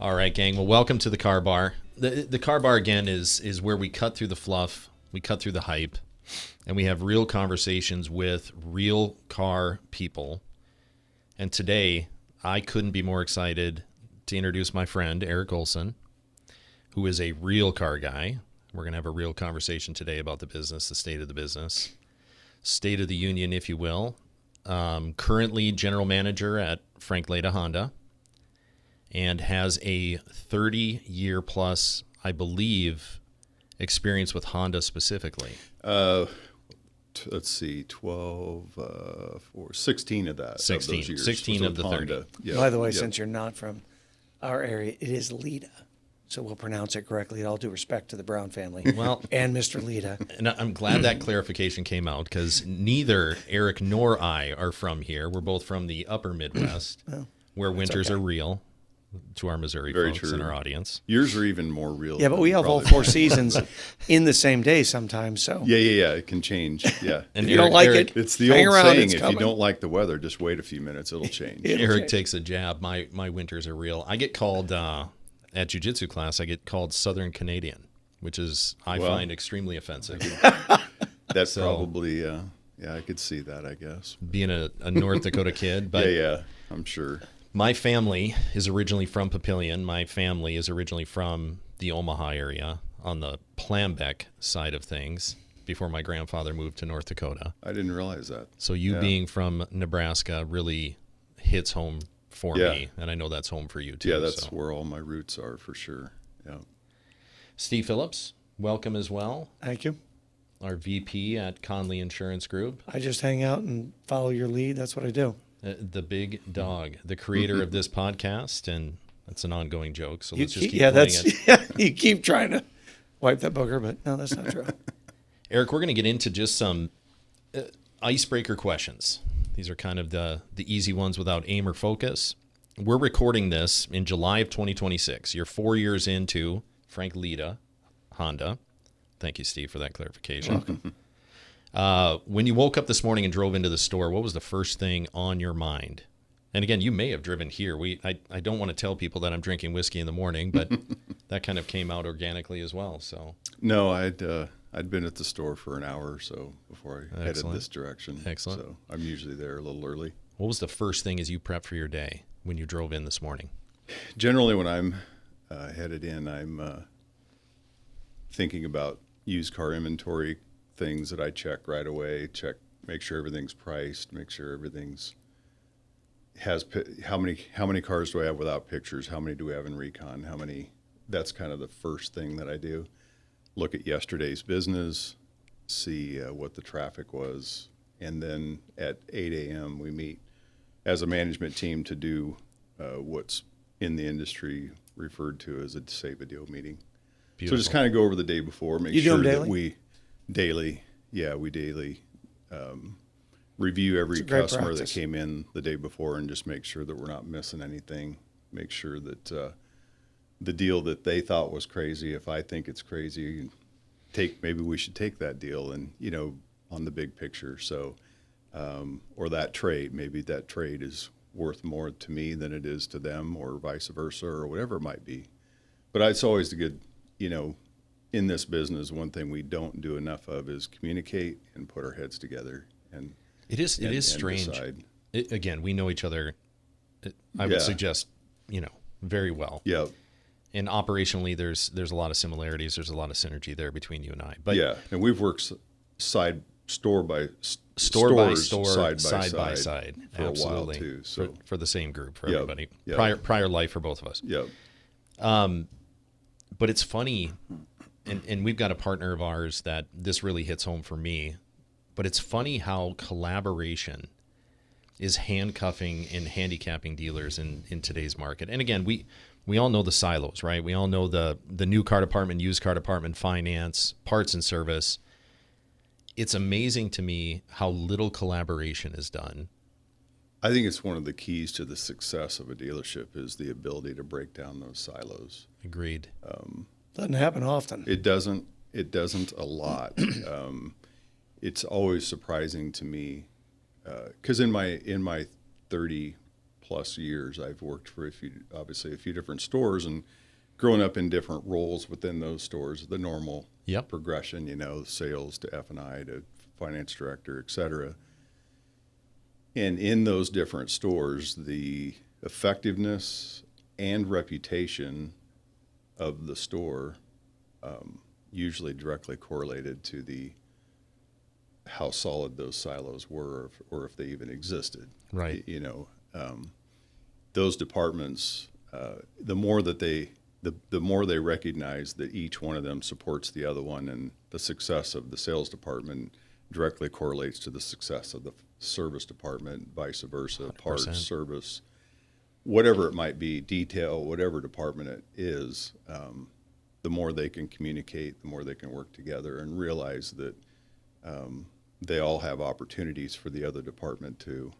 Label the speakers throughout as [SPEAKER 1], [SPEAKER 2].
[SPEAKER 1] All right, gang. Well, welcome to the Car Bar. The Car Bar, again, is where we cut through the fluff, we cut through the hype, and we have real conversations with real car people. And today, I couldn't be more excited to introduce my friend, Eric Olsen, who is a real car guy. We're going to have a real conversation today about the business, the state of the business, state of the union, if you will. Currently general manager at Frank Leda Honda, and has a 30-year plus, I believe, experience with Honda specifically.
[SPEAKER 2] Let's see, 16 of that.
[SPEAKER 1] 16,
[SPEAKER 2] of those years
[SPEAKER 1] 16 of the
[SPEAKER 2] Honda.
[SPEAKER 1] 30.
[SPEAKER 2] Yeah.
[SPEAKER 3] By the way,
[SPEAKER 2] yeah.
[SPEAKER 3] since you're not from our area, it is Leda. So we'll pronounce it correctly. All due respect to the Brown family
[SPEAKER 1] Well,
[SPEAKER 3] and Mr. Leda.
[SPEAKER 1] and I'm glad that clarification came out, because neither Eric nor I are from here. We're both from the upper Midwest, where winters are real to our Missouri
[SPEAKER 2] Very
[SPEAKER 1] folks
[SPEAKER 2] true.
[SPEAKER 1] in our audience.
[SPEAKER 2] Yours are even more real.
[SPEAKER 3] Yeah, but we have all
[SPEAKER 2] probably.
[SPEAKER 3] 4 seasons in the same day sometimes. So
[SPEAKER 2] Yeah. It can change. Yeah.
[SPEAKER 1] And
[SPEAKER 3] if you don't like
[SPEAKER 1] Eric,
[SPEAKER 3] it,
[SPEAKER 2] It's the
[SPEAKER 3] hang
[SPEAKER 2] old
[SPEAKER 3] around,
[SPEAKER 2] saying,
[SPEAKER 3] it's
[SPEAKER 2] if
[SPEAKER 3] coming.
[SPEAKER 2] you don't like the weather, just wait a few minutes, it'll change.
[SPEAKER 1] Eric
[SPEAKER 3] change.
[SPEAKER 1] takes a jab. My winters are real. I get called, at jiu-jitsu class, I get called Southern Canadian, which is, I
[SPEAKER 2] Well,
[SPEAKER 1] find extremely offensive.
[SPEAKER 2] That's
[SPEAKER 1] So-
[SPEAKER 2] probably, yeah, I could see that, I guess.
[SPEAKER 1] Being a North Dakota kid. But
[SPEAKER 2] Yeah, I'm sure.
[SPEAKER 1] my family is originally from Papillion. My family is originally from the Omaha area on the Plambeck side of things before my grandfather moved to North Dakota.
[SPEAKER 2] I didn't realize that.
[SPEAKER 1] So you
[SPEAKER 2] Yeah.
[SPEAKER 1] being from Nebraska really hits home for
[SPEAKER 2] Yeah.
[SPEAKER 1] me, and I know that's home for you too.
[SPEAKER 2] Yeah, that's
[SPEAKER 1] so.
[SPEAKER 2] where all my roots are for sure. Yeah.
[SPEAKER 1] Steve Phillips, welcome as well.
[SPEAKER 3] thank you.
[SPEAKER 1] Our VP at Conley Insurance Group,
[SPEAKER 3] I just hang out and follow your lead. That's what I do.
[SPEAKER 1] the big dog, the creator of this podcast, and that's an ongoing joke. So
[SPEAKER 3] You
[SPEAKER 1] let's just
[SPEAKER 3] keep,
[SPEAKER 1] keep
[SPEAKER 3] yeah,
[SPEAKER 1] playing
[SPEAKER 3] that's
[SPEAKER 1] it.
[SPEAKER 3] you keep trying to wipe that booger, but no, that's not true.
[SPEAKER 1] Eric, we're going to get into just some icebreaker questions. These are kind of the easy ones without aim or focus. We're recording this in July of 2026. You're 4 years into Frank Leda Honda. Thank you, Steve, for that clarification. When you woke up this morning and drove into the store, what was the first thing on your mind? And again, you may have driven here. I don't want to tell people that I'm drinking whiskey in the morning, but that kind of came out organically as well. So
[SPEAKER 2] No, I'd been at the store for an hour or so before I headed
[SPEAKER 1] Excellent.
[SPEAKER 2] this direction.
[SPEAKER 1] Excellent.
[SPEAKER 2] So I'm usually there a little early.
[SPEAKER 1] what was the first thing as you prep for your day when you drove in this morning?
[SPEAKER 2] Generally, when I'm headed in, I'm thinking about used car inventory, things that I check right away. Make sure everything's priced. Make sure everything's how many cars do I have without pictures? How many do we have in recon? How many? That's kind of the first thing that I do. Look at yesterday's business, see what the traffic was, and then at 8 a.m. we meet as a management team to do what's in the industry referred to as a save a deal meeting.
[SPEAKER 1] Beautiful.
[SPEAKER 2] So just kind of go over the day before, make
[SPEAKER 3] You do
[SPEAKER 2] sure
[SPEAKER 3] 'em
[SPEAKER 2] that
[SPEAKER 3] daily?
[SPEAKER 2] we daily review every
[SPEAKER 3] It's a great
[SPEAKER 2] customer
[SPEAKER 3] practice.
[SPEAKER 2] that came in the day before and just make sure that we're not missing anything. Make sure that the deal that they thought was crazy, if I think it's crazy, maybe we should take that deal and, on the big picture. So, or that trade, maybe that trade is worth more to me than it is to them, or vice versa, or whatever it might be. But it's always the good, in this business, one thing we don't do enough of is communicate and put our heads together. And
[SPEAKER 1] It is strange.
[SPEAKER 2] decide.
[SPEAKER 1] Again, we know each other, I would
[SPEAKER 2] Yeah.
[SPEAKER 1] suggest, very well.
[SPEAKER 2] Yeah,
[SPEAKER 1] And operationally, there's a lot of similarities. There's a lot of synergy there between you and I. But
[SPEAKER 2] yeah, and we've worked store by
[SPEAKER 1] store,
[SPEAKER 2] side
[SPEAKER 1] by side,
[SPEAKER 2] for
[SPEAKER 1] absolutely.
[SPEAKER 2] a while too. So
[SPEAKER 1] For the same group, for
[SPEAKER 2] Yep,
[SPEAKER 1] everybody.
[SPEAKER 2] yep.
[SPEAKER 1] Prior life for both of us.
[SPEAKER 2] yeah,
[SPEAKER 1] But it's funny, and we've got a partner of ours that this really hits home for me, but it's funny how collaboration is handcuffing and handicapping dealers in today's market. And again, we all know the silos, right? We all know the new car department, used car department, finance, parts and service. It's amazing to me how little collaboration is done.
[SPEAKER 2] I think it's one of the keys to the success of a dealership is the ability to break down those silos.
[SPEAKER 1] Agreed.
[SPEAKER 3] Doesn't happen often.
[SPEAKER 2] It doesn't a lot. It's always surprising to me because in my 30 plus years. I've worked for obviously a few different stores, and growing up in different roles within those stores, the normal
[SPEAKER 1] Yep.
[SPEAKER 2] progression, sales to F&I to finance director, et cetera. And in those different stores, the effectiveness and reputation of the store usually directly correlated to how solid those silos were, or if they even existed.
[SPEAKER 1] Right.
[SPEAKER 2] Those departments, the more they recognize that each one of them supports the other one, and the success of the sales department directly correlates to the success of the service department, vice versa,
[SPEAKER 1] 100%.
[SPEAKER 2] parts, service, whatever it might be, detail, whatever department it is, the more they can communicate, the more they can work together and realize that they all have opportunities for the other department to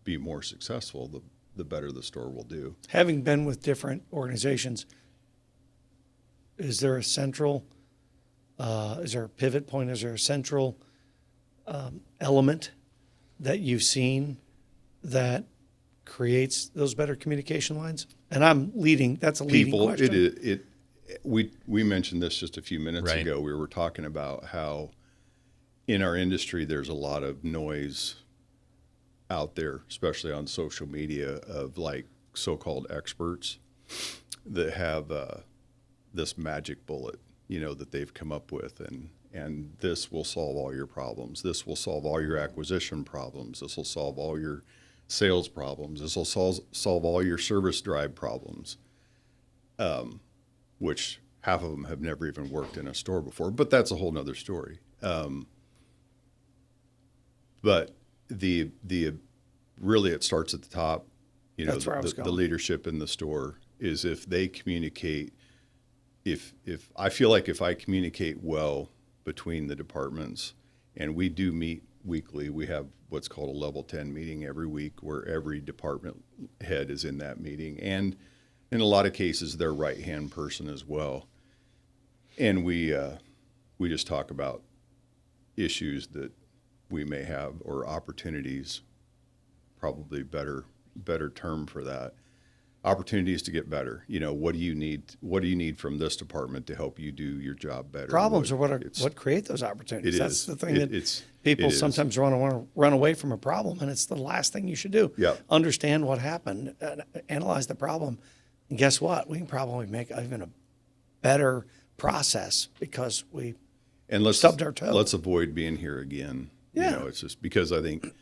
[SPEAKER 2] be more successful, the better the store will do.
[SPEAKER 3] Having been with different organizations, is there a central, is there a pivot point? Is there a central element that you've seen that creates those better communication lines? And that's a leading question.
[SPEAKER 2] We mentioned this just a few minutes
[SPEAKER 1] Right.
[SPEAKER 2] ago. We were talking about how in our industry there's a lot of noise out there, especially on social media, of like so-called experts that have this magic bullet, that they've come up with, and this will solve all your problems. This will solve all your acquisition problems. This will solve all your sales problems. This will solve all your service drive problems, which half of them have never even worked in a store before. But that's a whole nother story. But really it starts at the top.
[SPEAKER 3] That's where I was
[SPEAKER 2] the
[SPEAKER 3] going.
[SPEAKER 2] leadership in the store is if they communicate. If I feel like if I communicate well between the departments, and we do meet weekly, we have what's called a level 10 meeting every week where every department head is in that meeting, and in a lot of cases their right-hand person as well. And we just talk about issues that we may have, or opportunities, probably better term for that. Opportunities to get better. What do you need from this department to help you do your job better?
[SPEAKER 3] Problems are what create those opportunities. That's
[SPEAKER 2] is.
[SPEAKER 3] the thing that people
[SPEAKER 2] it is.
[SPEAKER 3] sometimes want to run away from a problem, and it's the last thing you should do.
[SPEAKER 2] Yeah.
[SPEAKER 3] Understand what happened, analyze the problem, and guess what? We can probably make even a better process because we stubbed our toe.
[SPEAKER 2] Let's avoid being here again.
[SPEAKER 3] Yeah.
[SPEAKER 2] It's just because I think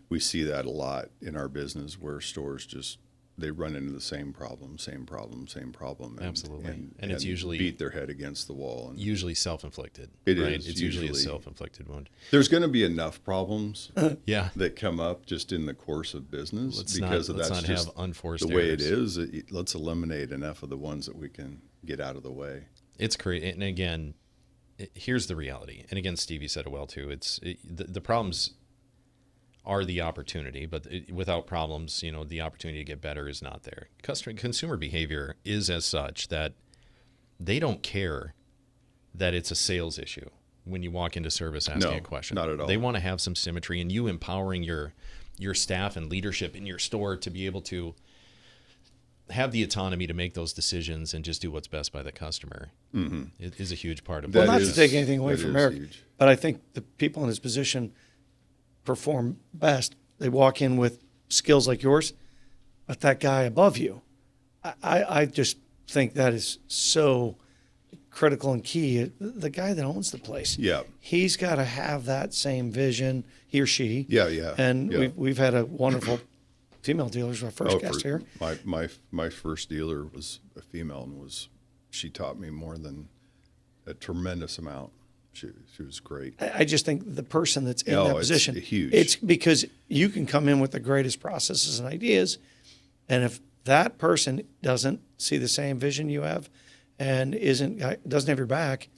[SPEAKER 2] we see that a lot in our business where stores they run into the same problem. And,
[SPEAKER 1] Absolutely. And it's usually
[SPEAKER 2] beat their head against the wall. And
[SPEAKER 1] usually self-inflicted.
[SPEAKER 2] It
[SPEAKER 1] right?
[SPEAKER 2] is
[SPEAKER 1] It's usually a self-inflicted wound.
[SPEAKER 2] there's going to be enough problems
[SPEAKER 1] Yeah.
[SPEAKER 2] that come up just in the course of business
[SPEAKER 1] Let's
[SPEAKER 2] because
[SPEAKER 1] not
[SPEAKER 2] that's just
[SPEAKER 1] have unforced
[SPEAKER 2] the way it
[SPEAKER 1] errors.
[SPEAKER 2] is. Let's eliminate enough of the ones that we can get out of the way.
[SPEAKER 1] It's crazy. And again, here's the reality. And again, Stevie said it well too. The problems are the opportunity, but without problems, the opportunity to get better is not there. Consumer behavior is as such that they don't care that it's a sales issue when you walk into service asking a question.
[SPEAKER 2] Not at all.
[SPEAKER 1] They want to have some symmetry, and you empowering your staff and leadership in your store to be able to have the autonomy to make those decisions and just do what's best by the customer. Mm-hmm. It is a huge part of
[SPEAKER 3] Well,
[SPEAKER 1] that.
[SPEAKER 3] not to take anything away from Eric,
[SPEAKER 2] huge.
[SPEAKER 3] but I think the people in his position perform best. They walk in with skills like yours, but that guy above you, I just think that is so critical and key. The guy that owns the place,
[SPEAKER 2] Yeah.
[SPEAKER 3] he's got to have that same vision, he or she.
[SPEAKER 2] Yeah.
[SPEAKER 3] And
[SPEAKER 2] Yeah.
[SPEAKER 3] we've had a wonderful female dealer, our first guest here.
[SPEAKER 2] My first dealer was a female, and she taught me more than a tremendous amount. She was great.
[SPEAKER 3] I just think the person that's in that
[SPEAKER 2] it's
[SPEAKER 3] position,
[SPEAKER 2] huge.
[SPEAKER 3] It's because you can come in with the greatest processes and ideas, and if that person doesn't see the same vision you have, and doesn't have your back,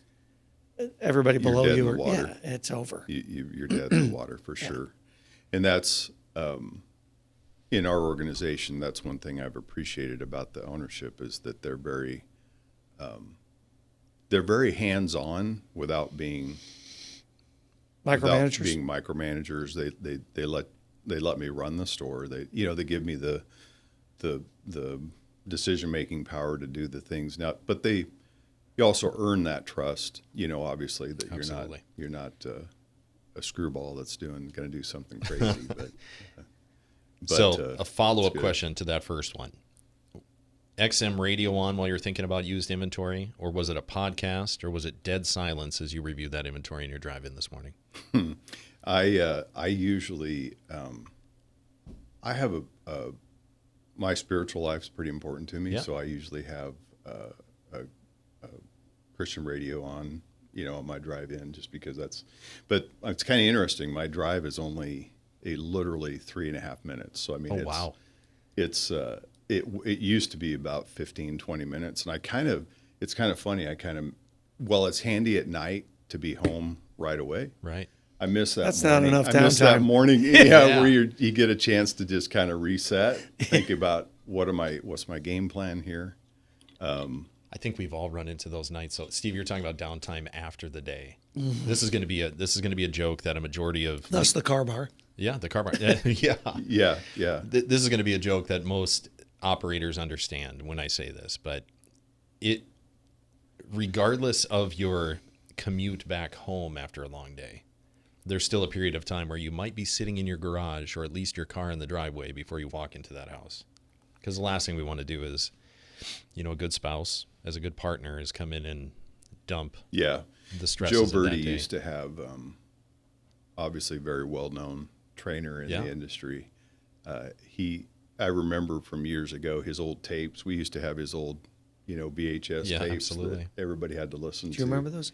[SPEAKER 3] everybody
[SPEAKER 2] You're
[SPEAKER 3] below
[SPEAKER 2] dead in
[SPEAKER 3] you
[SPEAKER 2] the
[SPEAKER 3] are
[SPEAKER 2] water.
[SPEAKER 3] it's over.
[SPEAKER 2] You're dead in the water for sure. And that's in our organization. That's one thing I've appreciated about the ownership is that they're very hands-on without being
[SPEAKER 3] Micromanagers.
[SPEAKER 2] micromanagers. They let let me run the store. They give me the decision making power to do the things now. But you also earn that trust. Obviously that
[SPEAKER 1] Absolutely.
[SPEAKER 2] you're not a screwball that's going to do something crazy. But
[SPEAKER 1] so a follow-up
[SPEAKER 2] it's good.
[SPEAKER 1] question to that first one. XM radio on while you're thinking about used inventory, or was it a podcast, or was it dead silence as you reviewed that inventory in your drive-in this morning?
[SPEAKER 2] I usually I have my spiritual life's pretty important to me,
[SPEAKER 1] Yeah.
[SPEAKER 2] so I usually have a Christian radio on, on my drive-in, just because but it's kind of interesting. My drive is only literally 3.5 minutes. So, I mean,
[SPEAKER 1] wow.
[SPEAKER 2] It's, it used to be about 15, 20 minutes. And it's kind of funny. It's handy at night to be home right away.
[SPEAKER 1] Right.
[SPEAKER 2] I miss that.
[SPEAKER 3] That's
[SPEAKER 2] morning.
[SPEAKER 3] not enough
[SPEAKER 2] I miss that
[SPEAKER 3] downtime.
[SPEAKER 2] morning.
[SPEAKER 1] Yeah.
[SPEAKER 2] Where you get a chance to just kind of reset, think about what's my game plan here.
[SPEAKER 1] I think we've all run into those nights. So, Steve, you're talking about downtime after the day. Mm-hmm. This is going to be a joke that a majority of
[SPEAKER 3] That's the car bar.
[SPEAKER 1] Yeah, the car bar. Yeah.
[SPEAKER 2] Yeah.
[SPEAKER 1] This is going to be a joke that most operators understand when I say this, but regardless of your commute back home after a long day, there's still a period of time where you might be sitting in your garage or at least your car in the driveway before you walk into that house. Because the last thing we want to do is, a good spouse, as a good partner, is come in and dump
[SPEAKER 2] Yeah.
[SPEAKER 1] the stresses
[SPEAKER 2] Joe
[SPEAKER 1] of
[SPEAKER 2] Birdie
[SPEAKER 1] that day.
[SPEAKER 2] used to have, obviously very well-known trainer in the industry. I remember from years ago his old tapes. We used to have his old, VHS tapes
[SPEAKER 1] absolutely.
[SPEAKER 2] that everybody had to listen to.
[SPEAKER 3] Do you remember those?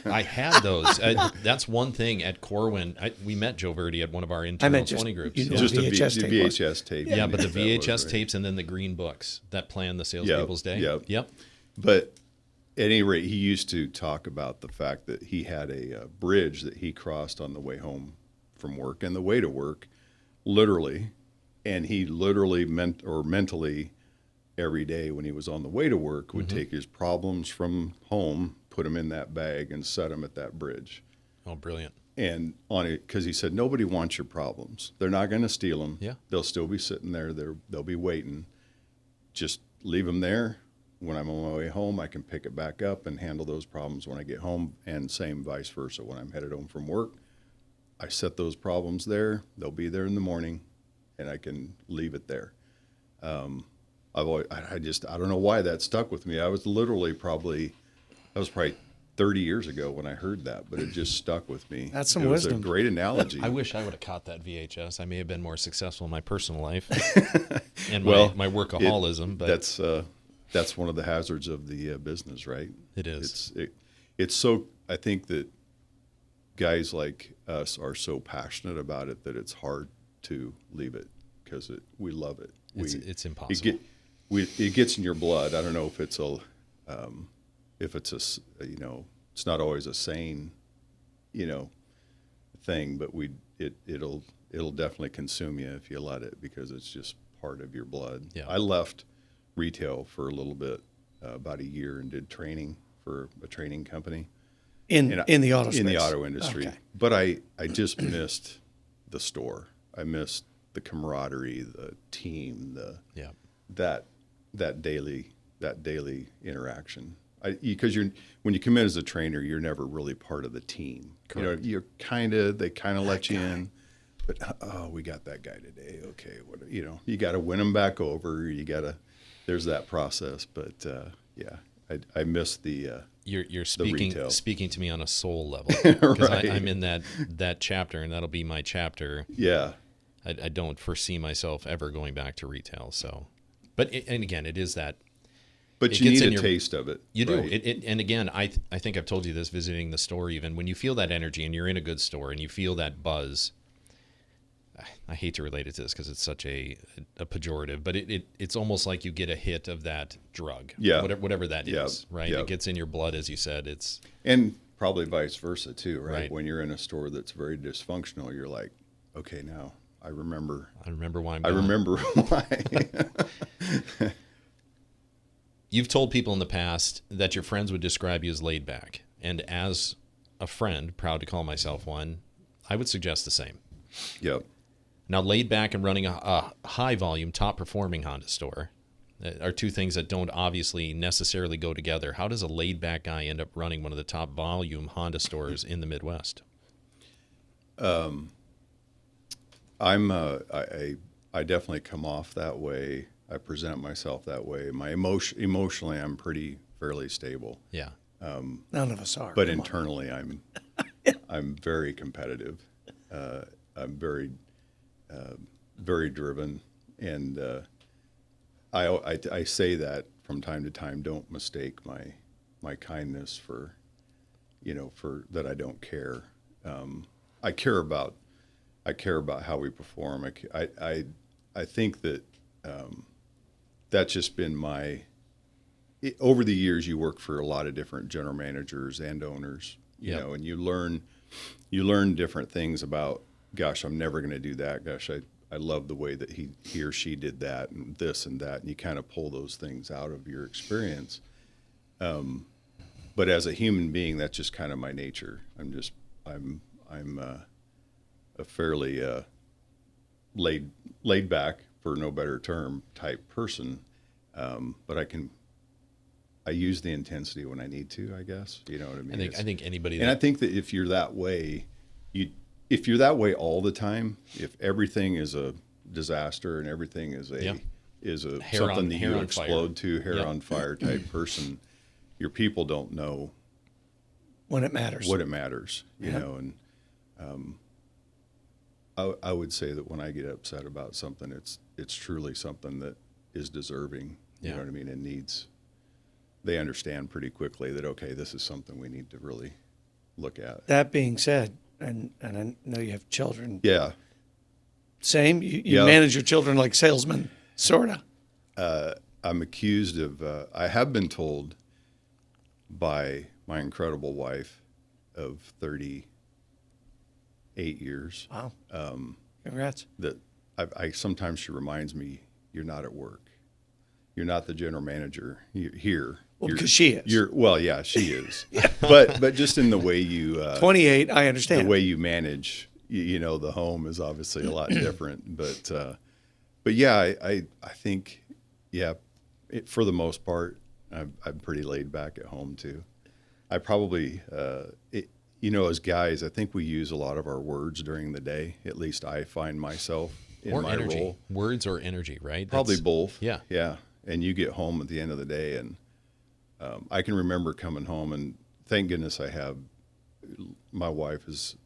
[SPEAKER 1] I had those. That's one thing at Corwin. We met Joe Verdi at one of our internal
[SPEAKER 3] just-
[SPEAKER 1] 20 groups.
[SPEAKER 3] you know,
[SPEAKER 2] Just
[SPEAKER 3] VHS
[SPEAKER 2] a
[SPEAKER 3] tape
[SPEAKER 2] VHS tape.
[SPEAKER 1] Yeah, but the
[SPEAKER 2] That was,
[SPEAKER 1] VHS
[SPEAKER 2] right.
[SPEAKER 1] tapes and then the green books that plan the salespeople's day.
[SPEAKER 2] Yep. But at any rate, he used to talk about the fact that he had a bridge that he crossed on the way home from work and the way to work, literally. And he literally mentally every day when he was on the way to work would take his problems from home, put them in that bag, and set them at that bridge.
[SPEAKER 1] Oh, brilliant.
[SPEAKER 2] And on it, because he said, nobody wants your problems. They're not going to steal them.
[SPEAKER 1] Yeah.
[SPEAKER 2] They'll still be sitting there. They'll be waiting. Just leave them there. When I'm on my way home, I can pick it back up and handle those problems when I get home, and same vice versa. When I'm headed home from work, I set those problems there. They'll be there in the morning, and I can leave it there. I don't know why that stuck with me. That was probably 30 years ago when I heard that, but it just stuck with me.
[SPEAKER 3] That's some
[SPEAKER 2] it was
[SPEAKER 3] wisdom.
[SPEAKER 2] a great analogy.
[SPEAKER 1] I wish I would have caught that VHS. I may have been more successful in my personal life and
[SPEAKER 2] Well,
[SPEAKER 1] my workaholism. But
[SPEAKER 2] that's one of the hazards of the business, right?
[SPEAKER 1] It is.
[SPEAKER 2] It's so. I think that guys like us are so passionate about it that it's hard to leave it because we love it.
[SPEAKER 1] It's impossible.
[SPEAKER 2] It gets in your blood. I don't know if it's it's not always a sane, thing, but it'll definitely consume you if you let it, because it's just part of your blood.
[SPEAKER 1] Yeah.
[SPEAKER 2] I left retail for a little bit, about a year, and did training for a training company
[SPEAKER 3] In the auto space.
[SPEAKER 2] in the auto industry.
[SPEAKER 3] Okay.
[SPEAKER 2] But I just missed the store. I missed the camaraderie, the team, that daily interaction. Because when you come in as a trainer, you're never really part of the team.
[SPEAKER 1] Correct.
[SPEAKER 2] They kind of let you in, but we got that guy today. Okay, you got to win them back over. There's that process. But I miss the.
[SPEAKER 1] You're
[SPEAKER 2] retail.
[SPEAKER 1] speaking to me on a soul level, because
[SPEAKER 2] Right.
[SPEAKER 1] I'm in that chapter, and that'll be my chapter.
[SPEAKER 2] Yeah.
[SPEAKER 1] I don't foresee myself ever going back to retail. So, and again, it is that.
[SPEAKER 2] But
[SPEAKER 1] It
[SPEAKER 2] you
[SPEAKER 1] gets
[SPEAKER 2] need
[SPEAKER 1] in
[SPEAKER 2] a
[SPEAKER 1] your-
[SPEAKER 2] taste of it.
[SPEAKER 1] You do.
[SPEAKER 2] right?
[SPEAKER 1] And again, I think I've told you this visiting the store, even when you feel that energy and you're in a good store and you feel that buzz. I hate to relate it to this because it's such a pejorative, but it's almost like you get a hit of that drug.
[SPEAKER 2] Yeah.
[SPEAKER 1] Whatever that
[SPEAKER 2] Yeah.
[SPEAKER 1] is, right?
[SPEAKER 2] Yeah.
[SPEAKER 1] It gets in your blood, as you said.
[SPEAKER 2] And probably vice versa too, right?
[SPEAKER 1] Right.
[SPEAKER 2] When you're in a store that's very dysfunctional, you're like, okay, now I remember
[SPEAKER 1] why I'm
[SPEAKER 2] I
[SPEAKER 1] going.
[SPEAKER 2] remember why.
[SPEAKER 1] You've told people in the past that your friends would describe you as laid back. And as a friend, proud to call myself one, I would suggest the same.
[SPEAKER 2] Yep.
[SPEAKER 1] Now, laid back and running a high volume, top performing Honda store are two things that don't obviously necessarily go together. How does a laid back guy end up running one of the top volume Honda stores in the Midwest?
[SPEAKER 2] I definitely come off that way. I present myself that way. Emotionally, I'm fairly stable.
[SPEAKER 1] Yeah.
[SPEAKER 3] None of us are.
[SPEAKER 2] But
[SPEAKER 3] Come on.
[SPEAKER 2] internally, I'm very competitive. I'm very very driven, and I say that from time to time. Don't mistake my kindness for that I don't care. I care about how we perform. I think that that's just been over the years. You work for a lot of different general managers and owners, and you learn different things about, gosh, I'm never going to do that. Gosh, I love the way that he or she did that, and this and that, and you kind of pull those things out of your experience. But as a human being, that's just kind of my nature. I'm a fairly laid back, for no better term, type person. But I use the intensity when I need to, I guess. You know what I mean?
[SPEAKER 1] I think anybody.
[SPEAKER 2] And I think that if you're that way, if you're that way all the time, if everything is a disaster and everything is something that you explode to, hair on fire type person, your people don't know
[SPEAKER 3] when it matters.
[SPEAKER 2] You know. And I would say that when I get upset about something, it's truly something that is deserving. You know what I mean? And needs. They understand pretty quickly that, okay, this is something we need to really look at.
[SPEAKER 3] That being said, and I know you have children.
[SPEAKER 2] Yeah.
[SPEAKER 3] Same? You manage your children like salesmen, sort
[SPEAKER 2] of? I'm accused of, I have been told by my incredible wife of 38 years.
[SPEAKER 3] Wow. Congrats.
[SPEAKER 2] That I sometimes she reminds me, you're not at work. You're not the general manager here.
[SPEAKER 3] Well, because she is.
[SPEAKER 2] Well, yeah, she is. But just in the way you
[SPEAKER 3] 28, I understand.
[SPEAKER 2] The way you manage, the home is obviously a lot different. But yeah, I think, for the most part, I'm pretty laid back at home too. I probably, as guys, I think we use a lot of our words during the day. At least I find myself in my
[SPEAKER 1] energy.
[SPEAKER 2] role.
[SPEAKER 1] Words or energy, right?
[SPEAKER 2] Probably both.
[SPEAKER 1] Yeah.
[SPEAKER 2] Yeah. And you get home at the end of the day, and I can remember coming home, and thank goodness my wife has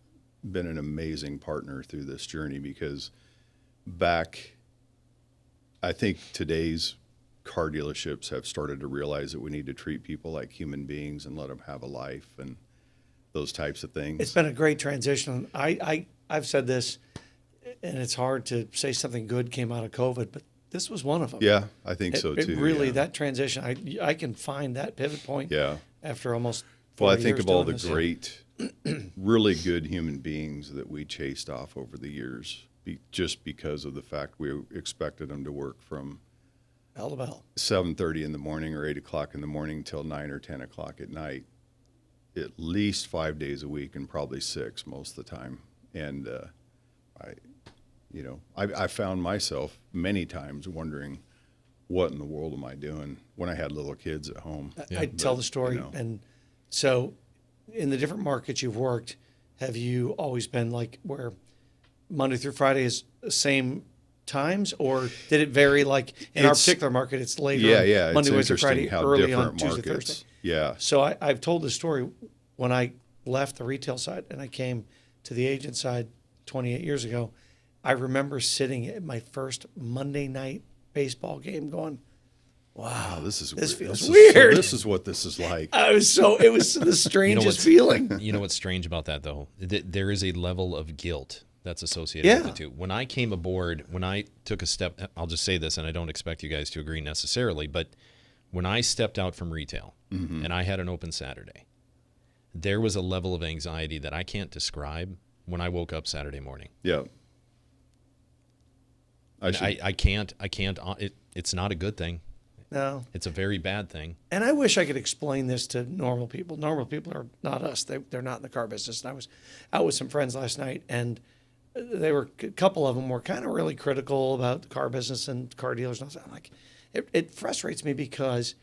[SPEAKER 2] been an amazing partner through this journey, because I think today's car dealerships have started to realize that we need to treat people like human beings and let them have a life and those types of things.
[SPEAKER 3] It's been a great transition. I've said this, and it's hard to say something good came out of COVID, but this was one of them.
[SPEAKER 2] Yeah, I think so too.
[SPEAKER 3] It really, that transition, I can find that pivot point after almost 40
[SPEAKER 2] Well, I think
[SPEAKER 3] years
[SPEAKER 2] of all
[SPEAKER 3] doing
[SPEAKER 2] the
[SPEAKER 3] this.
[SPEAKER 2] great, really good human beings that we chased off over the years, just because of the fact we expected them to work from
[SPEAKER 3] Bell to bell.
[SPEAKER 2] 7:30 in the morning or 8 o'clock in the morning till 9 or 10 o'clock at night, at least 5 days a week, and probably 6 most of the time. And I found myself many times wondering, what in the world am I doing, when I had little kids at home.
[SPEAKER 3] I tell the story. And so in the different markets you've worked, have you always been like where Monday through Friday is the same times, or did it vary? Like in our particular market, it's later.
[SPEAKER 2] Yeah.
[SPEAKER 3] Monday,
[SPEAKER 2] it's
[SPEAKER 3] Wednesday, Friday,
[SPEAKER 2] how
[SPEAKER 3] early on
[SPEAKER 2] different
[SPEAKER 3] Tuesday,
[SPEAKER 2] markets.
[SPEAKER 3] Thursday.
[SPEAKER 2] Yeah.
[SPEAKER 3] So I've told the story when I left the retail side and I came to the agent side 28 years ago. I remember sitting at my first Monday night baseball game going, wow,
[SPEAKER 2] this
[SPEAKER 3] feels weird.
[SPEAKER 2] This is what this is like.
[SPEAKER 3] It was the strangest feeling.
[SPEAKER 1] You know what's strange about that, though? There is a level of guilt that's associated with the two. When I came aboard, when I took a step, I'll just say this, and I don't expect you guys to agree necessarily, but when I stepped out from retail and I had an open Saturday, there was a level of anxiety that I can't describe when I woke up Saturday morning.
[SPEAKER 2] Yeah.
[SPEAKER 3] I
[SPEAKER 1] can't. It's not a good thing.
[SPEAKER 3] No.
[SPEAKER 1] It's a very bad thing.
[SPEAKER 3] And I wish I could explain this to normal people. Normal people are not us. They're not in the car business. And I was out with some friends last night, and a couple of them were kind of really critical about the car business and car dealers. And I was like, it frustrates me because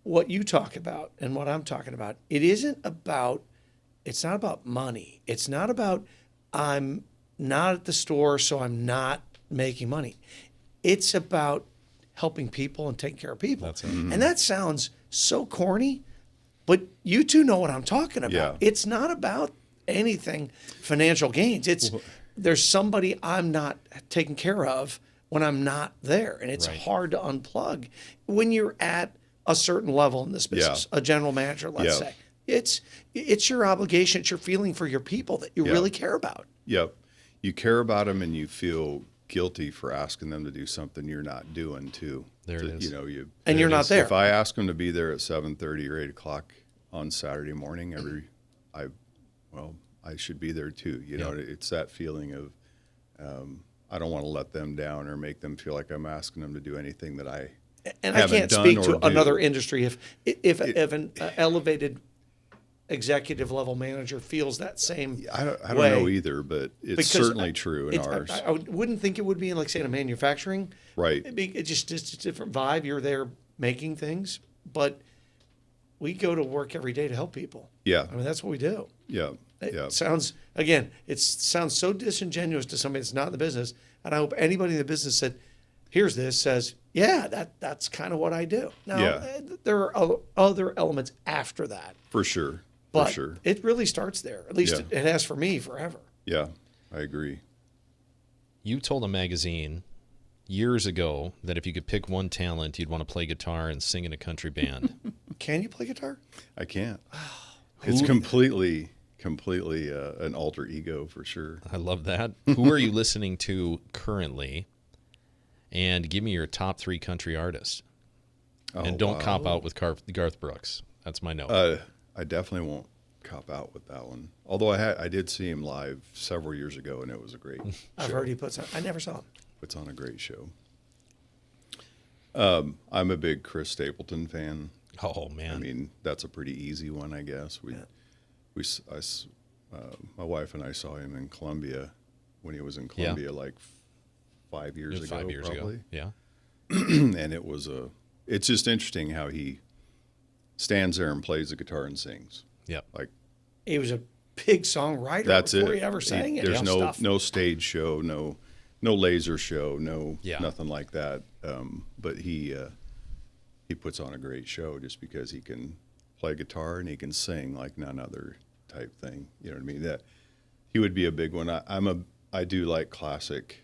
[SPEAKER 3] what you talk about and what I'm talking about, it's not about money. It's not about I'm not at the store, so I'm not making money. It's about helping people and taking care of people.
[SPEAKER 1] That's it.
[SPEAKER 3] And that sounds so corny, but you two know what I'm talking about.
[SPEAKER 2] Yeah.
[SPEAKER 3] It's not about anything financial gains. There's somebody I'm not taking care of when I'm not there. And it's
[SPEAKER 1] Right.
[SPEAKER 3] hard to unplug when you're at a certain level in this business, a general manager, let's say. It's your obligation, it's your feeling for your people that you really care about.
[SPEAKER 2] Yep. You care about them and you feel guilty for asking them to do something you're not doing too.
[SPEAKER 1] There it is.
[SPEAKER 2] You know,
[SPEAKER 3] And you're not there.
[SPEAKER 2] If I ask them to be there at 7:30 or 8 o'clock on Saturday morning, I should be there too. You know, it's that feeling of I don't want to let them down or make them feel like I'm asking them to do anything that I
[SPEAKER 3] And I
[SPEAKER 2] haven't
[SPEAKER 3] can't
[SPEAKER 2] done
[SPEAKER 3] speak
[SPEAKER 2] or
[SPEAKER 3] to
[SPEAKER 2] do.
[SPEAKER 3] another industry if an elevated executive level manager feels that same
[SPEAKER 2] I don't
[SPEAKER 3] way.
[SPEAKER 2] know either, but it's
[SPEAKER 3] Because
[SPEAKER 2] certainly true in ours.
[SPEAKER 3] I wouldn't think it would be in, like, say, in a manufacturing.
[SPEAKER 2] Right.
[SPEAKER 3] It's a different vibe. You're there making things, but we go to work every day to help people.
[SPEAKER 2] Yeah.
[SPEAKER 3] I mean, that's what we do.
[SPEAKER 2] Yeah.
[SPEAKER 3] It
[SPEAKER 2] Yeah.
[SPEAKER 3] sounds so disingenuous to somebody that's not in the business. And I hope anybody in the business that hears this says, yeah, that's kind of what I do. Now,
[SPEAKER 2] Yeah.
[SPEAKER 3] there are other elements after that,
[SPEAKER 2] For sure.
[SPEAKER 3] but
[SPEAKER 2] For sure.
[SPEAKER 3] it really starts there. At least
[SPEAKER 2] Yeah.
[SPEAKER 3] it has for me forever.
[SPEAKER 2] Yeah. I agree.
[SPEAKER 1] You told a magazine years ago that if you could pick one talent, you'd want to play guitar and sing in a country band.
[SPEAKER 3] Can you play guitar?
[SPEAKER 2] I can't. It's completely an alter ego for sure.
[SPEAKER 1] I love that. Who are you listening to currently? And give me your top 3 country artists. And don't cop out with Garth Brooks. That's my note.
[SPEAKER 2] I definitely won't cop out with that one. Although I did see him live several years ago, and it was a great show.
[SPEAKER 3] I've heard he puts on. I never saw him.
[SPEAKER 2] Puts on a great show. I'm a big Chris Stapleton fan.
[SPEAKER 1] Oh, man.
[SPEAKER 2] I mean, that's a pretty easy one, I guess. My wife and I saw him in Columbia when he was in Columbia like 5 years ago.
[SPEAKER 1] 5 years
[SPEAKER 2] probably.
[SPEAKER 1] ago. Yeah.
[SPEAKER 2] And it's just interesting how he stands there and plays the guitar and sings.
[SPEAKER 1] Yep.
[SPEAKER 2] Like,
[SPEAKER 3] He was a big songwriter
[SPEAKER 2] that's
[SPEAKER 3] before
[SPEAKER 2] it.
[SPEAKER 3] he ever sang it.
[SPEAKER 2] There's
[SPEAKER 3] Stuff.
[SPEAKER 2] no stage show, no laser show,
[SPEAKER 1] Yeah.
[SPEAKER 2] nothing like that. But he puts on a great show just because he can play guitar and he can sing like none other type thing. You know what I mean? That he would be a big one. I do like classic,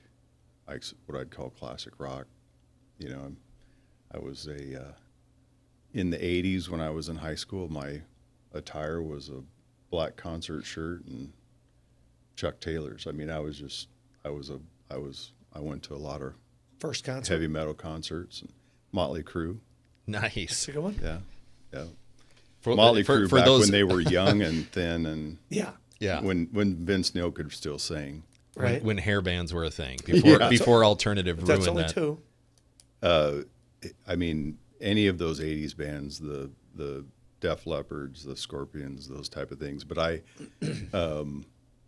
[SPEAKER 2] like what I'd call classic rock. You know, I was in the 80s when I was in high school, my attire was a black concert shirt and Chuck Taylors. I mean, I went to a lot of
[SPEAKER 3] First concert.
[SPEAKER 2] heavy metal concerts and Motley Crue.
[SPEAKER 1] Nice.
[SPEAKER 3] That's a good one.
[SPEAKER 2] Yeah.
[SPEAKER 1] For,
[SPEAKER 2] Motley
[SPEAKER 1] for,
[SPEAKER 2] Crue
[SPEAKER 1] for
[SPEAKER 2] back
[SPEAKER 1] those,
[SPEAKER 2] when they were young and thin and
[SPEAKER 3] Yeah.
[SPEAKER 1] yeah.
[SPEAKER 2] when Vince Neil could still sing.
[SPEAKER 3] Right.
[SPEAKER 1] When hair bands were a thing. Before alternative
[SPEAKER 3] But that's
[SPEAKER 1] ruined
[SPEAKER 3] only
[SPEAKER 1] that.
[SPEAKER 3] two.
[SPEAKER 2] I mean, any of those 80s bands, the Def Leppards, the Scorpions, those type of things. But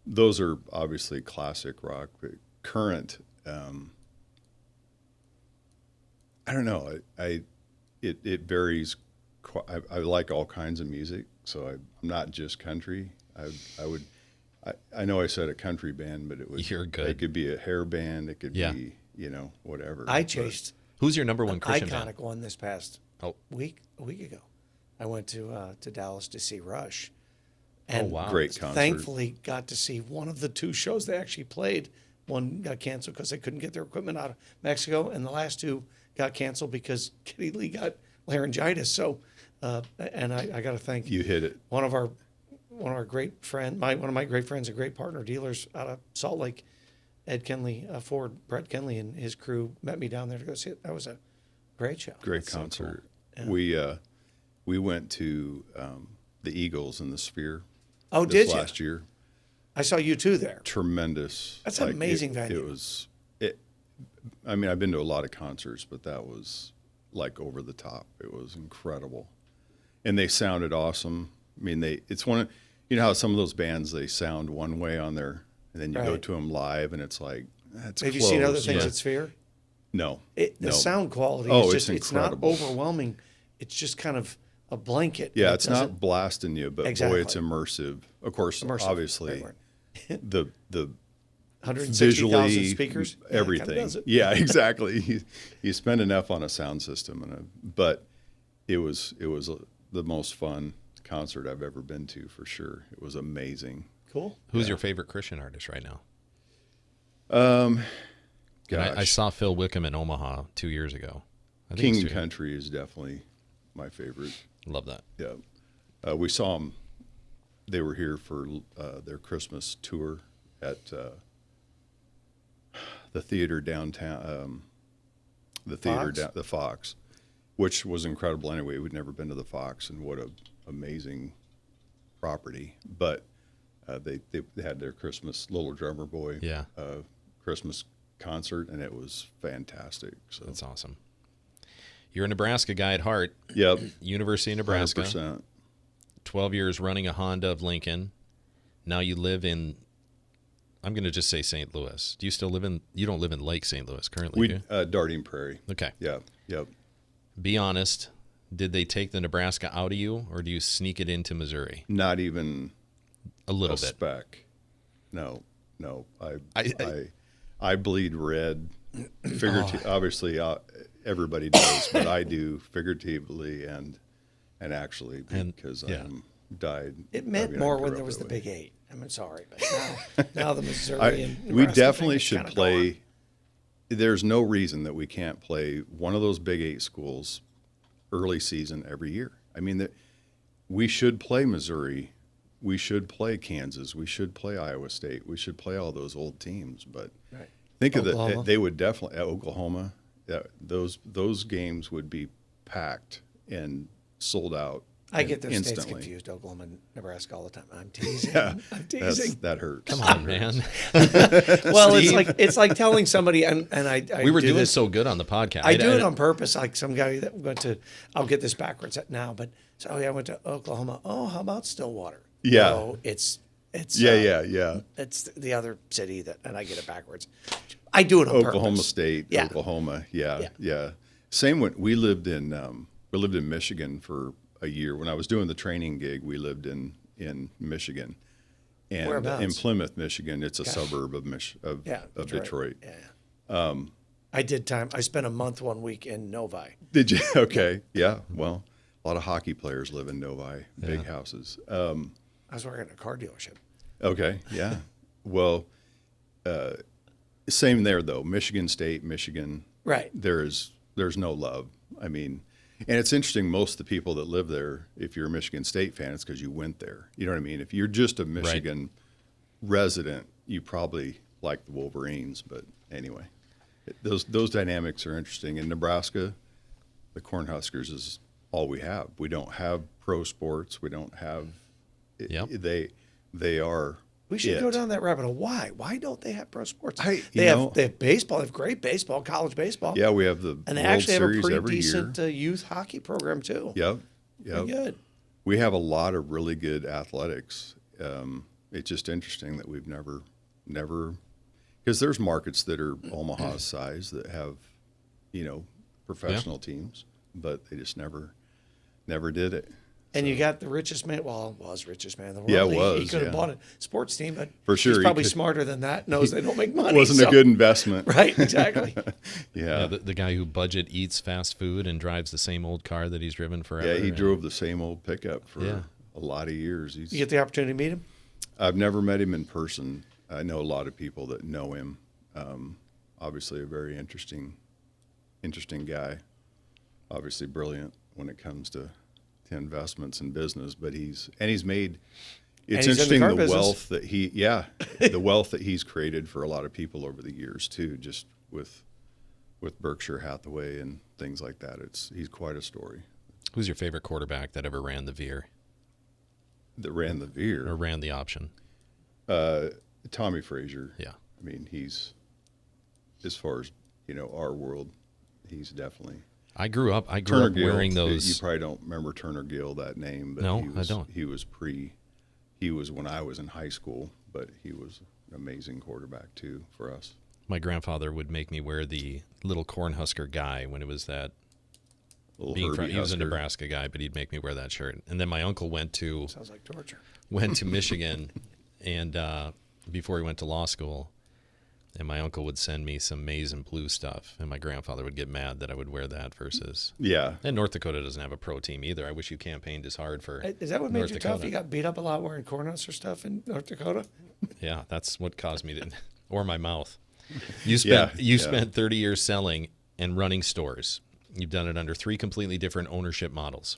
[SPEAKER 2] those are obviously classic rock. But current, I don't know. It varies. I like all kinds of music, so I'm not just country. I know I said a country band, but
[SPEAKER 1] You're good.
[SPEAKER 2] It could be a hair band. It could
[SPEAKER 1] Yeah.
[SPEAKER 2] be, whatever.
[SPEAKER 3] I
[SPEAKER 2] But-
[SPEAKER 3] chased
[SPEAKER 1] Who's your number one
[SPEAKER 3] an
[SPEAKER 1] Christian
[SPEAKER 3] iconic
[SPEAKER 1] band?
[SPEAKER 3] one this past
[SPEAKER 1] Oh.
[SPEAKER 3] week ago. I went to Dallas to see Rush. And
[SPEAKER 1] wow.
[SPEAKER 2] Great concert.
[SPEAKER 3] thankfully got to see one of the 2 shows they actually played. One got canceled because they couldn't get their equipment out of Mexico, and the last 2 got canceled because Kitty Lee got laryngitis. So, and I got to thank
[SPEAKER 2] You hit it.
[SPEAKER 3] one of our great friend, one of my great friends, a great partner dealers out of Salt Lake, Ed Kenley, Ford, Brett Kenley, and his crew met me down there to go see it. That was a great show.
[SPEAKER 2] Great
[SPEAKER 1] That's so
[SPEAKER 2] concert.
[SPEAKER 3] cool. Yeah.
[SPEAKER 2] We went to the Eagles in the Sphere.
[SPEAKER 3] Oh,
[SPEAKER 2] this
[SPEAKER 3] did you?
[SPEAKER 2] last year?
[SPEAKER 3] I saw you too there.
[SPEAKER 2] Tremendous.
[SPEAKER 3] That's an amazing
[SPEAKER 2] it,
[SPEAKER 3] venue.
[SPEAKER 2] It was. I mean, I've been to a lot of concerts, but that was like over the top. It was incredible, and they sounded awesome. I mean, it's one of how some of those bands they sound one way on their and then you go
[SPEAKER 3] Right.
[SPEAKER 2] to them live, and it's like that's.
[SPEAKER 3] Have you
[SPEAKER 2] close.
[SPEAKER 3] seen other things
[SPEAKER 1] Yeah.
[SPEAKER 3] at Sphere?
[SPEAKER 2] No,
[SPEAKER 3] The
[SPEAKER 2] no.
[SPEAKER 3] sound quality
[SPEAKER 2] Oh,
[SPEAKER 3] is
[SPEAKER 2] it's
[SPEAKER 3] just, it's not
[SPEAKER 2] incredible.
[SPEAKER 3] overwhelming. It's just kind of a blanket.
[SPEAKER 2] Yeah,
[SPEAKER 3] It
[SPEAKER 2] it's
[SPEAKER 3] doesn't-
[SPEAKER 2] not blasting you, but
[SPEAKER 3] Exactly.
[SPEAKER 2] boy, it's immersive. Of course,
[SPEAKER 3] immersive.
[SPEAKER 2] obviously,
[SPEAKER 3] Right.
[SPEAKER 2] the
[SPEAKER 3] 160,000
[SPEAKER 2] visually
[SPEAKER 3] speakers. Yeah, it kinda
[SPEAKER 2] everything.
[SPEAKER 3] does it.
[SPEAKER 2] Yeah, exactly. You spend enough on a sound system, but it was the most fun concert I've ever been to for sure. It was amazing.
[SPEAKER 3] Cool.
[SPEAKER 1] Who's your favorite Christian artist right now?
[SPEAKER 2] Gosh,
[SPEAKER 1] I saw Phil Wickham in Omaha 2 years ago. I think
[SPEAKER 2] King
[SPEAKER 1] it's
[SPEAKER 2] and
[SPEAKER 1] 2
[SPEAKER 2] Country is definitely my favorite.
[SPEAKER 1] Love that.
[SPEAKER 2] Yeah, we saw them. They were here for their Christmas tour at the theater downtown.
[SPEAKER 3] Fox?
[SPEAKER 2] The Fox, which was incredible. Anyway, we'd never been to the Fox, and what a amazing property. But they had their Christmas Little Drummer Boy
[SPEAKER 1] Yeah.
[SPEAKER 2] Christmas concert, and it was fantastic. So
[SPEAKER 1] That's awesome. You're a Nebraska guy at heart.
[SPEAKER 2] yep,
[SPEAKER 1] University of Nebraska.
[SPEAKER 2] 100%.
[SPEAKER 1] 12 years running a Honda of Lincoln. Now you live in, I'm going to just say St. Louis. Do you still live in, you don't live in Lake St. Louis currently, do
[SPEAKER 2] We
[SPEAKER 1] you?
[SPEAKER 2] Darting Prairie.
[SPEAKER 1] Okay.
[SPEAKER 2] Yeah, yep.
[SPEAKER 1] Be honest. Did they take the Nebraska out of you, or do you sneak it into Missouri?
[SPEAKER 2] Not even
[SPEAKER 1] A little
[SPEAKER 2] a
[SPEAKER 1] bit.
[SPEAKER 2] speck. No.
[SPEAKER 1] I-
[SPEAKER 2] I bleed red. Figuratively, obviously, everybody does, but I do figuratively and actually
[SPEAKER 1] And-
[SPEAKER 2] because
[SPEAKER 1] yeah.
[SPEAKER 2] I'm died.
[SPEAKER 3] It meant
[SPEAKER 2] I mean, I
[SPEAKER 3] more
[SPEAKER 2] grew
[SPEAKER 3] when
[SPEAKER 2] up
[SPEAKER 3] there was the
[SPEAKER 2] that way.
[SPEAKER 3] Big Eight. I'm sorry, but now the Missouri and Nebraska
[SPEAKER 2] We
[SPEAKER 3] thing
[SPEAKER 2] definitely
[SPEAKER 3] is
[SPEAKER 2] should
[SPEAKER 3] kinda
[SPEAKER 2] play.
[SPEAKER 3] gone.
[SPEAKER 2] There's no reason that we can't play one of those Big Eight schools early season every year. I mean, we should play Missouri. We should play Kansas. We should play Iowa State. We should play all those old teams. But
[SPEAKER 3] Right.
[SPEAKER 2] think of
[SPEAKER 3] Oklahoma.
[SPEAKER 2] they would definitely Oklahoma. Those games would be packed and sold out.
[SPEAKER 3] I get those states
[SPEAKER 2] instantly.
[SPEAKER 3] confused, Oklahoma and Nebraska all the time. I'm teasing.
[SPEAKER 2] Yeah,
[SPEAKER 3] I'm teasing.
[SPEAKER 2] that hurts.
[SPEAKER 1] Come on, man.
[SPEAKER 3] Well,
[SPEAKER 1] Steve.
[SPEAKER 3] it's like telling somebody, and I
[SPEAKER 1] We were
[SPEAKER 3] do
[SPEAKER 1] doing
[SPEAKER 3] this.
[SPEAKER 1] so good on the podcast.
[SPEAKER 3] I do it on purpose, like some guy that went to. I'll get this backwards now, but so I went to Oklahoma. Oh, how about Stillwater?
[SPEAKER 2] Yeah.
[SPEAKER 3] No, it's
[SPEAKER 2] Yeah.
[SPEAKER 3] It's the other city that, and I get it backwards. I do it on
[SPEAKER 2] Oklahoma
[SPEAKER 3] purpose.
[SPEAKER 2] State,
[SPEAKER 3] Yeah.
[SPEAKER 2] Oklahoma. Yeah.
[SPEAKER 3] Yeah.
[SPEAKER 2] Same when we lived in Michigan for a year. When I was doing the training gig, we lived in Michigan. And
[SPEAKER 3] Whereabouts?
[SPEAKER 2] in Plymouth, Michigan, it's a
[SPEAKER 3] Okay.
[SPEAKER 2] suburb of Detroit.
[SPEAKER 3] Yeah. I did time. I spent a month 1 week in Novi.
[SPEAKER 2] Did you? Okay. Yeah. Well, a lot of hockey players live in Novi, big houses.
[SPEAKER 3] I was working at a car dealership.
[SPEAKER 2] Okay. Yeah. Well, same there though. Michigan State, Michigan.
[SPEAKER 3] Right.
[SPEAKER 2] There's no love. I mean, and it's interesting. Most of the people that live there, if you're a Michigan State fan, it's because you went there. You know what I mean? If you're just a Michigan resident, you probably like the Wolverines. But anyway, those dynamics are interesting. In Nebraska, the Cornhuskers is all we have. We don't have pro sports. We don't have.
[SPEAKER 1] Yep.
[SPEAKER 2] They are.
[SPEAKER 3] We should
[SPEAKER 2] it.
[SPEAKER 3] go down that rabbit hole. Why? Why don't they have pro sports?
[SPEAKER 2] You
[SPEAKER 3] They
[SPEAKER 2] know-
[SPEAKER 3] have baseball. They have great baseball, college baseball.
[SPEAKER 2] Yeah, we have the
[SPEAKER 3] And they
[SPEAKER 2] World
[SPEAKER 3] actually have a
[SPEAKER 2] Series
[SPEAKER 3] pretty
[SPEAKER 2] every
[SPEAKER 3] decent
[SPEAKER 2] year.
[SPEAKER 3] youth hockey program too.
[SPEAKER 2] Yep.
[SPEAKER 3] Pretty good.
[SPEAKER 2] We have a lot of really good athletics. It's just interesting that we've never, because there's markets that are Omaha's size that have, professional teams, but they just never did it.
[SPEAKER 3] And you got the richest man. Well, was richest man in the world.
[SPEAKER 2] Yeah,
[SPEAKER 3] He
[SPEAKER 2] was,
[SPEAKER 3] could have
[SPEAKER 2] yeah.
[SPEAKER 3] bought a sports team, but
[SPEAKER 2] For sure,
[SPEAKER 3] he's
[SPEAKER 2] he
[SPEAKER 3] probably
[SPEAKER 2] could-
[SPEAKER 3] smarter than that. Knows they don't make money.
[SPEAKER 2] It wasn't
[SPEAKER 3] so-
[SPEAKER 2] a good investment.
[SPEAKER 3] Right. Exactly.
[SPEAKER 2] Yeah.
[SPEAKER 1] The guy who budget eats fast food and drives the same old car that he's driven forever.
[SPEAKER 2] Yeah, he
[SPEAKER 1] and-
[SPEAKER 2] drove the same old pickup for
[SPEAKER 1] Yeah.
[SPEAKER 2] a lot of years.
[SPEAKER 3] You get the opportunity to meet him.
[SPEAKER 2] I've never met him in person. I know a lot of people that know him. Obviously, a very interesting guy. Obviously, brilliant when it comes to investments and business. But he's made. It's
[SPEAKER 3] he's in the
[SPEAKER 2] interesting
[SPEAKER 3] car
[SPEAKER 2] the
[SPEAKER 3] business.
[SPEAKER 2] wealth that the wealth that he's created for a lot of people over the years too. Just with Berkshire Hathaway and things like that. He's quite a story.
[SPEAKER 1] Who's your favorite quarterback that ever ran the veer
[SPEAKER 2] That ran the veer.
[SPEAKER 1] or ran the option?
[SPEAKER 2] Tommy Frazier.
[SPEAKER 1] Yeah.
[SPEAKER 2] I mean, he's, as far as, our world, he's definitely.
[SPEAKER 1] I grew up
[SPEAKER 2] Turner Gill.
[SPEAKER 1] wearing
[SPEAKER 2] You
[SPEAKER 1] those.
[SPEAKER 2] probably don't remember Turner Gill, that name. But
[SPEAKER 1] No,
[SPEAKER 2] he was,
[SPEAKER 1] I don't.
[SPEAKER 2] He was when I was in high school, but he was amazing quarterback too for us.
[SPEAKER 1] My grandfather would make me wear the little Cornhusker guy when it was that.
[SPEAKER 2] Little
[SPEAKER 1] He was a
[SPEAKER 2] Husker.
[SPEAKER 1] Nebraska guy, but he'd make me wear that shirt. And then my uncle went to
[SPEAKER 3] Sounds like torture.
[SPEAKER 1] Michigan, and before he went to law school, and my uncle would send me some maize and blue stuff, and my grandfather would get mad that I would wear that versus.
[SPEAKER 2] Yeah.
[SPEAKER 1] And North Dakota doesn't have a pro team either. I wish you campaigned as hard for.
[SPEAKER 3] Is that what
[SPEAKER 1] North
[SPEAKER 3] made you
[SPEAKER 1] Dakota.
[SPEAKER 3] tough? You got beat up a lot wearing Cornhusker stuff in North Dakota?
[SPEAKER 1] Yeah, that's what caused me to, or my mouth. You spent 30 years selling and running stores. You've done it under 3 completely different ownership models.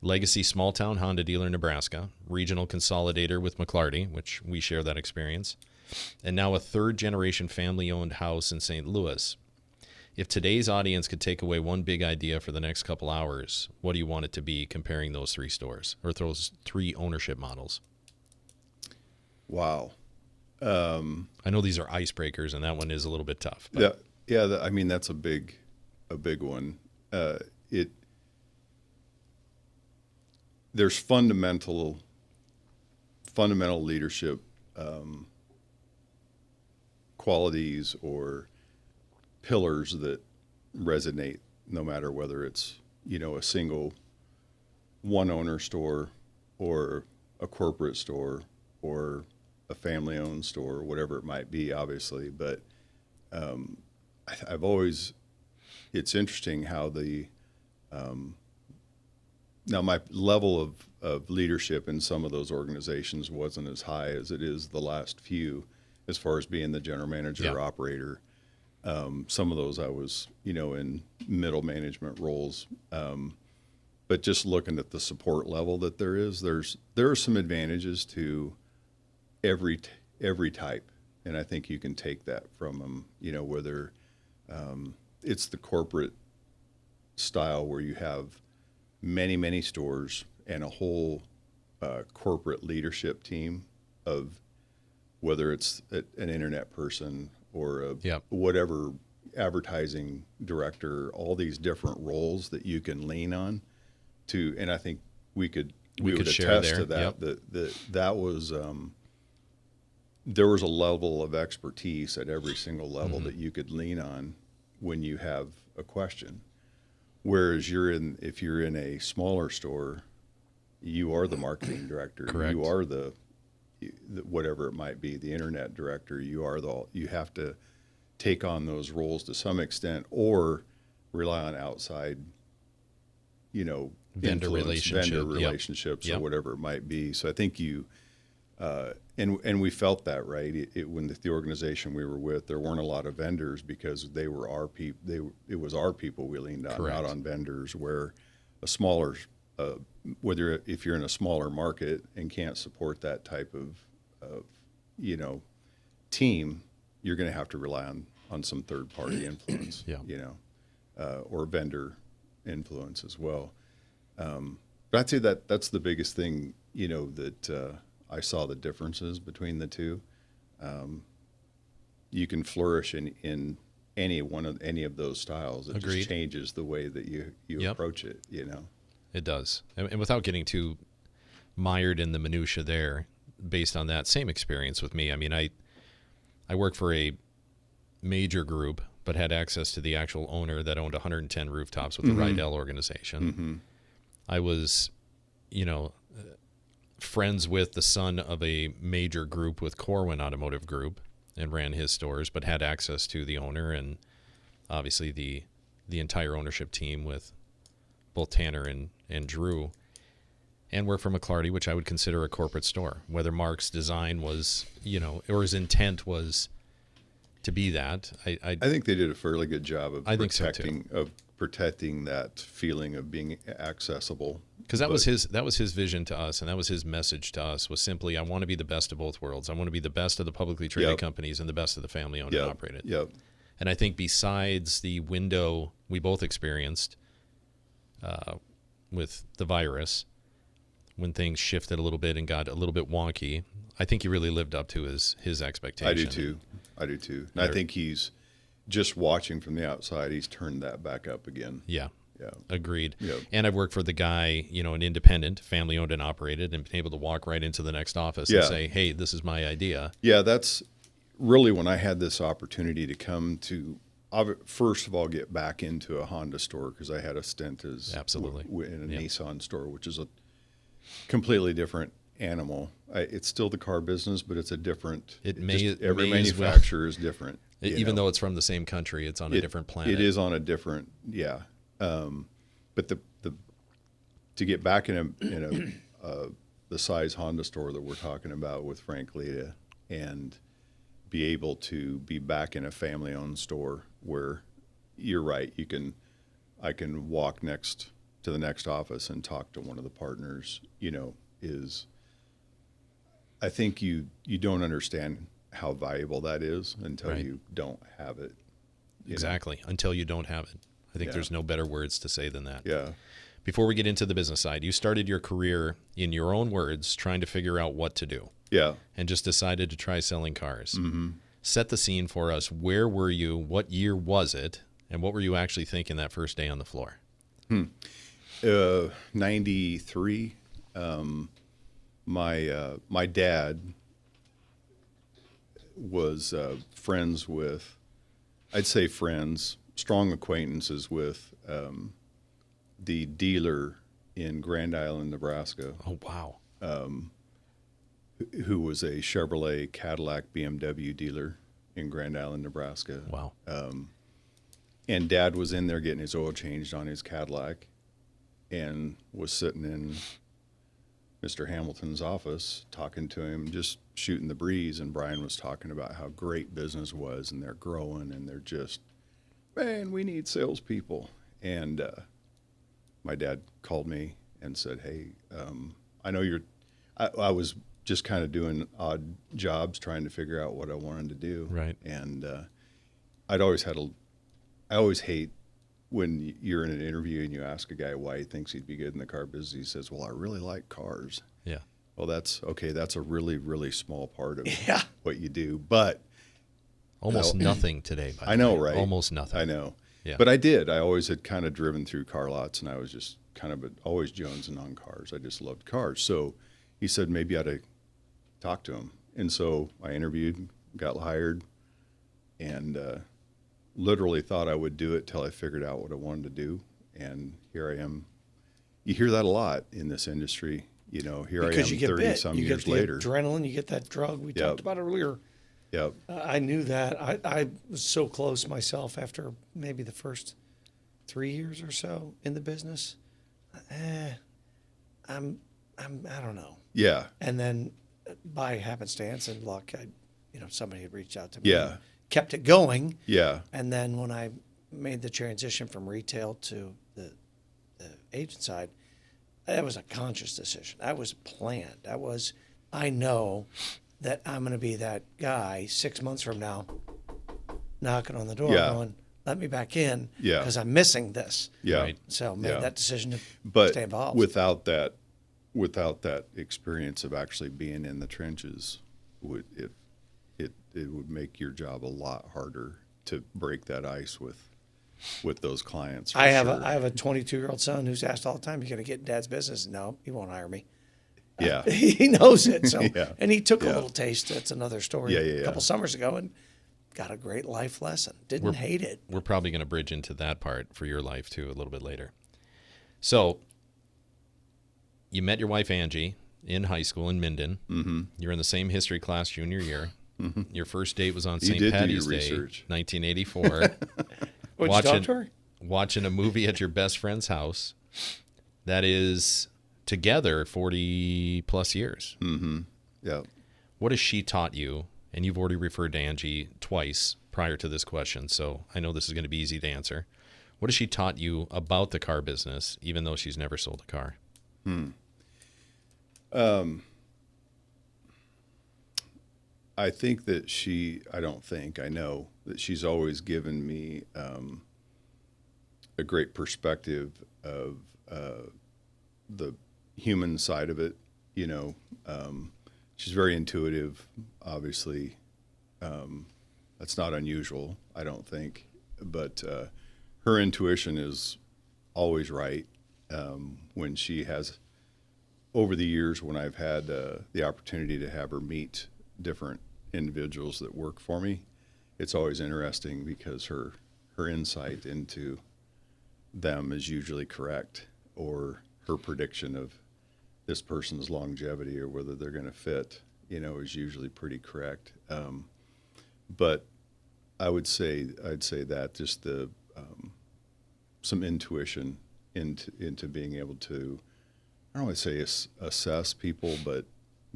[SPEAKER 1] Legacy small town Honda dealer in Nebraska, regional consolidator with McClarty, which we share that experience, and now a 3rd generation family owned house in St. Louis. If today's audience could take away one big idea for the next couple hours, what do you want it to be comparing those 3 stores or those 3 ownership models?
[SPEAKER 2] Wow.
[SPEAKER 1] I know these are icebreakers, and that one is a little bit tough. But
[SPEAKER 2] I mean, that's a big one. There's fundamental leadership qualities or pillars that resonate no matter whether it's, a single one owner store or a corporate store or a family owned store, whatever it might be, obviously. But it's interesting how now my level of leadership in some of those organizations wasn't as high as it is the last few, as far as being the general manager or operator. Some of those I was, in middle management roles. But just looking at the support level that there are some advantages to every type. And I think you can take that from them, whether it's the corporate style where you have many, many stores and a whole corporate leadership team of whether it's an internet person or whatever advertising director, all these different roles that you can lean on to. And I think we would
[SPEAKER 1] share
[SPEAKER 2] attest
[SPEAKER 1] there.
[SPEAKER 2] to that, that was, there was a level of expertise at every single level that you could lean on when you have a question. Whereas if you're in a smaller store, you are the marketing director.
[SPEAKER 1] Correct.
[SPEAKER 2] You are the whatever it might be, the internet director. You have to take on those roles to some extent, or rely on outside,
[SPEAKER 1] Vendor
[SPEAKER 2] relationships, or whatever it might be. So I think and we felt that, right? When the organization we were with, there weren't a lot of vendors because they were our people. It was our people we leaned on, not on vendors. Where a smaller, if you're in a smaller market and can't support that type of team, you're going to have to rely on some third party influence, or vendor influence as well. But I'd say that's the biggest thing, that I saw the differences between the two. You can flourish in any of those styles. It
[SPEAKER 1] Agreed.
[SPEAKER 2] just changes the way that you approach it.
[SPEAKER 1] It does. And without getting too mired in the minutia there, based on that same experience with me, I mean, I worked for a major group, but had access to the actual owner that owned 110 rooftops with the Rydell organization.
[SPEAKER 2] Mm-hmm.
[SPEAKER 1] I was, friends with the son of a major group with Corwin Automotive Group and ran his stores, but had access to the owner and obviously the entire ownership team with both Tanner and Drew, and worked for McClarty, which I would consider a corporate store. Whether Mark's design was, or his intent was to be that, I
[SPEAKER 2] think they did a fairly good job of
[SPEAKER 1] I think so too.
[SPEAKER 2] protecting that feeling of being accessible.
[SPEAKER 1] Because that was his vision to us, and that was his message to us, was simply, I want to be the best of both worlds. I want to be the best of the publicly traded companies and the best of the family owned and operated.
[SPEAKER 2] Yep.
[SPEAKER 1] And I think besides the window we both experienced with the virus, when things shifted a little bit and got a little bit wonky, I think he really lived up to his expectation.
[SPEAKER 2] I do too. And I think he's just watching from the outside, he's turned that back up again.
[SPEAKER 1] Yeah.
[SPEAKER 2] Yeah.
[SPEAKER 1] Agreed.
[SPEAKER 2] Yep.
[SPEAKER 1] And I've worked for the guy, an independent, family owned and operated, and been able to walk right into the next office and say, hey, this is my idea.
[SPEAKER 2] Yeah, that's really, when I had this opportunity to come to, first of all, get back into a Honda store, because I had a stint as
[SPEAKER 1] Absolutely.
[SPEAKER 2] in a
[SPEAKER 1] Yeah.
[SPEAKER 2] Nissan store, which is a completely different animal. It's still the car business, but it's a different. Every
[SPEAKER 1] may as well.
[SPEAKER 2] manufacturer is different.
[SPEAKER 1] Even though it's from the same country, it's on a different planet.
[SPEAKER 2] It is on a different, yeah. But the to get back in the size Honda store that we're talking about with Frank Lita, and be able to be back in a family-owned store where you're right, I can walk next to the next office and talk to one of the partners, is, I think you don't understand how valuable that is until
[SPEAKER 1] Right.
[SPEAKER 2] you don't have it.
[SPEAKER 1] Exactly. Until you don't have it. I think
[SPEAKER 2] Yeah.
[SPEAKER 1] there's no better words to say than that.
[SPEAKER 2] Yeah.
[SPEAKER 1] Before we get into the business side, you started your career, in your own words, trying to figure out what to do,
[SPEAKER 2] Yeah.
[SPEAKER 1] and just decided to try selling cars.
[SPEAKER 2] Mm-hmm.
[SPEAKER 1] Set the scene for us. Where were you? What year was it? And what were you actually thinking that first day on the floor?
[SPEAKER 2] 93. My dad was friends with, I'd say friends, strong acquaintances with the dealer in Grand Island, Nebraska,
[SPEAKER 1] Oh, wow.
[SPEAKER 2] who was a Chevrolet, Cadillac, BMW dealer in Grand Island, Nebraska.
[SPEAKER 1] Wow.
[SPEAKER 2] And Dad was in there getting his oil changed on his Cadillac, and was sitting in Mr. Hamilton's office talking to him, just shooting the breeze. And Brian was talking about how great business was, and they're growing, and they're just, man, we need salespeople. And my dad called me and said, hey, I know I was just kind of doing odd jobs trying to figure out what I wanted to do.
[SPEAKER 1] Right.
[SPEAKER 2] And I always hate when you're in an interview and you ask a guy why he thinks he'd be good in the car business. He says, well, I really like cars.
[SPEAKER 1] Yeah.
[SPEAKER 2] Well, that's okay. That's a really, really small part of
[SPEAKER 3] Yeah.
[SPEAKER 2] what you do. But
[SPEAKER 1] Almost nothing today. By the
[SPEAKER 2] I know,
[SPEAKER 1] way.
[SPEAKER 2] right?
[SPEAKER 1] Almost nothing.
[SPEAKER 2] I know.
[SPEAKER 1] Yeah.
[SPEAKER 2] But I did. I always had kind of driven through car lots, and I was just kind of always jonesing on cars. I just loved cars. So he said maybe I ought to talk to him. And so I interviewed, got hired, and literally thought I would do it till I figured out what I wanted to do. And here I am. You hear that a lot in this industry. Here
[SPEAKER 3] Because
[SPEAKER 2] I am
[SPEAKER 3] you get
[SPEAKER 2] 30
[SPEAKER 3] bit.
[SPEAKER 2] some
[SPEAKER 3] You
[SPEAKER 2] years
[SPEAKER 3] get the
[SPEAKER 2] later.
[SPEAKER 3] adrenaline. You get that drug we talked about earlier.
[SPEAKER 2] Yep.
[SPEAKER 3] I knew that. I was so close myself after maybe the first 3 years or so in the business. I don't know.
[SPEAKER 2] Yeah.
[SPEAKER 3] And then by happenstance and luck, somebody had reached out to me.
[SPEAKER 2] Yeah.
[SPEAKER 3] And kept it going.
[SPEAKER 2] Yeah.
[SPEAKER 3] And then when I made the transition from retail to the agent side, that was a conscious decision. That was planned. I know that I'm going to be that guy 6 months from now knocking on the door going, let me back in
[SPEAKER 2] Yeah.
[SPEAKER 3] because I'm missing this.
[SPEAKER 2] Yeah.
[SPEAKER 1] Right.
[SPEAKER 3] So made
[SPEAKER 2] Yeah.
[SPEAKER 3] that decision to
[SPEAKER 2] But
[SPEAKER 3] stay involved.
[SPEAKER 2] without that experience of actually being in the trenches, it would make your job a lot harder to break that ice with those clients. for
[SPEAKER 3] I have
[SPEAKER 2] sure.
[SPEAKER 3] a 22-year-old son who's asked all the time, "You going to get in Dad's business?" No, he won't hire me.
[SPEAKER 2] Yeah.
[SPEAKER 3] He knows it. So,
[SPEAKER 2] Yeah.
[SPEAKER 3] and he took a
[SPEAKER 2] Yeah.
[SPEAKER 3] little taste. That's another story.
[SPEAKER 2] Yeah, yeah,
[SPEAKER 3] A
[SPEAKER 2] yeah.
[SPEAKER 3] couple summers ago, and got a great life lesson. Didn't hate it.
[SPEAKER 1] We're probably going to bridge into that part for your life too a little bit later. So you met your wife Angie in high school in Minden. Mm-hmm. You're in the same history class junior year. Mm-hmm. Your first date was on
[SPEAKER 2] You
[SPEAKER 1] St.
[SPEAKER 2] did do
[SPEAKER 1] Patty's
[SPEAKER 2] your
[SPEAKER 1] Day,
[SPEAKER 2] research.
[SPEAKER 1] 1984.
[SPEAKER 3] Would you talk to her?
[SPEAKER 1] Watching a movie at your best friend's house. That is together 40 plus years.
[SPEAKER 2] Mm-hmm. Yeah.
[SPEAKER 1] What has she taught you? And you've already referred to Angie twice prior to this question, so I know this is going to be easy to answer. What has she taught you about the car business, even though she's never sold a car?
[SPEAKER 2] I think that I know that she's always given me a great perspective of the human side of it. She's very intuitive, obviously. That's not unusual, I don't think. But her intuition is always right. When she has, over the years when I've had the opportunity to have her meet different individuals that work for me, it's always interesting because her insight into them is usually correct, or her prediction of this person's longevity or whether they're going to fit, is usually pretty correct. But I'd say that just the some intuition into being able to, I don't want to say assess people, but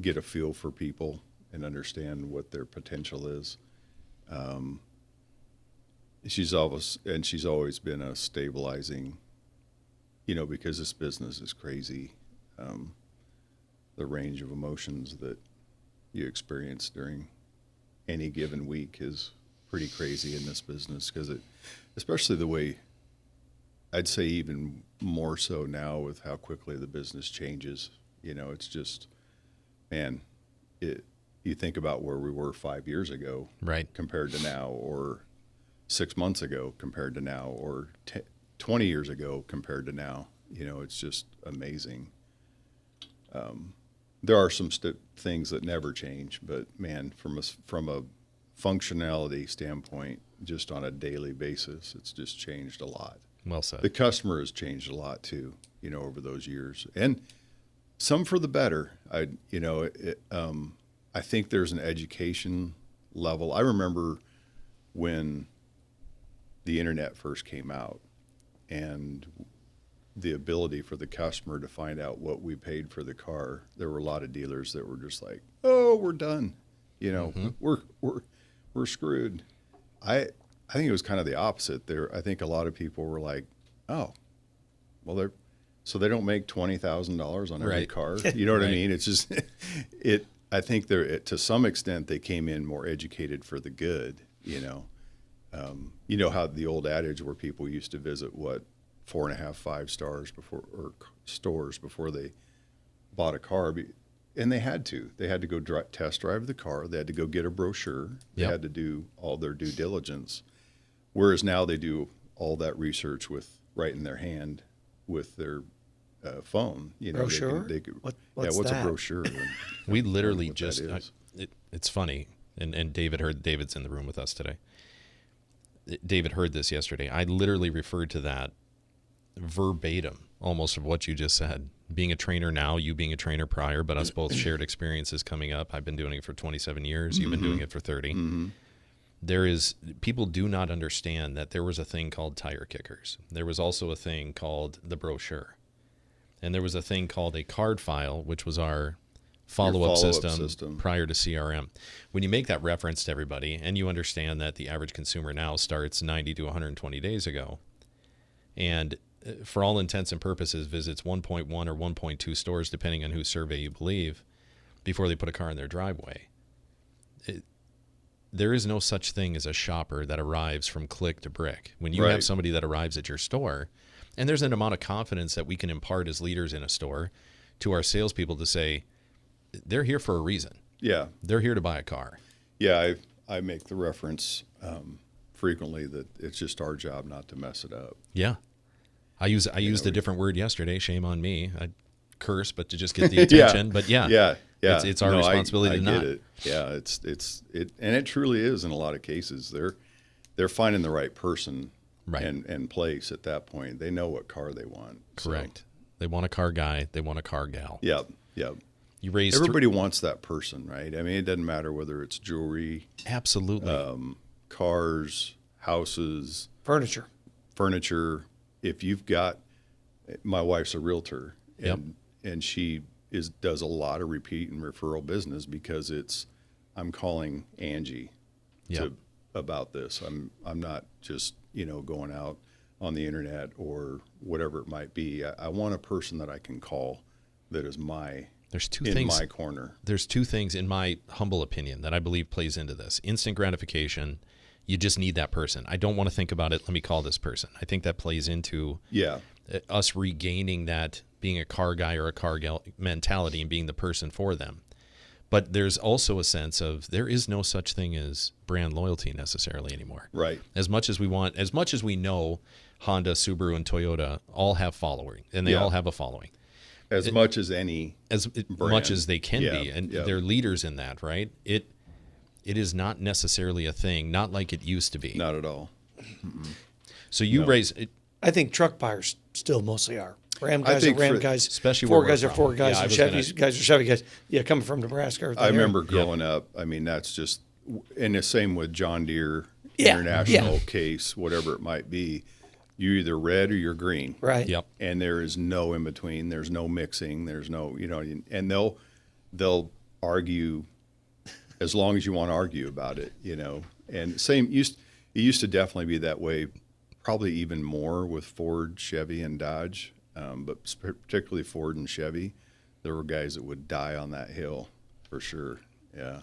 [SPEAKER 2] get a feel for people and understand what their potential is. She's always been a stabilizing, because this business is crazy. The range of emotions that you experience during any given week is pretty crazy in this business, because especially the way, I'd say even more so now with how quickly the business changes. It's just, man, you think about where we were 5 years ago,
[SPEAKER 1] right,
[SPEAKER 2] compared to now, or 6 months ago compared to now, or 20 years ago compared to now. It's just amazing. There are some things that never change, but man, from a functionality standpoint, just on a daily basis, it's just changed a lot.
[SPEAKER 1] Well said.
[SPEAKER 2] The customer has changed a lot too, over those years, and some for the better. I think there's an education level. I remember when the internet first came out, and the ability for the customer to find out what we paid for the car. There were a lot of dealers that were just like, "Oh, we're done. We're screwed." I think it was kind of the opposite there. I think a lot of people were like, "Oh, well, so they don't make $20,000 on every
[SPEAKER 1] right.
[SPEAKER 2] car." You know what
[SPEAKER 1] Right.
[SPEAKER 2] I mean? It's just I think to some extent they came in more educated for the good. How the old adage where people used to visit 4.5, 5 stars before, or stores before they bought a car, and they had to go test drive the car. They had to go get a brochure. They
[SPEAKER 1] Yep.
[SPEAKER 2] had to do all their due diligence. Whereas now they do all that research right in their hand with their phone.
[SPEAKER 3] Brochure? What's
[SPEAKER 2] what's
[SPEAKER 3] that?
[SPEAKER 2] a brochure?
[SPEAKER 1] We literally
[SPEAKER 2] what that
[SPEAKER 1] just,
[SPEAKER 2] is.
[SPEAKER 1] it's funny, and David's in the room with us today. David heard this yesterday. I literally referred to that verbatim, almost, of what you just said. Being a trainer now, you being a trainer prior, but us both shared experiences coming up. I've been doing it for 27 years. You've been doing it for 30. Mm-hmm. People do not understand that there was a thing called tire kickers. There was also a thing called the brochure. And there was a thing called a card file, which was our follow-up system prior to CRM. When you make that reference to everybody, and you understand that the average consumer now starts 90 to 120 days ago, and for all intents and purposes visits 1.1 or 1.2 stores, depending on whose survey you believe, before they put a car in their driveway. There is no such thing as a shopper that arrives from click to brick. When you have somebody that arrives at your store, and there's an amount of confidence that we can impart as leaders in a store to our salespeople to say, they're here for a reason. Yeah. They're here to buy a car.
[SPEAKER 2] Yeah, I make the reference frequently that it's just our job not to mess it up.
[SPEAKER 1] Yeah. I used a different word yesterday. Shame on me. I curse, but to just get the attention.
[SPEAKER 2] Yeah.
[SPEAKER 1] But yeah. It's our responsibility to not.
[SPEAKER 2] It. Yeah, and it truly is in a lot of cases. They're finding the right person and place at that point. They know what car they want.
[SPEAKER 1] Correct.
[SPEAKER 2] So.
[SPEAKER 1] They want a car guy. They want a car gal.
[SPEAKER 2] Yep.
[SPEAKER 1] You raise
[SPEAKER 2] everybody wants that person, right? I mean, it doesn't matter whether it's jewelry,
[SPEAKER 1] absolutely,
[SPEAKER 2] cars, houses,
[SPEAKER 3] furniture.
[SPEAKER 2] If you've got, my wife's a realtor, and she does a lot of repeat and referral business because I'm calling Angie about this. I'm not just going out on the internet or whatever it might be. I want a person that I can call that is in my corner.
[SPEAKER 1] There's two things, in my humble opinion, that I believe plays into this. Instant gratification. You just need that person. I don't want to think about it. Let me call this person. I think that plays into us regaining that being a car guy or a car gal mentality and being the person for them. But there's also a sense of there is no such thing as brand loyalty necessarily anymore.
[SPEAKER 2] Right.
[SPEAKER 1] As much as we know Honda, Subaru, and Toyota all have following, and they all have a following.
[SPEAKER 2] As much as any
[SPEAKER 1] brand. Much as they can be, and they're leaders in that, right? it is not necessarily a thing, not like it used to be.
[SPEAKER 2] Not at all.
[SPEAKER 1] So you raise it.
[SPEAKER 3] I think truck buyers still mostly are. Ram
[SPEAKER 2] I
[SPEAKER 3] guys are
[SPEAKER 2] think
[SPEAKER 3] Ram
[SPEAKER 2] for-
[SPEAKER 3] guys.
[SPEAKER 1] Especially where
[SPEAKER 3] Ford
[SPEAKER 1] we're
[SPEAKER 3] guys are
[SPEAKER 1] from.
[SPEAKER 3] Ford guys.
[SPEAKER 1] Yeah, I
[SPEAKER 3] and
[SPEAKER 1] was
[SPEAKER 3] Chevy guys are Chevy guys. Yeah, coming from Nebraska.
[SPEAKER 2] I remember growing up. I mean, that's just, and the same with John Deere
[SPEAKER 3] Yeah,
[SPEAKER 2] International
[SPEAKER 3] yeah.
[SPEAKER 2] case, whatever it might be. You're either red or you're green.
[SPEAKER 3] Right.
[SPEAKER 1] Yep.
[SPEAKER 2] And there is no in between. There's no mixing. There's no, and they'll argue as long as you want to argue about it, And it used to definitely be that way, probably even more with Ford, Chevy, and Dodge, but particularly Ford and Chevy. There were guys that would die on that hill for sure. Yeah.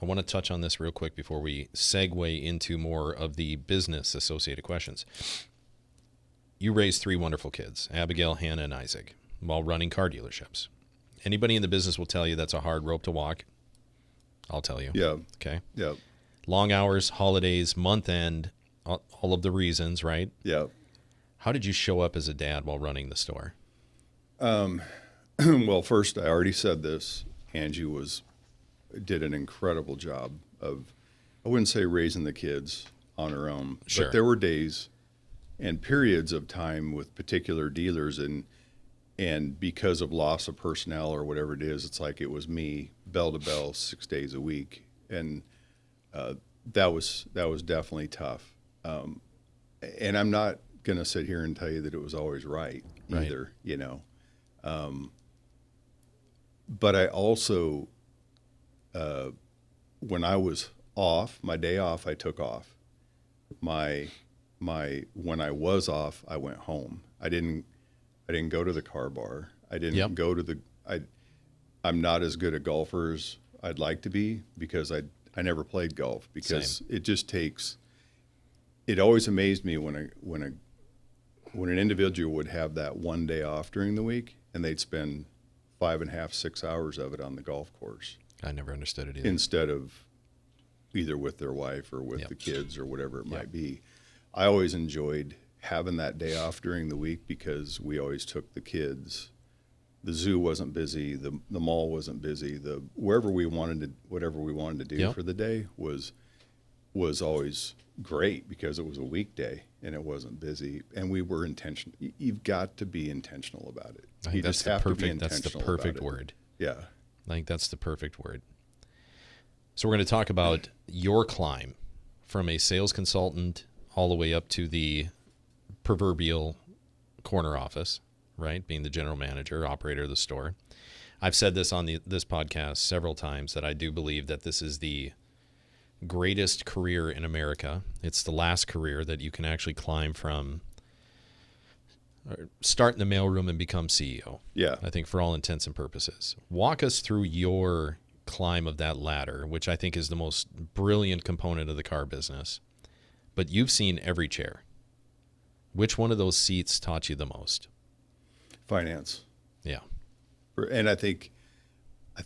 [SPEAKER 1] I want to touch on this real quick before we segue into more of the business associated questions. You raised 3 wonderful kids, Abigail, Hannah, and Isaac, while running car dealerships. Anybody in the business will tell you that's a hard rope to walk. I'll tell you.
[SPEAKER 2] Yeah.
[SPEAKER 1] Okay.
[SPEAKER 2] Yeah.
[SPEAKER 1] Long hours, holidays, month end, all of the reasons, right?
[SPEAKER 2] Yeah.
[SPEAKER 1] How did you show up as a dad while running the store?
[SPEAKER 2] Well, first, I already said this. Angie did an incredible job of, I wouldn't say raising the kids on her own,
[SPEAKER 1] Sure.
[SPEAKER 2] but there were days and periods of time with particular dealers, and because of loss of personnel or whatever it is, it's like it was me bell to bell 6 days a week, and that was definitely tough. And I'm not going to sit here and tell you that it was always right either, But I also, when I was off, my day off, I took off. When I was off, I went home. I didn't go to the car bar. I didn't go to I'm not as good a golfer as I'd like to be because I never played golf because it just takes. It always amazed me when an individual would have that one day off during the week and they'd spend 5.5, 6 hours of it on the golf course.
[SPEAKER 1] I never understood it either.
[SPEAKER 2] Instead of either with their wife or with the kids or whatever it might be. I always enjoyed having that day off during the week because we always took the kids. The zoo wasn't busy. The mall wasn't busy. Whatever we wanted to do for the day was always great because it was a weekday and it wasn't busy. And we were intentional. You've got to be intentional about it.
[SPEAKER 1] I think
[SPEAKER 2] You
[SPEAKER 1] that's
[SPEAKER 2] just
[SPEAKER 1] the
[SPEAKER 2] have to be
[SPEAKER 1] perfect. That's the
[SPEAKER 2] intentional
[SPEAKER 1] perfect
[SPEAKER 2] about it.
[SPEAKER 1] word.
[SPEAKER 2] Yeah.
[SPEAKER 1] I think that's the perfect word. So we're going to talk about your climb from a sales consultant all the way up to the proverbial corner office, right? Being the general manager, operator of the store. I've said this on this podcast several times that I do believe that this is the greatest career in America. It's the last career that you can actually climb from, or start in the mailroom and become CEO.
[SPEAKER 2] Yeah.
[SPEAKER 1] I think for all intents and purposes. Walk us through your climb of that ladder, which I think is the most brilliant component of the car business. But you've seen every chair. Which one of those seats taught you the most?
[SPEAKER 2] Finance.
[SPEAKER 1] Yeah.
[SPEAKER 2] And I think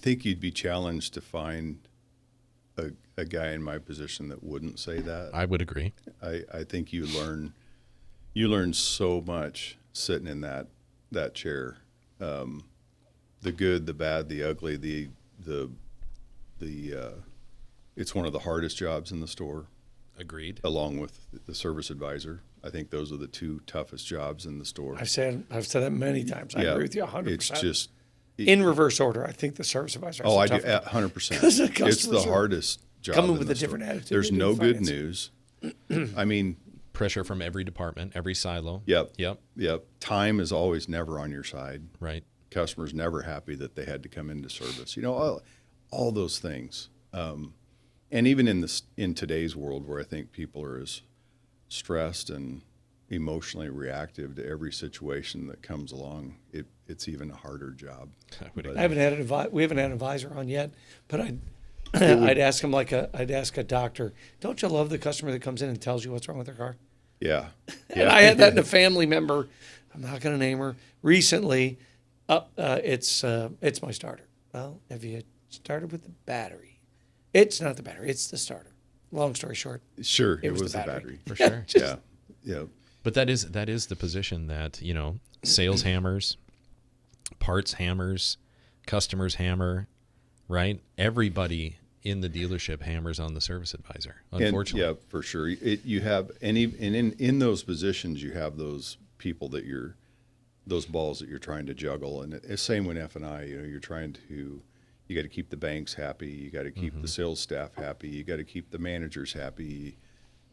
[SPEAKER 2] you'd be challenged to find a guy in my position that wouldn't say that.
[SPEAKER 1] I would agree.
[SPEAKER 2] I think you learn so much sitting in that chair. The good, the bad, the ugly, the it's one of the hardest jobs in the store,
[SPEAKER 1] Agreed.
[SPEAKER 2] along with the service advisor. I think those are the 2 toughest jobs in the store.
[SPEAKER 3] I've said that many times. I agree with you 100%.
[SPEAKER 2] It's just
[SPEAKER 3] in reverse order. I think the service advisor.
[SPEAKER 2] I do
[SPEAKER 3] tough
[SPEAKER 2] 100%.
[SPEAKER 3] Because the
[SPEAKER 2] It's
[SPEAKER 3] customers
[SPEAKER 2] the
[SPEAKER 3] are
[SPEAKER 2] hardest job.
[SPEAKER 3] coming
[SPEAKER 2] in
[SPEAKER 3] with
[SPEAKER 2] the
[SPEAKER 3] a different
[SPEAKER 2] store.
[SPEAKER 3] attitude
[SPEAKER 2] There's
[SPEAKER 3] than
[SPEAKER 2] no good
[SPEAKER 3] finance.
[SPEAKER 2] news. I mean,
[SPEAKER 1] Pressure from every department, every silo.
[SPEAKER 2] Yep.
[SPEAKER 1] Yep.
[SPEAKER 2] Time is always never on your side.
[SPEAKER 1] Right.
[SPEAKER 2] Customers never happy that they had to come into service. All those things. And even in today's world, where I think people are as stressed and emotionally reactive to every situation that comes along, it's even a harder job.
[SPEAKER 1] would
[SPEAKER 2] But-
[SPEAKER 3] we haven't had an advisor on yet, but I'd ask him I'd ask a doctor, don't you love the customer that comes in and tells you what's wrong with their car?
[SPEAKER 2] Yeah.
[SPEAKER 3] And I had that in a family member. I'm not going to name her. Recently, it's my starter. Well, have you started with the battery? It's not the battery. It's the starter. Long story short.
[SPEAKER 2] Sure, it
[SPEAKER 3] was
[SPEAKER 2] was
[SPEAKER 3] the
[SPEAKER 2] the
[SPEAKER 3] battery.
[SPEAKER 2] battery.
[SPEAKER 1] For sure.
[SPEAKER 2] Yeah. Yeah.
[SPEAKER 1] But that is the position that, sales hammers, parts hammers, customers hammer, right? Everybody in the dealership hammers on the service advisor,
[SPEAKER 2] And,
[SPEAKER 1] unfortunately.
[SPEAKER 2] yeah, for sure. You have any, and in those positions, you have those people that those balls that you're trying to juggle. And it's same with F&I, you're trying to, you got to keep the banks happy. You got to keep the sales staff happy. You got to keep the managers happy.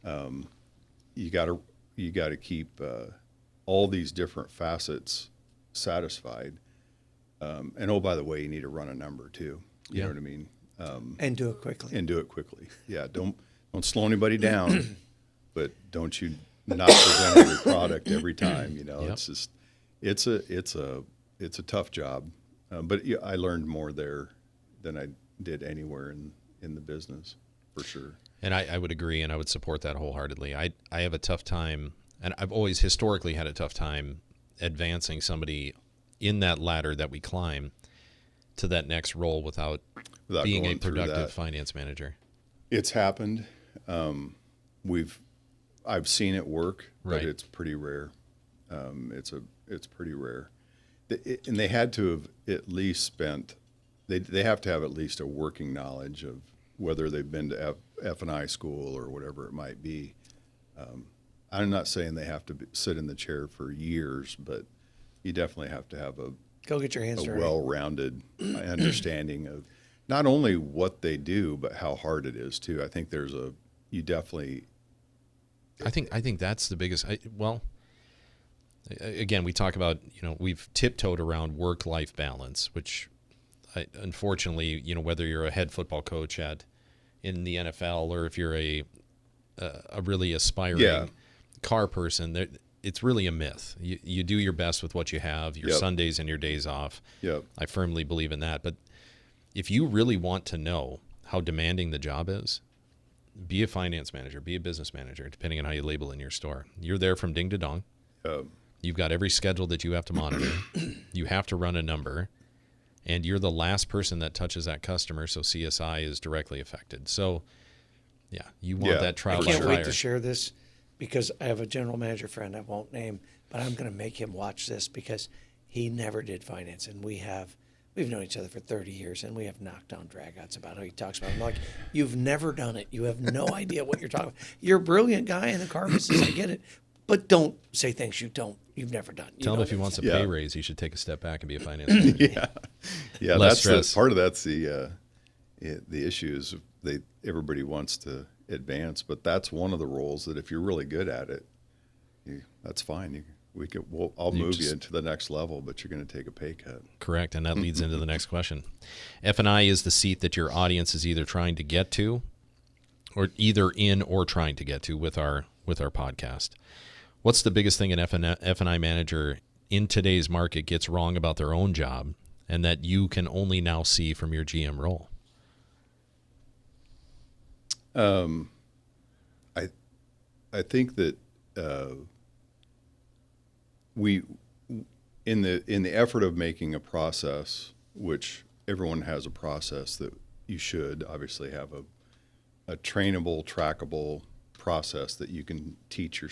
[SPEAKER 2] You got to keep all these different facets satisfied. And oh, by the way, you need to run a number too. You know what I mean?
[SPEAKER 3] And do it quickly.
[SPEAKER 2] And do it quickly. Yeah. Don't slow anybody down, but don't you not present every product every time. It's just, it's a tough job. But yeah, I learned more there than I did anywhere in the business, for sure.
[SPEAKER 1] And I would agree, and I would support that wholeheartedly. I have a tough time, and I've always historically had a tough time advancing somebody in that ladder that we climb to that next role without being a
[SPEAKER 2] going through
[SPEAKER 1] productive
[SPEAKER 2] that.
[SPEAKER 1] finance manager.
[SPEAKER 2] It's happened. I've seen it work, but
[SPEAKER 1] Right.
[SPEAKER 2] it's pretty rare. It's pretty rare. And they had to have at least spent. They have to have at least a working knowledge of whether they've been to F&I school or whatever it might be. I'm not saying they have to sit in the chair for years, but you definitely have to have
[SPEAKER 3] Go get your hands
[SPEAKER 2] a
[SPEAKER 3] dirty.
[SPEAKER 2] well-rounded understanding of not only what they do, but how hard it is too. I think you definitely.
[SPEAKER 1] I think that's the biggest. Again, we talk about, we've tiptoed around work-life balance, which unfortunately, whether you're a head football coach in the NFL or if you're a really aspiring car person, it's really a myth. You do your best with what you have, your Sundays and your days off.
[SPEAKER 2] Yep.
[SPEAKER 1] I firmly believe in that. But if you really want to know how demanding the job is, be a finance manager, be a business manager, depending on how you label in your store. You're there from ding to dong. You've got every schedule that you have to monitor. You have to run a number. And you're the last person that touches that customer, so CSI is directly affected. So, yeah, you want that trial
[SPEAKER 3] I
[SPEAKER 1] by
[SPEAKER 3] can't
[SPEAKER 1] fire.
[SPEAKER 3] wait to share this because I have a general manager friend I won't name, but I'm going to make him watch this because he never did finance, and we've known each other for 30 years, and we have knockdown dragouts about how he talks about it. I'm like, you've never done it. You have no idea what you're talking about. You're a brilliant guy in the car business. I get it. But don't say things you've never done.
[SPEAKER 1] Tell him if he wants a pay raise, he should take a step back and be a finance manager.
[SPEAKER 2] Yeah.
[SPEAKER 1] Less
[SPEAKER 2] That's
[SPEAKER 1] stress.
[SPEAKER 2] part of that's the issue is everybody wants to advance, but that's one of the roles that if you're really good at it, that's fine. I'll move you into the next level, but you're going to take a pay cut.
[SPEAKER 1] Correct, and that leads into the next question. F&I is the seat that your audience is either trying to get to, or either in or trying to get to with our podcast. What's the biggest thing an F&I manager in today's market gets wrong about their own job, and that you can only now see from your GM role?
[SPEAKER 2] I think that we, in the effort of making a process, which everyone has a process that you should obviously have a trainable, trackable process that you can teach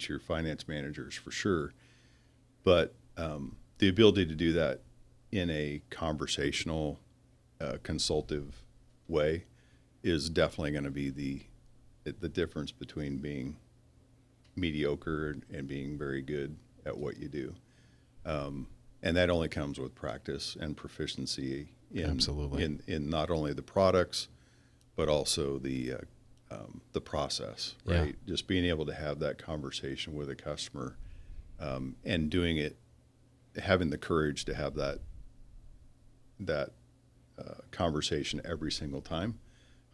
[SPEAKER 2] your finance managers for sure. But the ability to do that in a conversational, consultative way is definitely going to be the difference between being mediocre and being very good at what you do. And that only comes with practice and proficiency in not only the products, but also the process, right?
[SPEAKER 1] Yeah.
[SPEAKER 2] Just being able to have that conversation with a customer and doing it, having the courage to have that conversation every single time,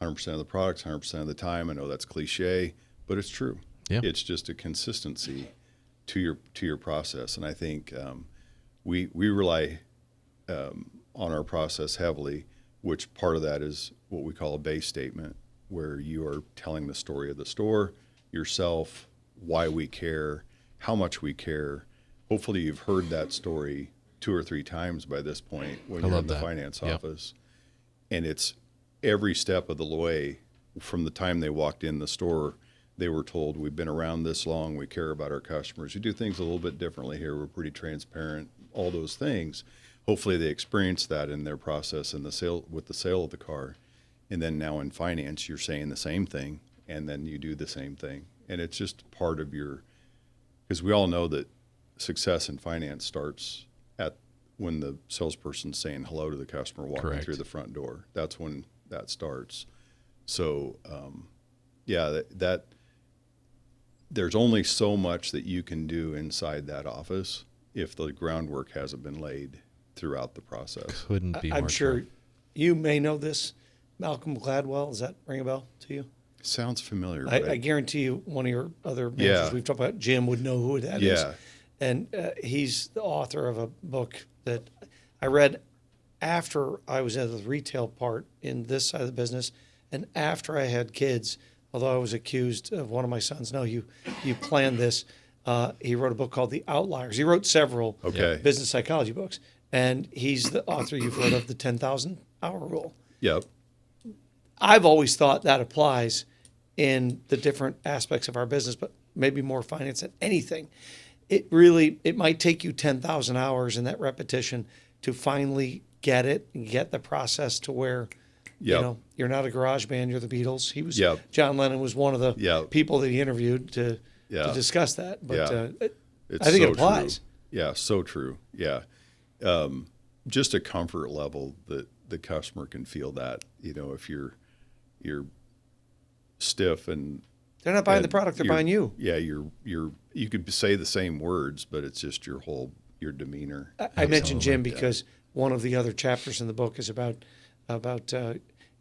[SPEAKER 2] 100% of the products, 100% of the time. I know that's cliche, but it's true.
[SPEAKER 1] Yeah.
[SPEAKER 2] It's just a consistency to your process, and I think we rely on our process heavily, which part of that is what we call a base statement, where you are telling the story of the store, yourself, why we care, how much we care. Hopefully you've heard that story 2 or 3 times by this point when you're in the finance office. And it's every step of the way from the time they walked in the store, they were told, we've been around this long, we care about our customers. We do things a little bit differently here. We're pretty transparent, all those things. Hopefully they experience that in their process in the sale of the car. And then now in finance, you're saying the same thing, and then you do the same thing. And it's just part of because we all know that success in finance starts when the salesperson's saying hello to the customer walking
[SPEAKER 1] Correct.
[SPEAKER 2] through the front door. That's when that starts. So, that there's only so much that you can do inside that office if the groundwork hasn't been laid throughout the process.
[SPEAKER 1] Couldn't be more
[SPEAKER 3] I'm sure
[SPEAKER 1] true.
[SPEAKER 3] you may know this. Malcolm Gladwell, does that ring a bell to you?
[SPEAKER 2] Sounds familiar.
[SPEAKER 3] I guarantee you one of your other managers
[SPEAKER 2] Yeah.
[SPEAKER 3] we've talked about, Jim, would know who that is.
[SPEAKER 2] Yeah.
[SPEAKER 3] And he's the author of a book that I read after I was in the retail part in this side of the business and after I had kids, although I was accused of one of my sons, no, you planned this. He wrote a book called The Outliers. He wrote several
[SPEAKER 2] Okay.
[SPEAKER 3] business psychology books. And he's the author, you've heard of, the 10,000 hour rule.
[SPEAKER 2] Yep.
[SPEAKER 3] I've always thought that applies in the different aspects of our business, but maybe more finance than anything. It might take you 10,000 hours in that repetition to finally get it and get the process to where,
[SPEAKER 2] Yep.
[SPEAKER 3] you're not a garage band, you're the Beatles.
[SPEAKER 2] Yep.
[SPEAKER 3] John Lennon was one of the
[SPEAKER 2] Yep.
[SPEAKER 3] people that he interviewed to
[SPEAKER 2] Yeah.
[SPEAKER 3] discuss that. But
[SPEAKER 2] Yeah. It's
[SPEAKER 3] I think
[SPEAKER 2] so
[SPEAKER 3] it applies.
[SPEAKER 2] True. Yeah, so true. Yeah. Just a comfort level that the customer can feel that, if you're stiff and
[SPEAKER 3] They're not buying the
[SPEAKER 2] and
[SPEAKER 3] product, they're
[SPEAKER 2] you're-
[SPEAKER 3] buying you.
[SPEAKER 2] Yeah, you could say the same words, but it's just your demeanor.
[SPEAKER 3] I mentioned Jim
[SPEAKER 2] Yeah.
[SPEAKER 3] because one of the other chapters in the book is about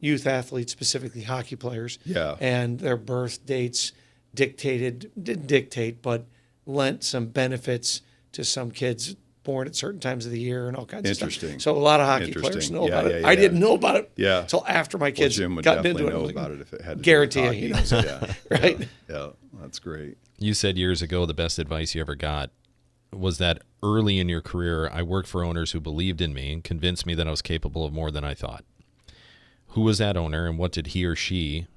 [SPEAKER 3] youth athletes, specifically hockey players,
[SPEAKER 2] Yeah.
[SPEAKER 3] and their birth dates didn't dictate, but lent some benefits to some kids born at certain times of the year and all kinds of
[SPEAKER 2] Interesting.
[SPEAKER 3] stuff. So a lot of hockey players
[SPEAKER 2] Interesting.
[SPEAKER 3] know
[SPEAKER 2] Yeah,
[SPEAKER 3] about it.
[SPEAKER 2] yeah,
[SPEAKER 3] I
[SPEAKER 2] yeah.
[SPEAKER 3] didn't know about it
[SPEAKER 2] Yeah.
[SPEAKER 3] until after my
[SPEAKER 2] Well,
[SPEAKER 3] kids
[SPEAKER 2] Jim would
[SPEAKER 3] got
[SPEAKER 2] definitely
[SPEAKER 3] into it.
[SPEAKER 2] know
[SPEAKER 3] Like,
[SPEAKER 2] about it if it had to
[SPEAKER 3] guarantee
[SPEAKER 2] do
[SPEAKER 3] you
[SPEAKER 2] with
[SPEAKER 3] he
[SPEAKER 2] hockey.
[SPEAKER 3] knows.
[SPEAKER 2] Yeah.
[SPEAKER 3] Right?
[SPEAKER 2] Yeah, that's great.
[SPEAKER 1] You said years ago the best advice you ever got was that early in your career, I worked for owners who believed in me and convinced me that I was capable of more than I thought. Who was that owner, and what did he or she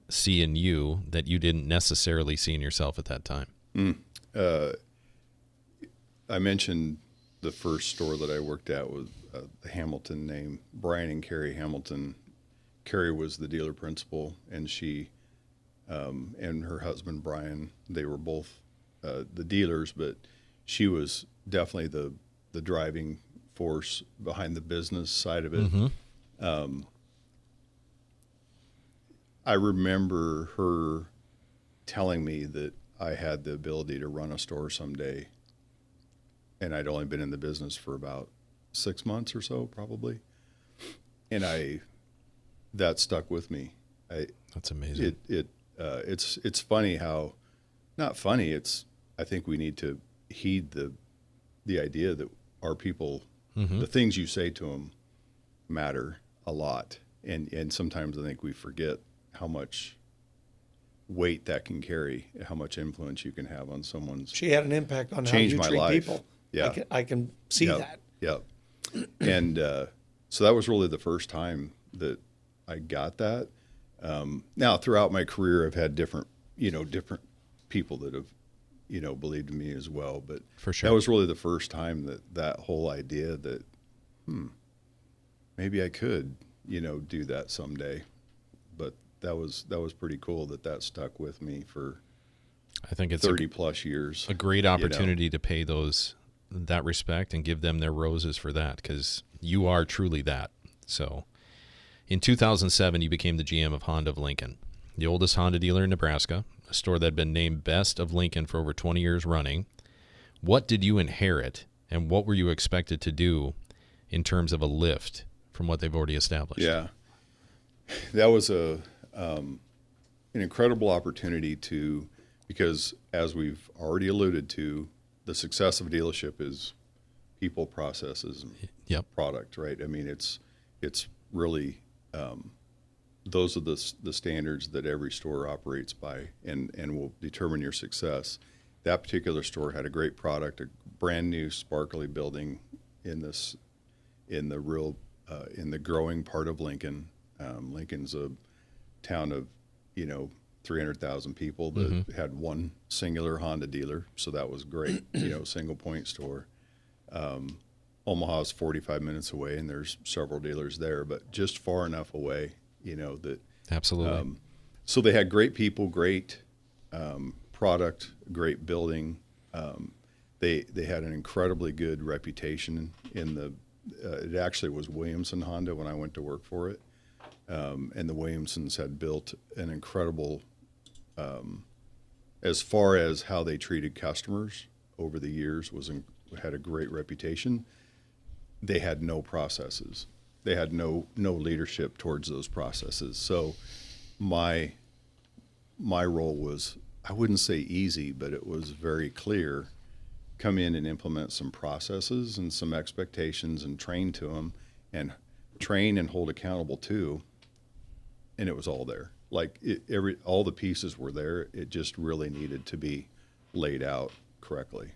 [SPEAKER 1] see in you that you didn't necessarily see in yourself at that time?
[SPEAKER 2] I mentioned the first store that I worked at was the Hamilton name, Brian and Carrie Hamilton. Carrie was the dealer principal, and she and her husband Brian, they were both the dealers, but she was definitely the driving force behind the business side of it. I remember her telling me that I had the ability to run a store someday, and I'd only been in the business for about 6 months or so, probably. And that stuck with me.
[SPEAKER 1] That's amazing.
[SPEAKER 2] It's funny how, not funny. I think we need to heed the idea that our people, the things you say to them, matter a lot, and sometimes I think we forget how much weight that can carry, how much influence you can have on someone's.
[SPEAKER 3] She had an impact on how
[SPEAKER 2] Changed
[SPEAKER 3] you
[SPEAKER 2] my
[SPEAKER 3] treat
[SPEAKER 2] life.
[SPEAKER 3] people.
[SPEAKER 2] Yeah.
[SPEAKER 3] I can see
[SPEAKER 2] Yep.
[SPEAKER 3] that.
[SPEAKER 2] Yep. And so that was really the first time that I got that. Now, throughout my career, I've had different people that have, believed in me as well. But
[SPEAKER 1] For sure.
[SPEAKER 2] that was really the first time that whole idea that, maybe I could, do that someday. But that was pretty cool that stuck with me for
[SPEAKER 1] I think it's
[SPEAKER 2] 30 plus years.
[SPEAKER 1] a great opportunity to pay that respect and give them their roses for that, because you are truly that. So in 2007, you became the GM of Honda of Lincoln, the oldest Honda dealer in Nebraska, a store that had been named Best of Lincoln for over 20 years running. What did you inherit, and what were you expected to do in terms of a lift from what they've already established?
[SPEAKER 2] Yeah, that was an incredible opportunity because as we've already alluded to, the success of a dealership is people, processes, and
[SPEAKER 1] Yep.
[SPEAKER 2] product, right? I mean, it's really those are the standards that every store operates by, and will determine your success. That particular store had a great product, a brand new sparkly building in the growing part of Lincoln. Lincoln's a town of 300,000 people that had one singular Honda dealer, so that was great. Single point store. Omaha's 45 minutes away, and there's several dealers there, but just far enough away that.
[SPEAKER 1] Absolutely.
[SPEAKER 2] So they had great people, great product, great building. They had an incredibly good reputation in the. It actually was Williamson Honda when I went to work for it, and the Williamsons had built an incredible. As far as how they treated customers over the years, had a great reputation. They had no processes. They had no leadership towards those processes. So my role was, I wouldn't say easy, but it was very clear. Come in and implement some processes and some expectations and train to them, and train and hold accountable to. And it was all there. Like all the pieces were there. It just really needed to be laid out correctly,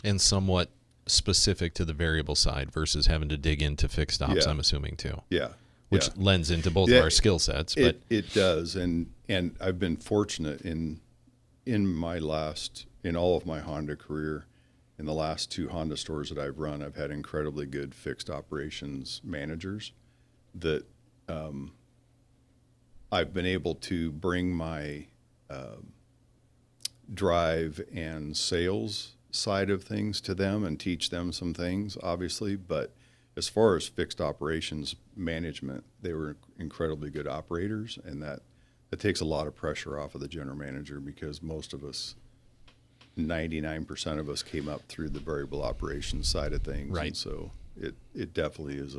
[SPEAKER 1] And somewhat specific to the variable side versus having to dig into fixed ops, I'm assuming too.
[SPEAKER 2] Yeah.
[SPEAKER 1] Which lends into both of our skill sets. But
[SPEAKER 2] it does. And I've been fortunate in all of my Honda career, in the last 2 Honda stores that I've run, I've had incredibly good fixed operations managers that I've been able to bring my drive and sales side of things to them and teach them some things, obviously. But as far as fixed operations management, they were incredibly good operators, and that takes a lot of pressure off of the general manager, because most of us, 99% of us, came up through the variable operations side of things.
[SPEAKER 1] Right.
[SPEAKER 2] And so it definitely is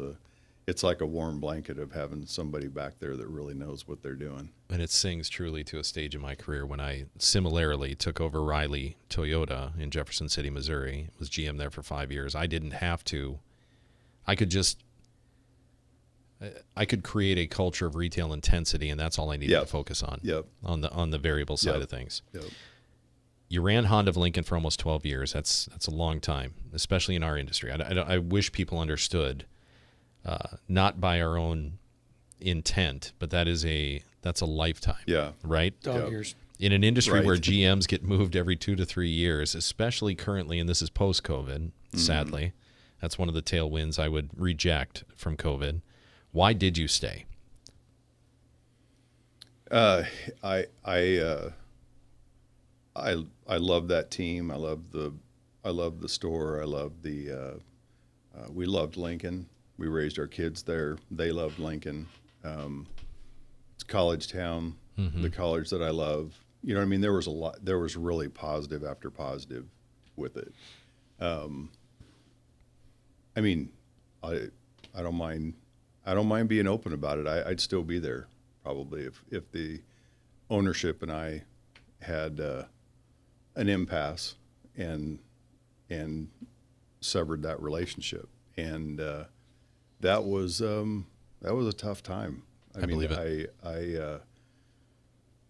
[SPEAKER 2] it's like a warm blanket of having somebody back there that really knows what they're doing.
[SPEAKER 1] And it sings truly to a stage in my career when I similarly took over Riley Toyota in Jefferson City, Missouri. Was GM there for 5 years. I didn't have to. I could create a culture of retail intensity, and that's all I needed to focus on.
[SPEAKER 2] Yep.
[SPEAKER 1] On the variable side of things.
[SPEAKER 2] Yep.
[SPEAKER 1] You ran Honda of Lincoln for almost 12 years. That's a long time, especially in our industry. I wish people understood, not by our own intent, but that's a lifetime.
[SPEAKER 2] Yeah.
[SPEAKER 1] Right?
[SPEAKER 3] Dog years.
[SPEAKER 1] In an industry
[SPEAKER 2] Right.
[SPEAKER 1] where GMs get moved every 2 to 3 years, especially currently, and this is post-COVID, sadly, that's one of the tailwinds I would reject from COVID. Why did you stay?
[SPEAKER 2] I love that team. I love the store. I love we loved Lincoln. We raised our kids there. They loved Lincoln. It's college town, the college that I love. You know what I mean? There was really positive after positive with it. I mean, I don't mind being open about it. I'd still be there probably if the ownership and I had an impasse and severed that relationship, and that was a tough time.
[SPEAKER 1] I believe it.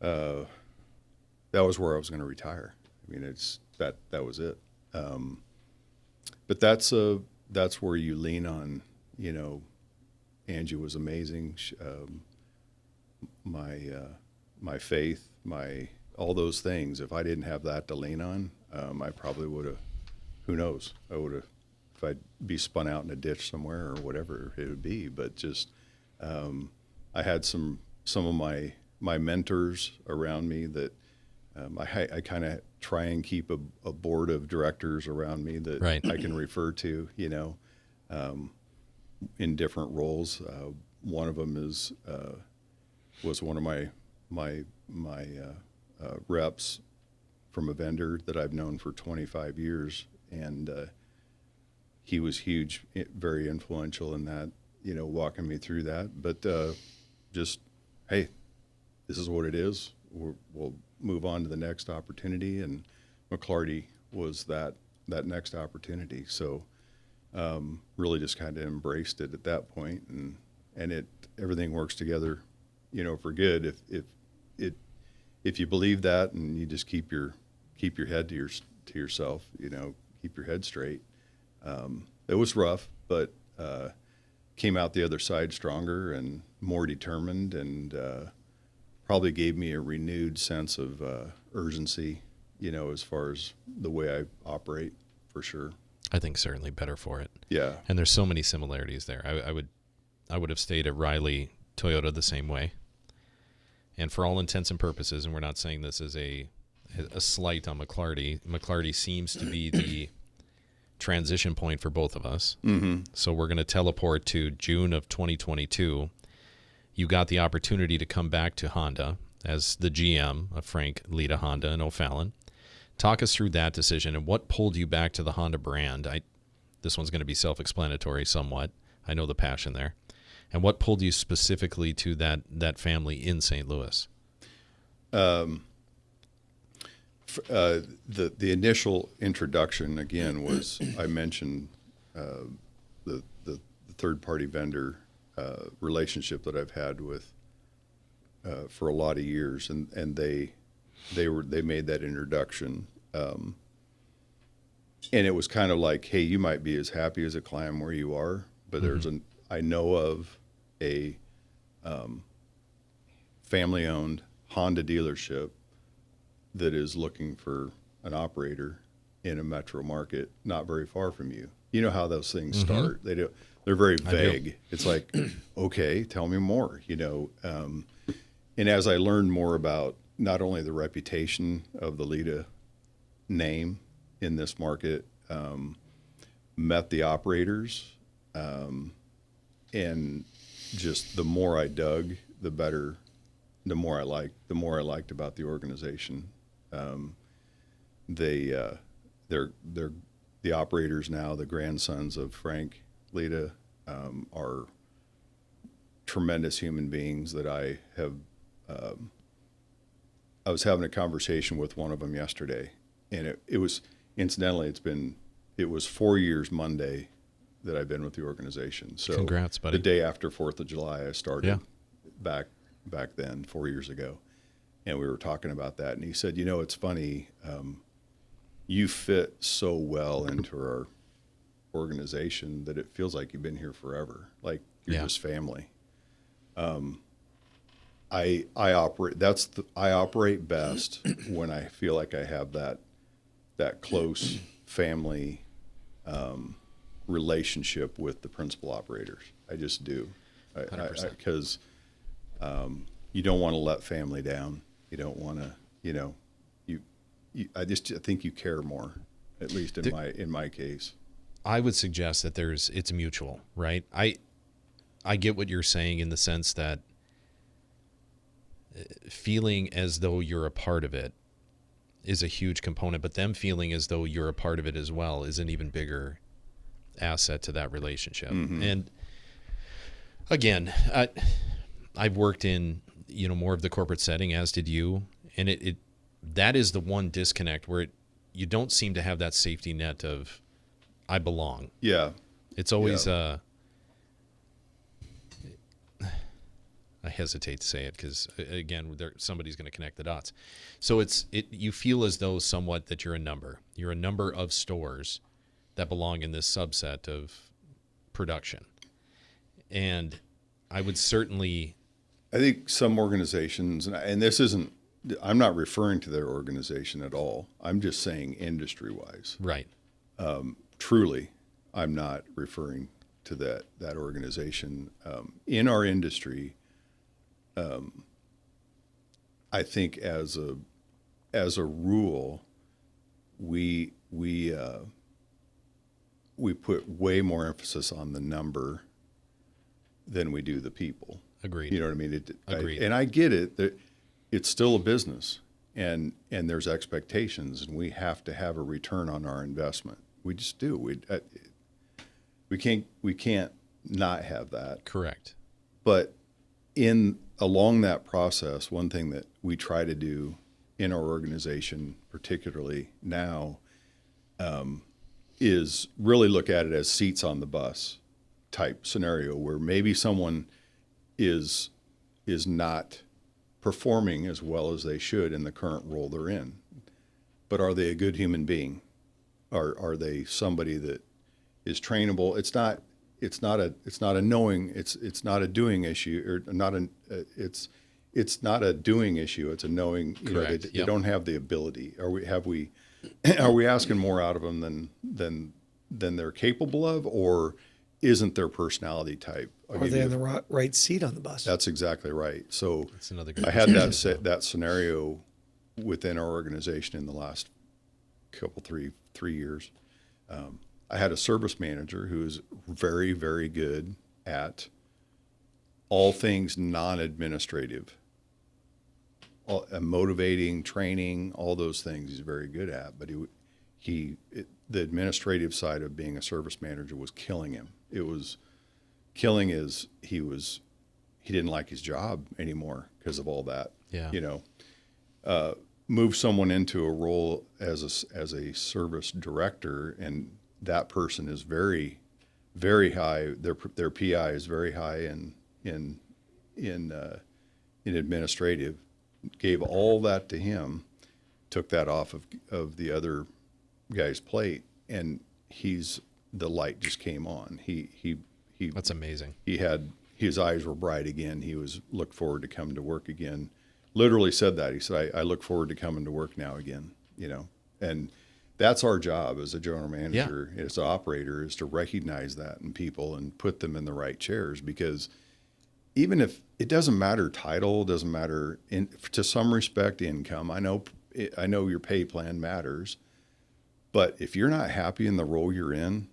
[SPEAKER 2] That was where I was going to retire. I mean, that was it. But that's where you lean on. Angie was amazing. My faith, all those things. If I didn't have that to lean on, I probably would have. Who knows? I would have. If I'd be spun out in a ditch somewhere or whatever it would be. But just, I had some of my mentors around me that I kind of try and keep a board of directors around me that
[SPEAKER 1] Right.
[SPEAKER 2] I can refer to. In different roles. One of them was one of my reps from a vendor that I've known for 25 years, and he was huge, very influential in that, walking me through that. But just, hey, this is what it is. We'll move on to the next opportunity, and McClarty was that next opportunity. So really just kind of embraced it at that point, and everything works together, for good if you believe that, and you just keep your head to yourself, keep your head straight. It was rough, but came out the other side stronger and more determined, and probably gave me a renewed sense of urgency, as far as the way I operate, for sure.
[SPEAKER 1] I think certainly better for it.
[SPEAKER 2] Yeah.
[SPEAKER 1] And there's so many similarities there. I would have stayed at Riley Toyota the same way. And for all intents and purposes, and we're not saying this as a slight on McClarty seems to be the transition point for both of us.
[SPEAKER 2] Mm-hmm.
[SPEAKER 1] So we're going to teleport to June of 2022. You got the opportunity to come back to Honda as the GM of Frank Lita Honda and O'Fallon. Talk us through that decision and what pulled you back to the Honda brand. This one's going to be self-explanatory somewhat. I know the passion there. And what pulled you specifically to that family in St. Louis?
[SPEAKER 2] The initial introduction again was I mentioned the third-party vendor relationship that I've had with for a lot of years, and they made that introduction, and it was kind of like, hey, you might be as happy as a clam where you are, but I know of a family-owned Honda dealership that is looking for an operator in a metro market not very far from you. You know how those things start. They're very vague. It's like, okay, tell me more, and as I learned more about not only the reputation of the Lita name in this market, met the operators, and just the more I dug, the better, the more I liked about the organization. They're the operators now, the grandsons of Frank Lita, are tremendous human beings that I have. I was having a conversation with one of them yesterday, and it was, incidentally, it was 4 years Monday that I've been with the organization. So
[SPEAKER 1] congrats, buddy.
[SPEAKER 2] The day after 4th of July, I started back then 4 years ago, and we were talking about that, and he said, it's funny, you fit so well into our organization that it feels like you've been here forever, like you're just family. I operate best when I feel like I have that close family relationship with the principal operators. I just do, because you don't want to let family down. You don't want to, I think you care more, at least in my case.
[SPEAKER 1] I would suggest that it's mutual, right? I get what you're saying in the sense that feeling as though you're a part of it is a huge component, but them feeling as though you're a part of it as well is an even bigger asset to that relationship. And again, I've worked in more of the corporate setting, as did you, and that is the one disconnect where you don't seem to have that safety net of I belong.
[SPEAKER 2] Yeah,
[SPEAKER 1] it's always I hesitate to say it because, again, somebody's going to connect the dots. So you feel as though somewhat that you're a number. You're a number of stores that belong in this subset of production. And I would certainly...
[SPEAKER 2] I think some organizations, and this isn't, I'm not referring to their organization at all. I'm just saying industry-wise.
[SPEAKER 1] Right.
[SPEAKER 2] Truly, I'm not referring to that organization. In our industry... I think as a rule, we put way more emphasis on the number than we do the people.
[SPEAKER 1] Agreed.
[SPEAKER 2] You know what I mean?
[SPEAKER 1] Agreed.
[SPEAKER 2] And I get it. That it's still a business, and there's expectations, and we have to have a return on our investment. We just do. We can't not have that.
[SPEAKER 1] Correct.
[SPEAKER 2] But along that process, one thing that we try to do in our organization, particularly now, is really look at it as seats on the bus type scenario, where maybe someone is not performing as well as they should in the current role they're in, but are they a good human being? Are they somebody that is trainable? It's not a knowing. It's not a doing issue, or not it's not a doing issue. It's a knowing.
[SPEAKER 1] Correct.
[SPEAKER 2] They don't have the ability. Are we asking more out of them than they're capable of, or isn't their personality type.
[SPEAKER 3] Are they in the right seat on the bus?
[SPEAKER 2] That's exactly right. So
[SPEAKER 1] That's another good
[SPEAKER 2] I had that scenario within our organization in the last three years. I had a service manager who is very, very good at all things non-administrative, motivating, training, all those things he's very good at. But the administrative side of being a service manager was killing him. It was killing he didn't like his job anymore because of all that.
[SPEAKER 1] Yeah.
[SPEAKER 2] Move someone into a role as a service director, and that person is very, very high. Their PI is very high in administrative. Gave all that to him, took that off of the other guy's plate, and the light just came on. He
[SPEAKER 1] That's amazing.
[SPEAKER 2] His eyes were bright again. He looked forward to coming to work again. Literally said that. He said, I look forward to coming to work now again, and that's our job as a general manager, as an operator, is to recognize that in people and put them in the right chairs, because even if it doesn't matter title, doesn't matter to some respect income. I know your pay plan matters, but if you're not happy in the role you're in,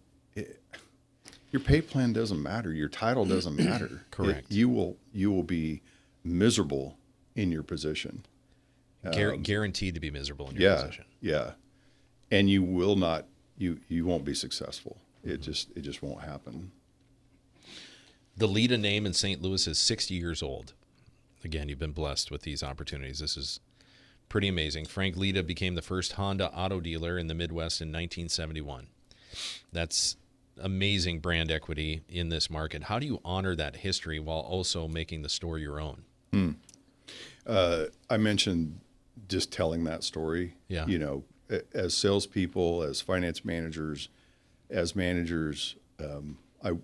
[SPEAKER 2] your pay plan doesn't matter. Your title doesn't matter.
[SPEAKER 1] Correct.
[SPEAKER 2] You will be miserable in your position.
[SPEAKER 1] Guaranteed to be miserable in your position.
[SPEAKER 2] Yeah. And you will not. You won't be successful. It just won't happen.
[SPEAKER 1] The Lita name in St. Louis is 60 years old. Again, you've been blessed with these opportunities. This is pretty amazing. Frank Lita became the first Honda auto dealer in the Midwest in 1971. That's amazing brand equity in this market. How do you honor that history while also making the store your own?
[SPEAKER 2] I mentioned just telling that story.
[SPEAKER 1] Yeah.
[SPEAKER 2] As salespeople, as finance managers, as managers,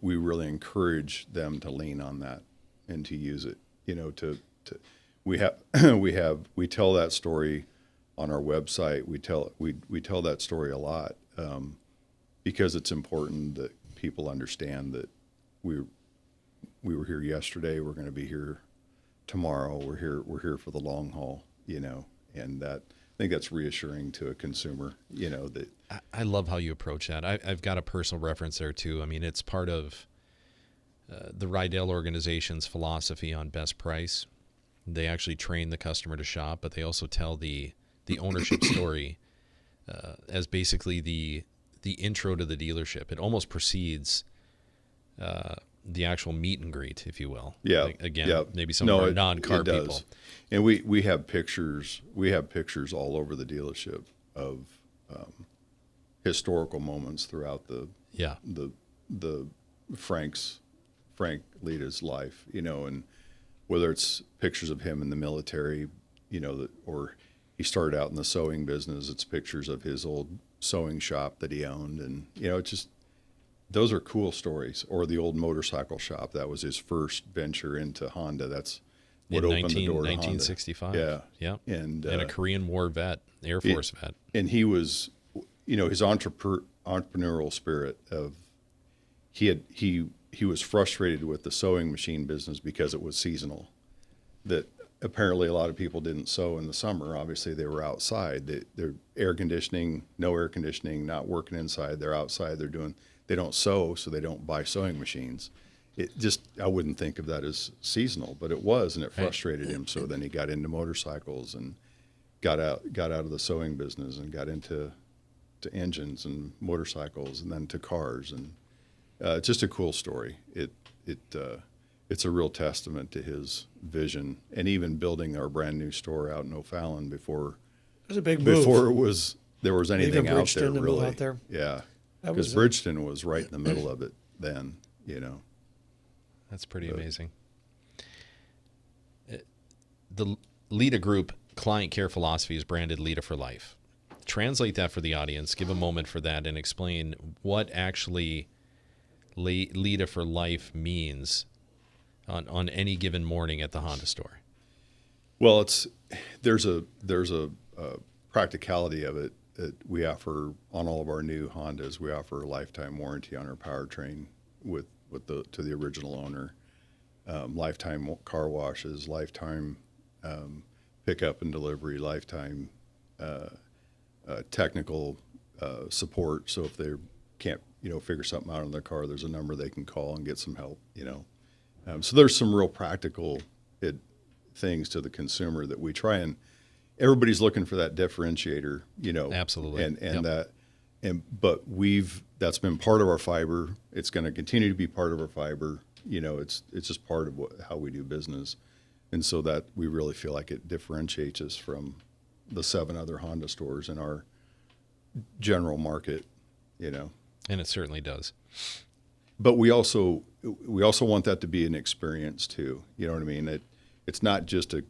[SPEAKER 2] we really encourage them to lean on that and to use it. We tell that story on our website. We tell that story a lot because it's important that people understand that we were here yesterday. We're going to be here tomorrow. We're here for the long haul. And that, I think that's reassuring to a consumer. That
[SPEAKER 1] I love how you approach that. I've got a personal reference there too. I mean, it's part of the Rydell organization's philosophy on best price. They actually train the customer to shop, but they also tell the ownership story as basically the intro to the dealership. It almost precedes the actual meet and greet, if you will.
[SPEAKER 2] Yeah.
[SPEAKER 1] Maybe some of our non-car people.
[SPEAKER 2] Does. And we have pictures. We have pictures all over the dealership of historical moments throughout the Frank Lita's life. And whether it's pictures of him in the military, or he started out in the sewing business. It's pictures of his old sewing shop that he owned, and it's just. Those are cool stories. Or the old motorcycle shop. That was his first venture into Honda. That's what opened the door to
[SPEAKER 1] 1965.
[SPEAKER 2] Honda.
[SPEAKER 1] Yeah.
[SPEAKER 2] And
[SPEAKER 1] a Korean War vet, Air Force vet.
[SPEAKER 2] And he was, his entrepreneurial spirit of, he was frustrated with the sewing machine business because it was seasonal. That apparently a lot of people didn't sew in the summer. Obviously they were outside. They're air conditioning, no air conditioning, not working inside. They're outside. They don't sew, so they don't buy sewing machines. I wouldn't think of that as seasonal, but it was, and it frustrated him. So then he got into motorcycles and got out of the sewing business and got into engines and motorcycles, and then to cars. And just a cool story. It's a real testament to his vision, and even building our brand new store out in O'Fallon before
[SPEAKER 3] It was a big move.
[SPEAKER 2] before there was anything out there
[SPEAKER 3] to
[SPEAKER 2] really.
[SPEAKER 3] move out there.
[SPEAKER 2] Yeah. Because Bridgeton was right in the middle of it then,
[SPEAKER 1] That's pretty amazing. The Lita Group client care philosophy is branded Lita for Life. Translate that for the audience. Give a moment for that and explain what actually Lita for Life means on any given morning at the Honda store.
[SPEAKER 2] Well, there's a practicality of it. That we offer on all of our new Hondas. We offer a lifetime warranty on our powertrain. to the original owner. Lifetime car washes, lifetime pickup and delivery, lifetime technical support. So if they can't, figure something out in their car, there's a number they can call and get some help. So there's some real practical things to the consumer that we try and. Everybody's looking for that differentiator,
[SPEAKER 1] Absolutely.
[SPEAKER 2] But that's been part of our fiber. It's going to continue to be part of our fiber. It's just part of how we do business. And so that we really feel like it differentiates us from the 7 other Honda stores in our general market,
[SPEAKER 1] And it certainly does.
[SPEAKER 2] But we also want that to be an experience too. You know what I mean? It's not just a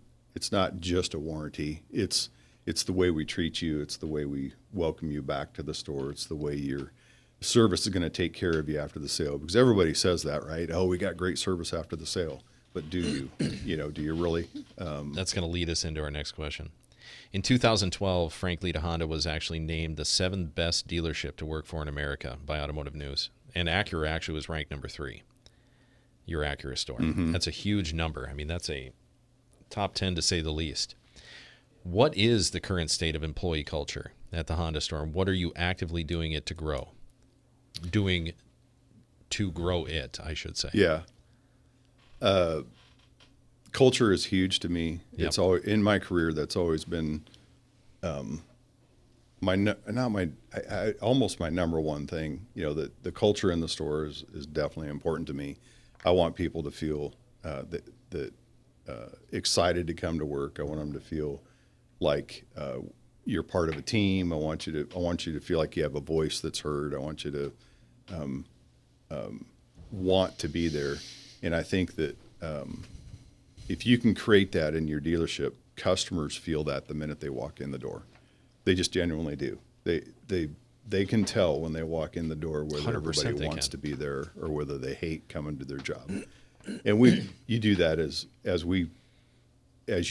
[SPEAKER 2] warranty. It's the way we treat you. It's the way we welcome you back to the store. It's the way your service is going to take care of you after the sale. Because everybody says that, right? Oh, we got great service after the sale. But do you? Do you really?
[SPEAKER 1] That's going to lead us into our next question. In 2012, Frank Leta Honda was actually named the 7th best dealership to work for in America by Automotive News. And Acura actually was ranked number 3. Your Acura store. Mm-hmm. That's a huge number. I mean, that's a top 10 to say the least. What is the current state of employee culture at the Honda store? What are you actively doing it to grow? I should say.
[SPEAKER 2] Yeah. Culture is huge to me.
[SPEAKER 1] Yep.
[SPEAKER 2] It's always, in my career, that's always been almost my number one thing. The culture in the store is definitely important to me. I want people to feel that excited to come to work. I want them to feel like you're part of a team. I want you to feel like you have a voice that's heard. I want you to want to be there. And I think that if you can create that in your dealership, customers feel that the minute they walk in the door. They just genuinely do. They can tell when they walk in the door whether everybody wants to be there or whether they hate coming to their job. And you do that as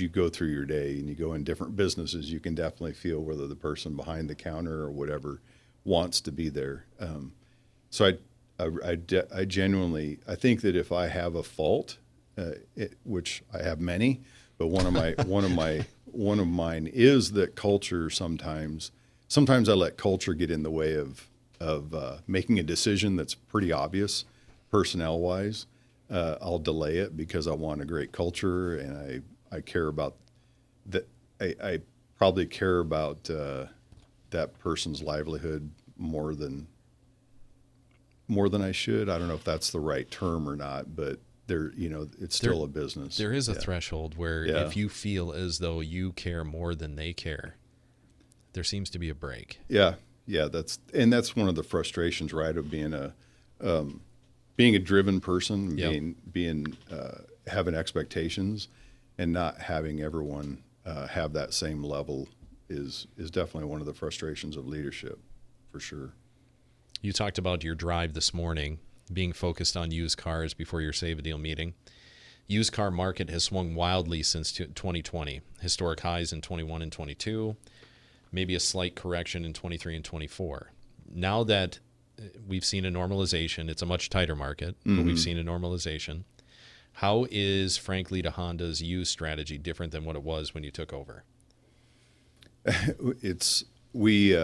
[SPEAKER 2] you go through your day and you go in different businesses, you can definitely feel whether the person behind the counter or whatever wants to be there. So I genuinely, I think that if I have a fault, which I have many, but one of mine is that culture sometimes I let culture get in the way of making a decision that's pretty obvious personnel wise. I'll delay it because I want a great culture and I care about that. I probably care about that person's livelihood more than I should. I don't know if that's the right term or not, but it's still a business.
[SPEAKER 1] There is a threshold where if you feel as though you care more than they care, there seems to be a break.
[SPEAKER 2] Yeah. That's one of the frustrations, right, of being a driven person, being having expectations, and not having everyone have that same level is definitely one of the frustrations of leadership, for sure.
[SPEAKER 1] You talked about your drive this morning, being focused on used cars before your Save a Deal meeting. Used car market has swung wildly since 2020. Historic highs in 21 and 22, maybe a slight correction in 23 and 24. Now that we've seen a normalization, it's a much tighter market, but we've seen a normalization. How is Frank Leta Honda's used strategy different than what it was when you took over?
[SPEAKER 2] We've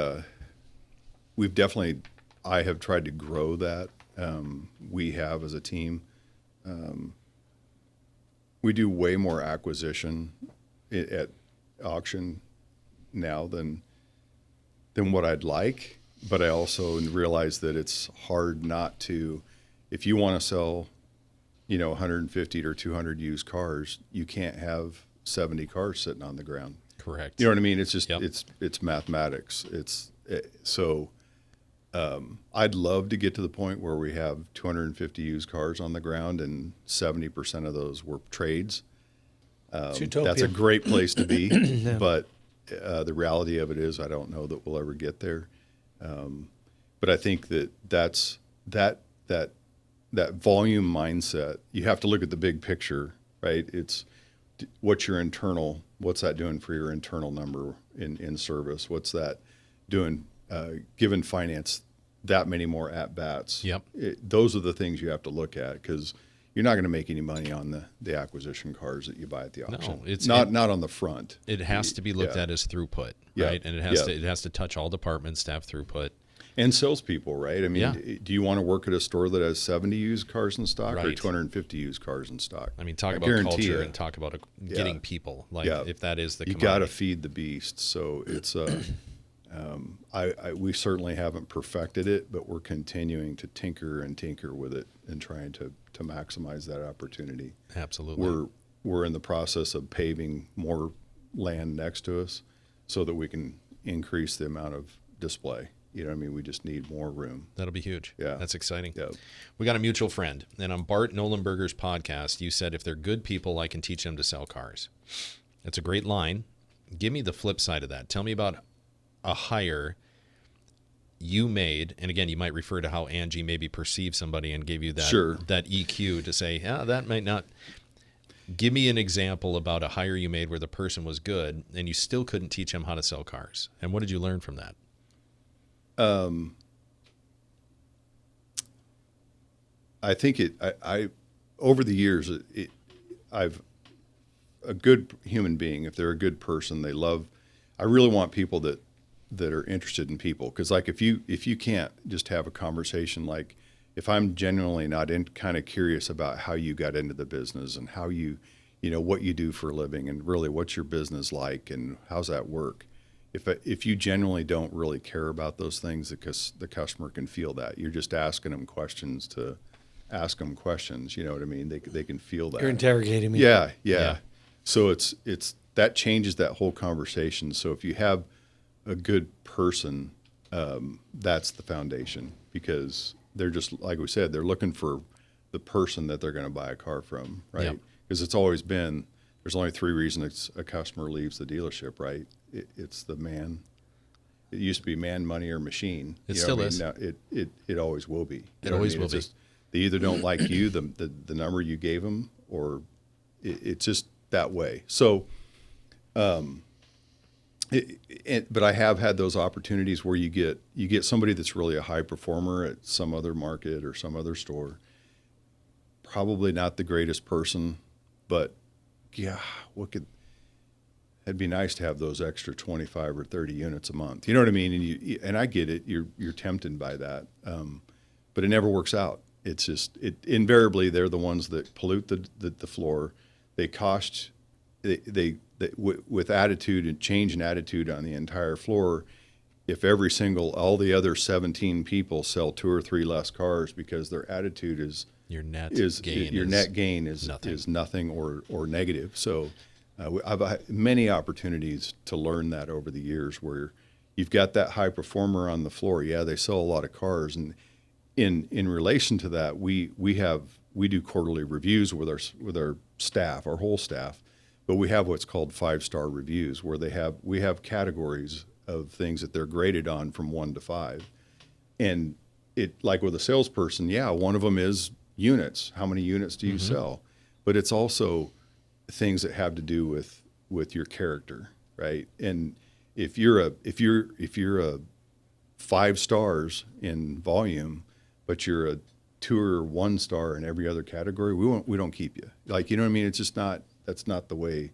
[SPEAKER 2] definitely, I have tried to grow that. We have as a team. We do way more acquisition at auction now than what I'd like, but I also realize that it's hard not to, if you want to sell, 150 or 200 used cars, you can't have 70 cars sitting on the ground.
[SPEAKER 1] Correct.
[SPEAKER 2] You know what I mean? It's just, it's mathematics. I'd love to get to the point where we have 250 used cars on the ground and 70% of those were trades. That's a great place to be, but the reality of it is I don't know that we'll ever get there. But I think that's that volume mindset. You have to look at the big picture, right? It's what's that doing for your internal number in service? What's that doing? Given finance that many more at bats.
[SPEAKER 1] Yep.
[SPEAKER 2] Those are the things you have to look at, because you're not going to make any money on the acquisition cars that you buy at the auction.
[SPEAKER 1] it's
[SPEAKER 2] not on the front.
[SPEAKER 1] It has to be looked
[SPEAKER 2] Yeah.
[SPEAKER 1] at as throughput,
[SPEAKER 2] Yeah.
[SPEAKER 1] right? And it has to touch all departments to have throughput.
[SPEAKER 2] And salespeople, right? I mean,
[SPEAKER 1] Yeah.
[SPEAKER 2] do you want to work at a store that has 70 used cars in stock or
[SPEAKER 1] Right.
[SPEAKER 2] 250 used cars in stock?
[SPEAKER 1] I mean, talk about
[SPEAKER 2] guarantee
[SPEAKER 1] culture
[SPEAKER 2] you,
[SPEAKER 1] and talk about getting people. Like
[SPEAKER 2] Yeah.
[SPEAKER 1] if that is the
[SPEAKER 2] you
[SPEAKER 1] commodity.
[SPEAKER 2] got to feed the beast. So it's we certainly haven't perfected it, but we're continuing to tinker with it and trying to maximize that opportunity.
[SPEAKER 1] Absolutely.
[SPEAKER 2] We're in the process of paving more land next to us so that we can increase the amount of display. You know what I mean? We just need more room.
[SPEAKER 1] That'll be huge.
[SPEAKER 2] Yeah.
[SPEAKER 1] That's exciting.
[SPEAKER 2] Yeah.
[SPEAKER 1] We got a mutual friend, and on Bart Nolenberger's podcast, you said, if they're good people, I can teach them to sell cars. That's a great line. Give me the flip side of that. Tell me about a hire you made, and again, you might refer to how Angie maybe perceived somebody and gave you that,
[SPEAKER 2] Sure.
[SPEAKER 1] that EQ to say, that might not. Give me an example about a hire you made where the person was good and you still couldn't teach them how to sell cars. And what did you learn from that?
[SPEAKER 2] I think I over the years, I've a good human being. If they're a good person, I really want people that are interested in people. Because like if you can't just have a conversation, like if I'm genuinely not kind of curious about how you got into the business and how you what you do for a living and really what's your business like and how's that work. If you genuinely don't really care about those things, because the customer can feel that you're just asking them questions to ask them questions. You know what I mean? They can feel that.
[SPEAKER 3] You're interrogating me.
[SPEAKER 2] Yeah. So it's that changes that whole conversation. So if you have a good person, that's the foundation, because they're just, like we said, they're looking for the person that they're going to buy a car from, right?
[SPEAKER 1] Yep.
[SPEAKER 2] Because it's always been, there's only 3 reasons a customer leaves the dealership, right? It's the man. It used to be man, money, or machine.
[SPEAKER 1] It
[SPEAKER 2] You know
[SPEAKER 1] still
[SPEAKER 2] what I
[SPEAKER 1] is.
[SPEAKER 2] mean? Now, it always will be. You
[SPEAKER 1] It
[SPEAKER 2] know what I
[SPEAKER 1] always
[SPEAKER 2] mean?
[SPEAKER 1] will
[SPEAKER 2] It's
[SPEAKER 1] be.
[SPEAKER 2] just, they either don't like you, the number you gave them, or it's just that way. So, but I have had those opportunities where you get somebody that's really a high performer at some other market or some other store. Probably not the greatest person, but yeah, it'd be nice to have those extra 25 or 30 units a month. You know what I mean? And I get it. You're tempted by that, but it never works out. It's just invariably they're the ones that pollute the floor. They cost with attitude and change in attitude on the entire floor. If all the other 17 people sell 2 or 3 less cars because their attitude is
[SPEAKER 1] Your net gain
[SPEAKER 2] is
[SPEAKER 1] nothing.
[SPEAKER 2] nothing or negative. So I've had many opportunities to learn that over the years, where you've got that high performer on the floor. Yeah, they sell a lot of cars, and in relation to that, we do quarterly reviews with our staff, our whole staff, but we have what's called 5-star reviews, where we have categories of things that they're graded on from 1 to 5, and it, like with a salesperson, one of them is units. How many units do you sell? But it's also things that have to do with your character, right? And if you're a 5 stars in volume, but you're a 2 or 1 star in every other category, we don't keep you. Like, you know what I mean? It's just that's not the way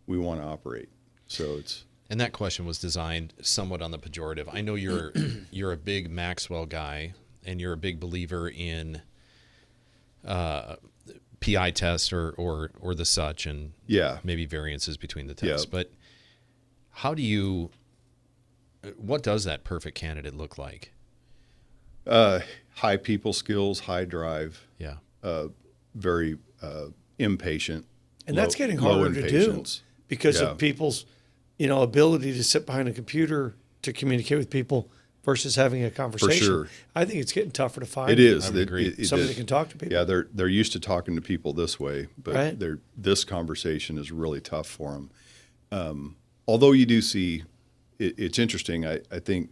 [SPEAKER 2] we want to operate. So it's.
[SPEAKER 1] And that question was designed somewhat on the pejorative. I know you're a big Maxwell guy, and you're a big believer in PI tests or the such, and maybe variances between the tests.
[SPEAKER 2] Yeah.
[SPEAKER 1] But what does that perfect candidate look like?
[SPEAKER 2] High people skills, high drive,
[SPEAKER 1] Yeah.
[SPEAKER 2] very impatient.
[SPEAKER 3] And that's getting
[SPEAKER 2] low
[SPEAKER 3] harder to do
[SPEAKER 2] impatience.
[SPEAKER 3] because
[SPEAKER 2] Yeah.
[SPEAKER 3] of people's, ability to sit behind a computer to communicate with people versus having a conversation.
[SPEAKER 2] sure.
[SPEAKER 3] I think it's getting tougher to find.
[SPEAKER 2] It is.
[SPEAKER 1] I would agree.
[SPEAKER 3] Somebody that can talk to people.
[SPEAKER 2] Yeah, they're used to talking to people this way, but
[SPEAKER 3] Right.
[SPEAKER 2] this conversation is really tough for them. Although you do see, it's interesting. I think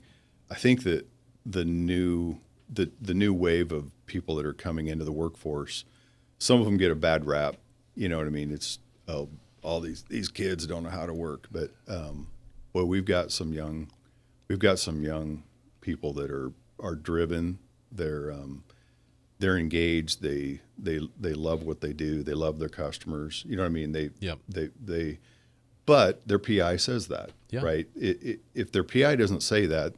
[SPEAKER 2] that the new wave of people that are coming into the workforce, some of them get a bad rap. You know what I mean? It's all these kids don't know how to work, but we've got some young people that are are driven. They're engaged. They love what they do. They love their customers. You know what I mean? But their PI says that, right? If their PI doesn't say that,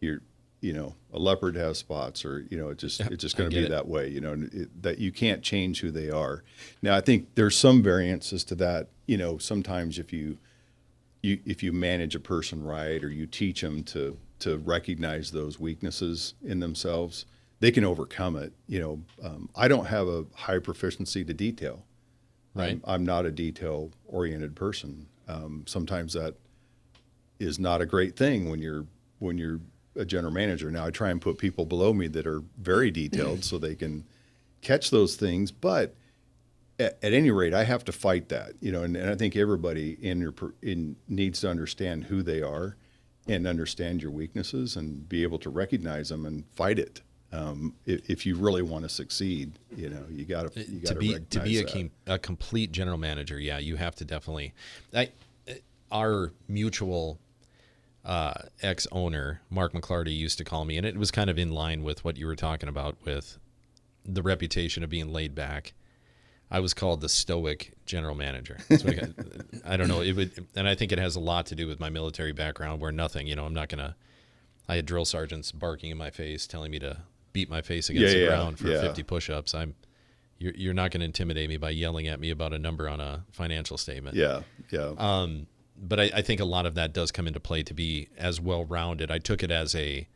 [SPEAKER 2] a leopard has spots, or it's just going to be that way. That you can't change who they are. Now, I think there's some variances to that. Sometimes if you manage a person right, or you teach them to recognize those weaknesses in themselves, they can overcome it. I don't have a high proficiency to detail.
[SPEAKER 1] Right.
[SPEAKER 2] I'm not a detail-oriented person. Sometimes that is not a great thing when you're a general manager. Now, I try and put people below me that are very detailed so they can catch those things. But at any rate, I have to fight that. And I think everybody needs to understand who they are and understand your weaknesses and be able to recognize them and fight it. If you really want to succeed, you got to be
[SPEAKER 1] a complete general manager. Yeah, you have to definitely. Our mutual ex-owner, Mark McClarty, used to call me, and it was kind of in line with what you were talking about with the reputation of being laid back. I was called the stoic general manager. That's what I don't know. And I think it has a lot to do with my military background, where nothing. I'm not gonna. I had drill sergeants barking in my face, telling me to beat my face against the ground for 50 push-ups. You're not going to intimidate me by yelling at me about a number on a financial statement.
[SPEAKER 2] Yeah.
[SPEAKER 1] But I think a lot of that does come into play to be as well-rounded. I took it as a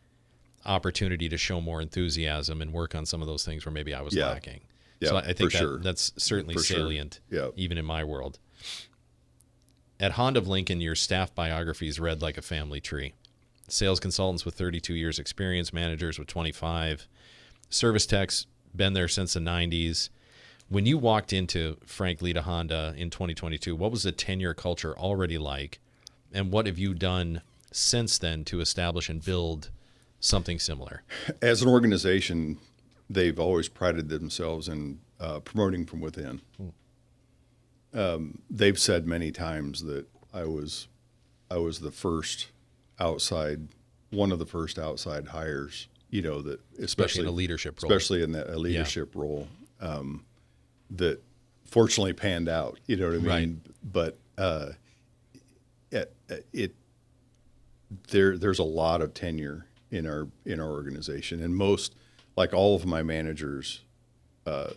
[SPEAKER 1] opportunity to show more enthusiasm and work on some of those things where maybe I was lacking.
[SPEAKER 2] Yeah,
[SPEAKER 1] so I think
[SPEAKER 2] sure.
[SPEAKER 1] that's certainly salient,
[SPEAKER 2] Yeah.
[SPEAKER 1] even in my world. At Honda of Lincoln, your staff biographies read like a family tree. Sales consultants with 32 years experience, managers with 25, service techs, been there since the 90s. When you walked into Frank Lita Honda in 2022, what was the tenure culture already like? And what have you done since then to establish and build something similar?
[SPEAKER 2] As an organization, they've always prided themselves in promoting from within. They've said many times that I was the first one of the first outside hires, that especially
[SPEAKER 1] in a leadership role,
[SPEAKER 2] especially in a leadership role, that fortunately panned out. You know what I mean?
[SPEAKER 1] Right.
[SPEAKER 2] But there's a lot of tenure in our organization, and all of my managers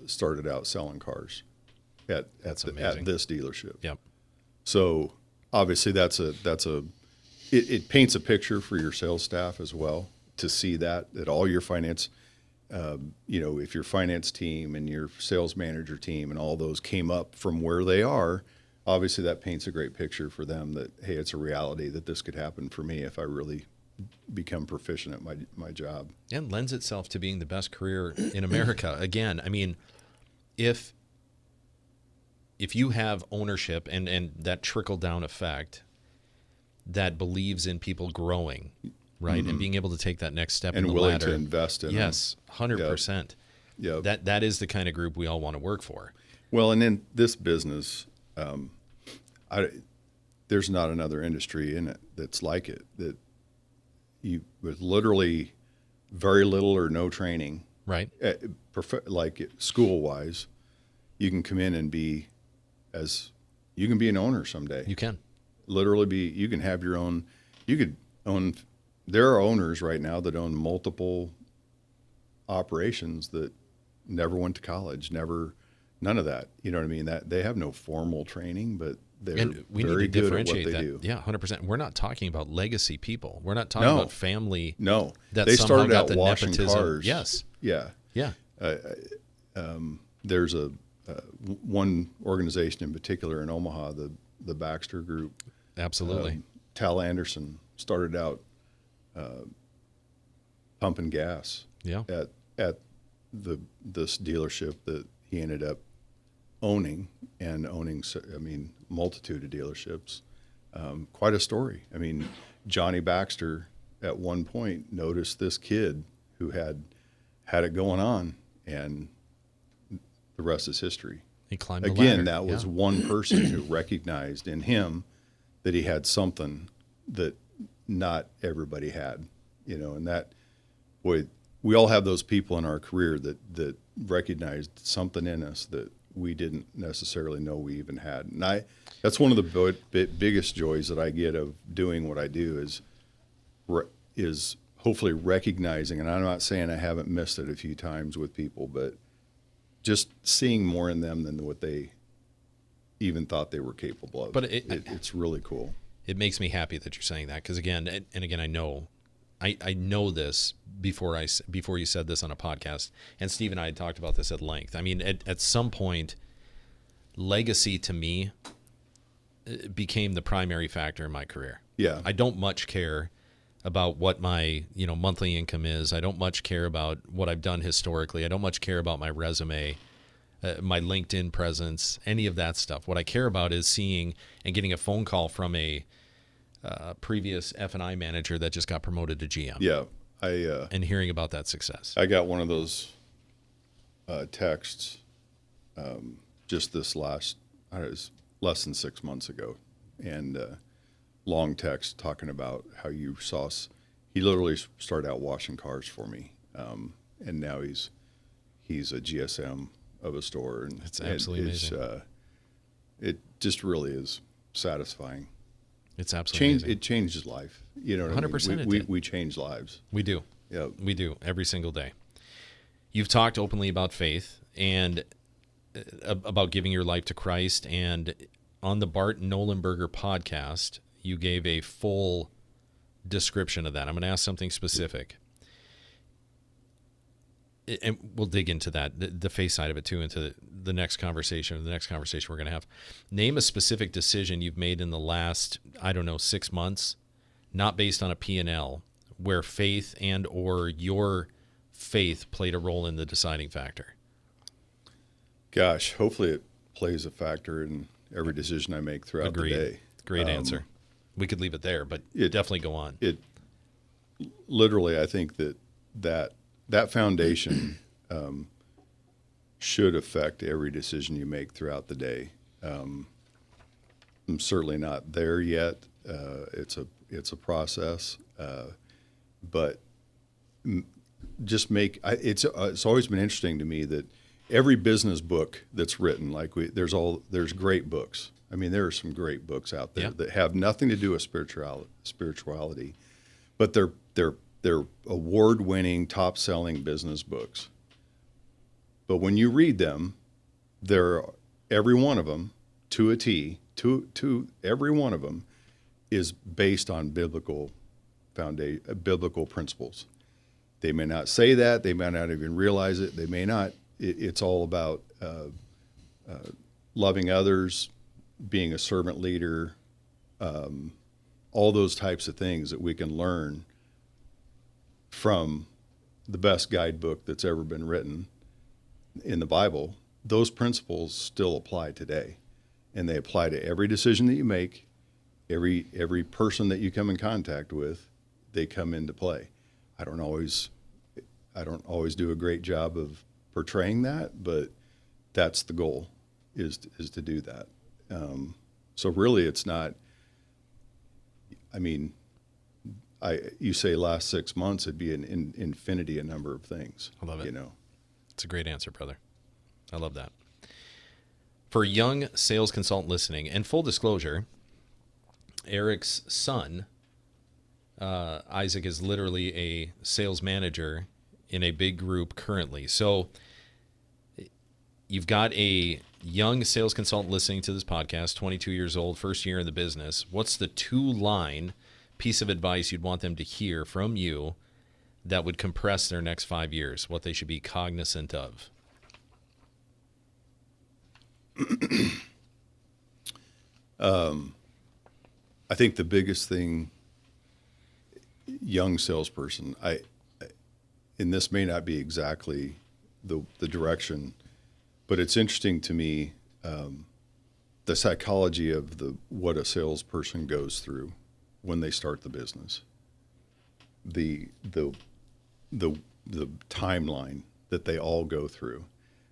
[SPEAKER 2] started out selling cars at this dealership.
[SPEAKER 1] Yep. So
[SPEAKER 2] obviously it paints a picture for your sales staff as well, to see that all your finance, if your finance team and your sales manager team and all those came up from where they are, obviously that paints a great picture for them that, hey, it's a reality that this could happen for me if I really become proficient at my job.
[SPEAKER 1] And lends itself to being the best career in America. Again, I mean, if you have ownership and that trickle-down effect that believes in people growing, right, and being able to take that next step
[SPEAKER 2] and
[SPEAKER 1] in the
[SPEAKER 2] willing
[SPEAKER 1] ladder.
[SPEAKER 2] to invest in them.
[SPEAKER 1] 100%.
[SPEAKER 2] Yeah.
[SPEAKER 1] That is the kind of group we all want to work for.
[SPEAKER 2] Well, and in this business, there's not another industry in it that's like it, that you, with literally very little or no training,
[SPEAKER 1] right,
[SPEAKER 2] like school-wise, you can come in and you can be an owner someday.
[SPEAKER 1] You can.
[SPEAKER 2] Literally you can have your own, there are owners right now that own multiple operations that never went to college, none of that. You know what I mean? That they have no formal training, but they're very good at what they do.
[SPEAKER 1] Yeah, 100%. We're not talking about legacy people. We're not talking about family.
[SPEAKER 2] No,
[SPEAKER 1] that
[SPEAKER 2] they
[SPEAKER 1] somehow
[SPEAKER 2] started
[SPEAKER 1] got
[SPEAKER 2] out
[SPEAKER 1] the
[SPEAKER 2] washing
[SPEAKER 1] nepotism.
[SPEAKER 2] cars.
[SPEAKER 1] Yes.
[SPEAKER 2] Yeah.
[SPEAKER 1] Yeah.
[SPEAKER 2] There's one organization in particular in Omaha, the Baxter Group.
[SPEAKER 1] Absolutely.
[SPEAKER 2] Tal Anderson started out pumping gas.
[SPEAKER 1] Yeah.
[SPEAKER 2] At this dealership that he ended up owning, multitude of dealerships. Quite a story. I mean, Johnny Baxter at one point noticed this kid who had it going on, and the rest is history.
[SPEAKER 1] He climbed the ladder.
[SPEAKER 2] Again, that was one person who recognized in him that he had something that not everybody had, and boy, we all have those people in our career that recognized something in us that we didn't necessarily know we even had. And that's one of the biggest joys that I get of doing what I do is hopefully recognizing, and I'm not saying I haven't missed it a few times with people, but just seeing more in them than what they even thought they were capable of.
[SPEAKER 1] But
[SPEAKER 2] it's really cool.
[SPEAKER 1] It makes me happy that you're saying that, because again, I know this before you said this on a podcast, and Steve and I had talked about this at length. I mean, at some point, legacy to me became the primary factor in my career.
[SPEAKER 2] Yeah.
[SPEAKER 1] I don't much care about what my monthly income is. I don't much care about what I've done historically. I don't much care about my resume, my LinkedIn presence, any of that stuff. What I care about is seeing and getting a phone call from a previous F&I manager that just got promoted to GM.
[SPEAKER 2] Yeah.
[SPEAKER 1] And hearing about that success.
[SPEAKER 2] I got one of those texts just this it was less than 6 months ago, and long text talking about how you saw he literally started out washing cars for me, and now he's a GSM of a store, and
[SPEAKER 1] it's absolutely amazing.
[SPEAKER 2] It just really is satisfying.
[SPEAKER 1] It's absolutely amazing.
[SPEAKER 2] It changes life. You know what
[SPEAKER 1] 100%
[SPEAKER 2] I mean? We change lives.
[SPEAKER 1] We do.
[SPEAKER 2] Yeah,
[SPEAKER 1] we do every single day. You've talked openly about faith and about giving your life to Christ, and on the Bart Nolenberger podcast, you gave a full description of that. I'm going to ask something specific, and we'll dig into that, the faith side of it too, into the next conversation we're going to have. Name a specific decision you've made in the last, 6 months, not based on a P&L, where faith and or your faith played a role in the deciding factor.
[SPEAKER 2] Gosh, hopefully it plays a factor in every decision I make throughout
[SPEAKER 1] Agreed.
[SPEAKER 2] the day.
[SPEAKER 1] Great answer. We could leave it there, but definitely go on.
[SPEAKER 2] It literally, I think that foundation should affect every decision you make throughout the day. I'm certainly not there yet. It's a process, but just it's always been interesting to me that every business book that's written, there's great books. I mean, there are some great books out there that have nothing to do with spirituality, but they're award-winning, top-selling business books. But when you read them, every one of them, to a T, every one of them is based on biblical principles. They may not say that. They may not even realize it. They may not. It's all about loving others, being a servant leader, all those types of things that we can learn from the best guidebook that's ever been written in the Bible. Those principles still apply today, and they apply to every decision that you make, every person that you come in contact with. They come into play. I don't always do a great job of portraying that, but that's the goal, is to do that. So really, it's not. I mean, you say last 6 months, it'd be an infinity a number of things.
[SPEAKER 1] I love it. It's a great answer, brother. I love that. For a young sales consultant listening, and full disclosure, Eric's son, Isaac, is literally a sales manager in a big group currently. So you've got a young sales consultant listening to this podcast, 22 years old, first year in the business. What's the 2-line piece of advice you'd want them to hear from you that would compress their next 5 years, what they should be cognizant of?
[SPEAKER 2] I think the biggest thing, young salesperson, and this may not be exactly the direction, but it's interesting to me, the psychology of what a salesperson goes through when they start the business, the timeline that they all go through,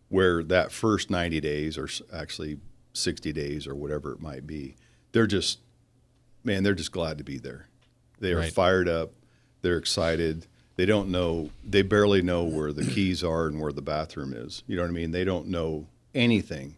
[SPEAKER 2] where that first 90 days or actually 60 days or whatever it might be, they're just glad to be there. They are
[SPEAKER 1] Right.
[SPEAKER 2] fired up. They're excited. They don't know. They barely know where the keys are and where the bathroom is. You know what I mean? They don't know anything.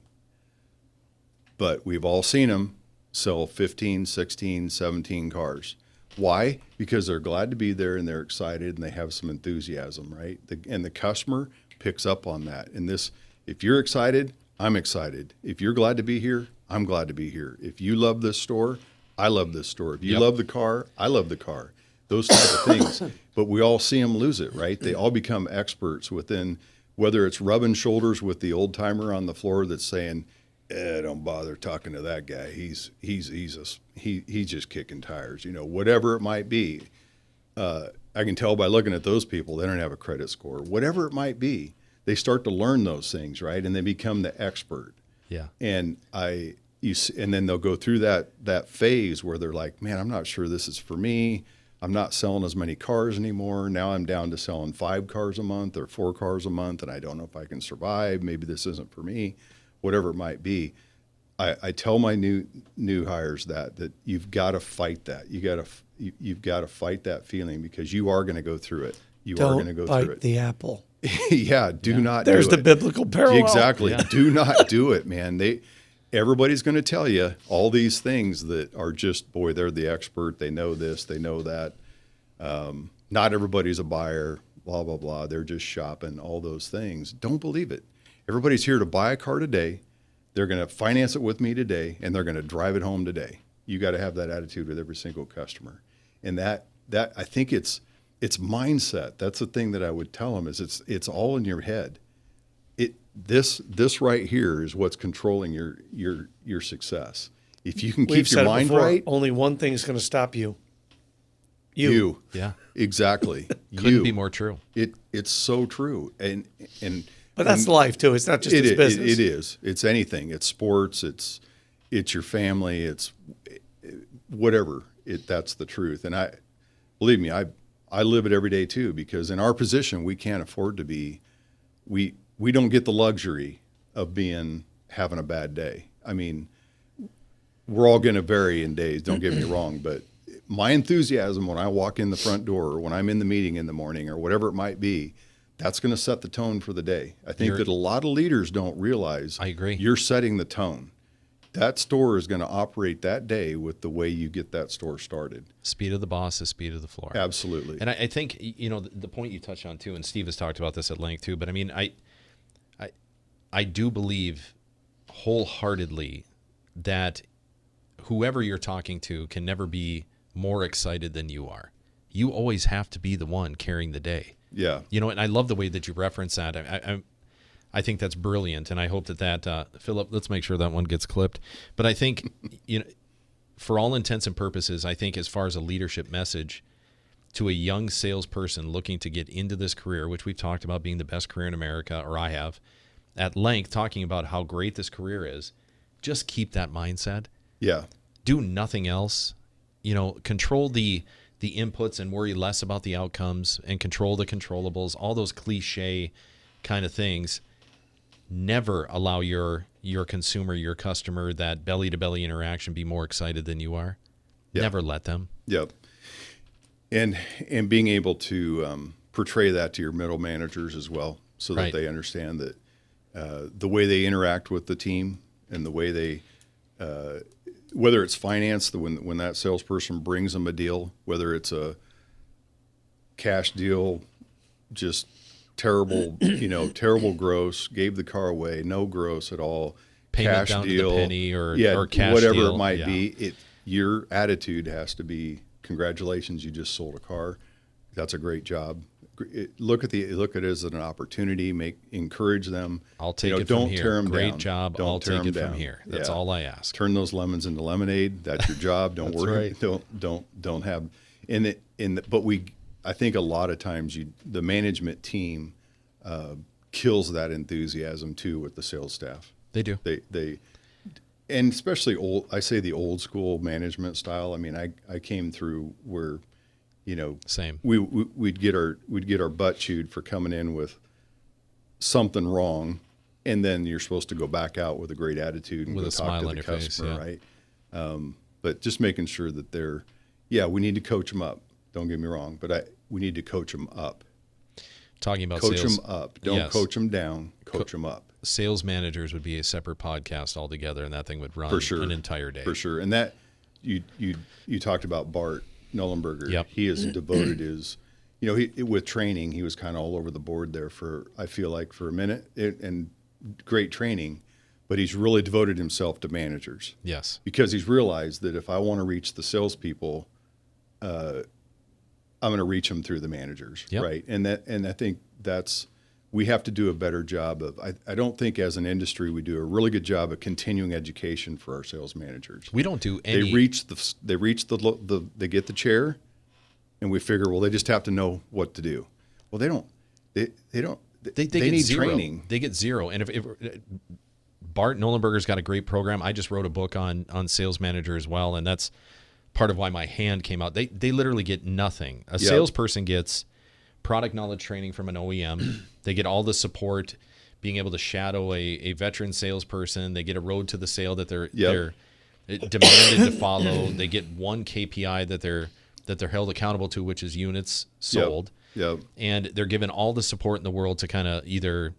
[SPEAKER 2] But we've all seen them sell 15, 16, 17 cars. Why? Because they're glad to be there and they're excited and they have some enthusiasm, right? And the customer picks up on that. And this, if you're excited, I'm excited. If you're glad to be here, I'm glad to be here. If you love this store, I love this store. If you love the car, I love the car. Those type of things. But we all see them lose it, right? They all become experts within, whether it's rubbing shoulders with the old timer on the floor that's saying, don't bother talking to that guy. He's just kicking tires, you know, whatever it might be. I can tell by looking at those people, they don't have a credit score. Whatever it might be, they start to learn those things, right? And they become the expert.
[SPEAKER 1] Yeah.
[SPEAKER 2] And and then they'll go through that phase where they're like, man, I'm not sure this is for me. I'm not selling as many cars anymore. Now I'm down to selling 5 cars a month or 4 cars a month, and I don't know if I can survive. Maybe this isn't for me. Whatever it might be, I tell my new hires that you've got to fight that. You've got to fight that feeling because you are going to go through it. You are going to go through it.
[SPEAKER 3] Don't bite the apple.
[SPEAKER 2] Yeah, do not.
[SPEAKER 3] There's
[SPEAKER 2] do
[SPEAKER 3] the
[SPEAKER 2] it.
[SPEAKER 3] biblical parallel.
[SPEAKER 2] Exactly.
[SPEAKER 1] Yeah.
[SPEAKER 2] Do not do it, man. Everybody's going to tell you all these things that are just, boy, they're the expert. They know this. They know that. Not everybody's a buyer. Blah blah blah. They're just shopping. All those things. Don't believe it. Everybody's here to buy a car today. They're going to finance it with me today, and they're going to drive it home today. You got to have that attitude with every single customer, and that I think it's mindset. That's the thing that I would tell them is it's all in your head. This right here is what's controlling your success. If you can
[SPEAKER 3] We've
[SPEAKER 2] keep your
[SPEAKER 3] said it
[SPEAKER 2] mind
[SPEAKER 3] before,
[SPEAKER 2] right,
[SPEAKER 3] only one thing is going to stop you.
[SPEAKER 2] you
[SPEAKER 1] Yeah.
[SPEAKER 2] exactly.
[SPEAKER 1] Couldn't be more true.
[SPEAKER 2] It's so true, and
[SPEAKER 3] But that's life too. It's not just his business.
[SPEAKER 2] It is. It's anything. It's sports. It's your family. It's whatever. That's the truth. And believe me, I live it every day too, because in our position, we can't afford to be, we don't get the luxury of having a bad day. I mean, we're all going to vary in days. Don't get me wrong, but my enthusiasm when I walk in the front door or when I'm in the meeting in the morning or whatever it might be, that's going to set the tone for the day. I think that a lot of leaders don't realize.
[SPEAKER 1] I agree.
[SPEAKER 2] You're setting the tone. That store is going to operate that day with the way you get that store started.
[SPEAKER 1] Speed of the boss is speed of the floor.
[SPEAKER 2] Absolutely.
[SPEAKER 1] And I think, the point you touched on too, and Steve has talked about this at length too, but I mean, I do believe wholeheartedly that whoever you're talking to can never be more excited than you are. You always have to be the one carrying the day.
[SPEAKER 2] Yeah.
[SPEAKER 1] And I love the way that you reference that. I think that's brilliant, and I hope that Philip, let's make sure that one gets clipped. But I think, for all intents and purposes, I think as far as a leadership message to a young salesperson looking to get into this career, which we've talked about being the best career in America, or I have, at length, talking about how great this career is, just keep that mindset.
[SPEAKER 2] Yeah.
[SPEAKER 1] Do nothing else. Control the inputs and worry less about the outcomes and control the controllables, all those cliche kind of things. Never allow your consumer, your customer, that belly-to-belly interaction be more excited than you are.
[SPEAKER 2] Yep.
[SPEAKER 1] Never let them.
[SPEAKER 2] Yep. And being able to portray that to your middle managers as well, so that
[SPEAKER 1] Right.
[SPEAKER 2] they understand that the way they interact with the team and the way they, whether it's finance, when that salesperson brings them a deal, whether it's a cash deal, just terrible, terrible gross, gave the car away, no gross at all,
[SPEAKER 1] Payment
[SPEAKER 2] cash
[SPEAKER 1] down
[SPEAKER 2] deal,
[SPEAKER 1] to the penny or cash
[SPEAKER 2] whatever
[SPEAKER 1] deal.
[SPEAKER 2] it might
[SPEAKER 1] Yeah.
[SPEAKER 2] be. Your attitude has to be, congratulations, you just sold a car. That's a great job. Look at it as an opportunity. Encourage them.
[SPEAKER 1] I'll take it
[SPEAKER 2] don't
[SPEAKER 1] from here.
[SPEAKER 2] tear them
[SPEAKER 1] Great
[SPEAKER 2] down.
[SPEAKER 1] job.
[SPEAKER 2] Don't
[SPEAKER 1] I'll
[SPEAKER 2] tear
[SPEAKER 1] take it
[SPEAKER 2] them
[SPEAKER 1] from
[SPEAKER 2] down.
[SPEAKER 1] here. That's
[SPEAKER 2] Yeah.
[SPEAKER 1] all I ask.
[SPEAKER 2] Turn those lemons into lemonade. That's your job. Don't
[SPEAKER 1] That's
[SPEAKER 2] worry.
[SPEAKER 1] right.
[SPEAKER 2] But I think a lot of times the management team kills that enthusiasm too with the sales staff.
[SPEAKER 1] They do.
[SPEAKER 2] And especially I say the old school management style. I mean, I came through where,
[SPEAKER 1] Same.
[SPEAKER 2] we'd get our butt chewed for coming in with something wrong, and then you're supposed to go back out with a great attitude and
[SPEAKER 1] With
[SPEAKER 2] go
[SPEAKER 1] a
[SPEAKER 2] talk
[SPEAKER 1] smile
[SPEAKER 2] to
[SPEAKER 1] on
[SPEAKER 2] the
[SPEAKER 1] your face,
[SPEAKER 2] customer,
[SPEAKER 1] yeah.
[SPEAKER 2] right? But just making sure that we need to coach them up. Don't get me wrong, but we need to coach them up.
[SPEAKER 1] Talking about
[SPEAKER 2] Coach
[SPEAKER 1] sales,
[SPEAKER 2] them up. Don't
[SPEAKER 1] yes.
[SPEAKER 2] coach them down. Coach them up.
[SPEAKER 1] Sales managers would be a separate podcast altogether, and that thing would run
[SPEAKER 2] For sure.
[SPEAKER 1] an entire day.
[SPEAKER 2] For sure. And that you talked about Bart Nullenberger.
[SPEAKER 1] Yep.
[SPEAKER 2] He is devoted his, with training, he was kind of all over the board there I feel like for a minute, and great training, but he's really devoted himself to managers.
[SPEAKER 1] Yes.
[SPEAKER 2] Because he's realized that if I want to reach the salespeople, I'm going to reach them through the managers,
[SPEAKER 1] Yep.
[SPEAKER 2] right? And I think we have to do a better job of. I don't think as an industry we do a really good job of continuing education for our sales managers.
[SPEAKER 1] We don't do any.
[SPEAKER 2] They get the chair, and we figure, well, they just have to know what to do. Well, they don't. They don't.
[SPEAKER 1] They
[SPEAKER 2] they
[SPEAKER 1] get
[SPEAKER 2] need
[SPEAKER 1] zero.
[SPEAKER 2] training.
[SPEAKER 1] They get zero. And if Bart Nullenberger's got a great program. I just wrote a book on sales manager as well, and that's part of why my hand came out. They literally get nothing. A salesperson gets product knowledge training from an OEM. They get all the support, being able to shadow a veteran salesperson. They get a road to the sale that they're demanded to follow. They get one KPI that they're held accountable to, which is units sold.
[SPEAKER 2] Yep.
[SPEAKER 1] And they're given all the support in the world to kind of either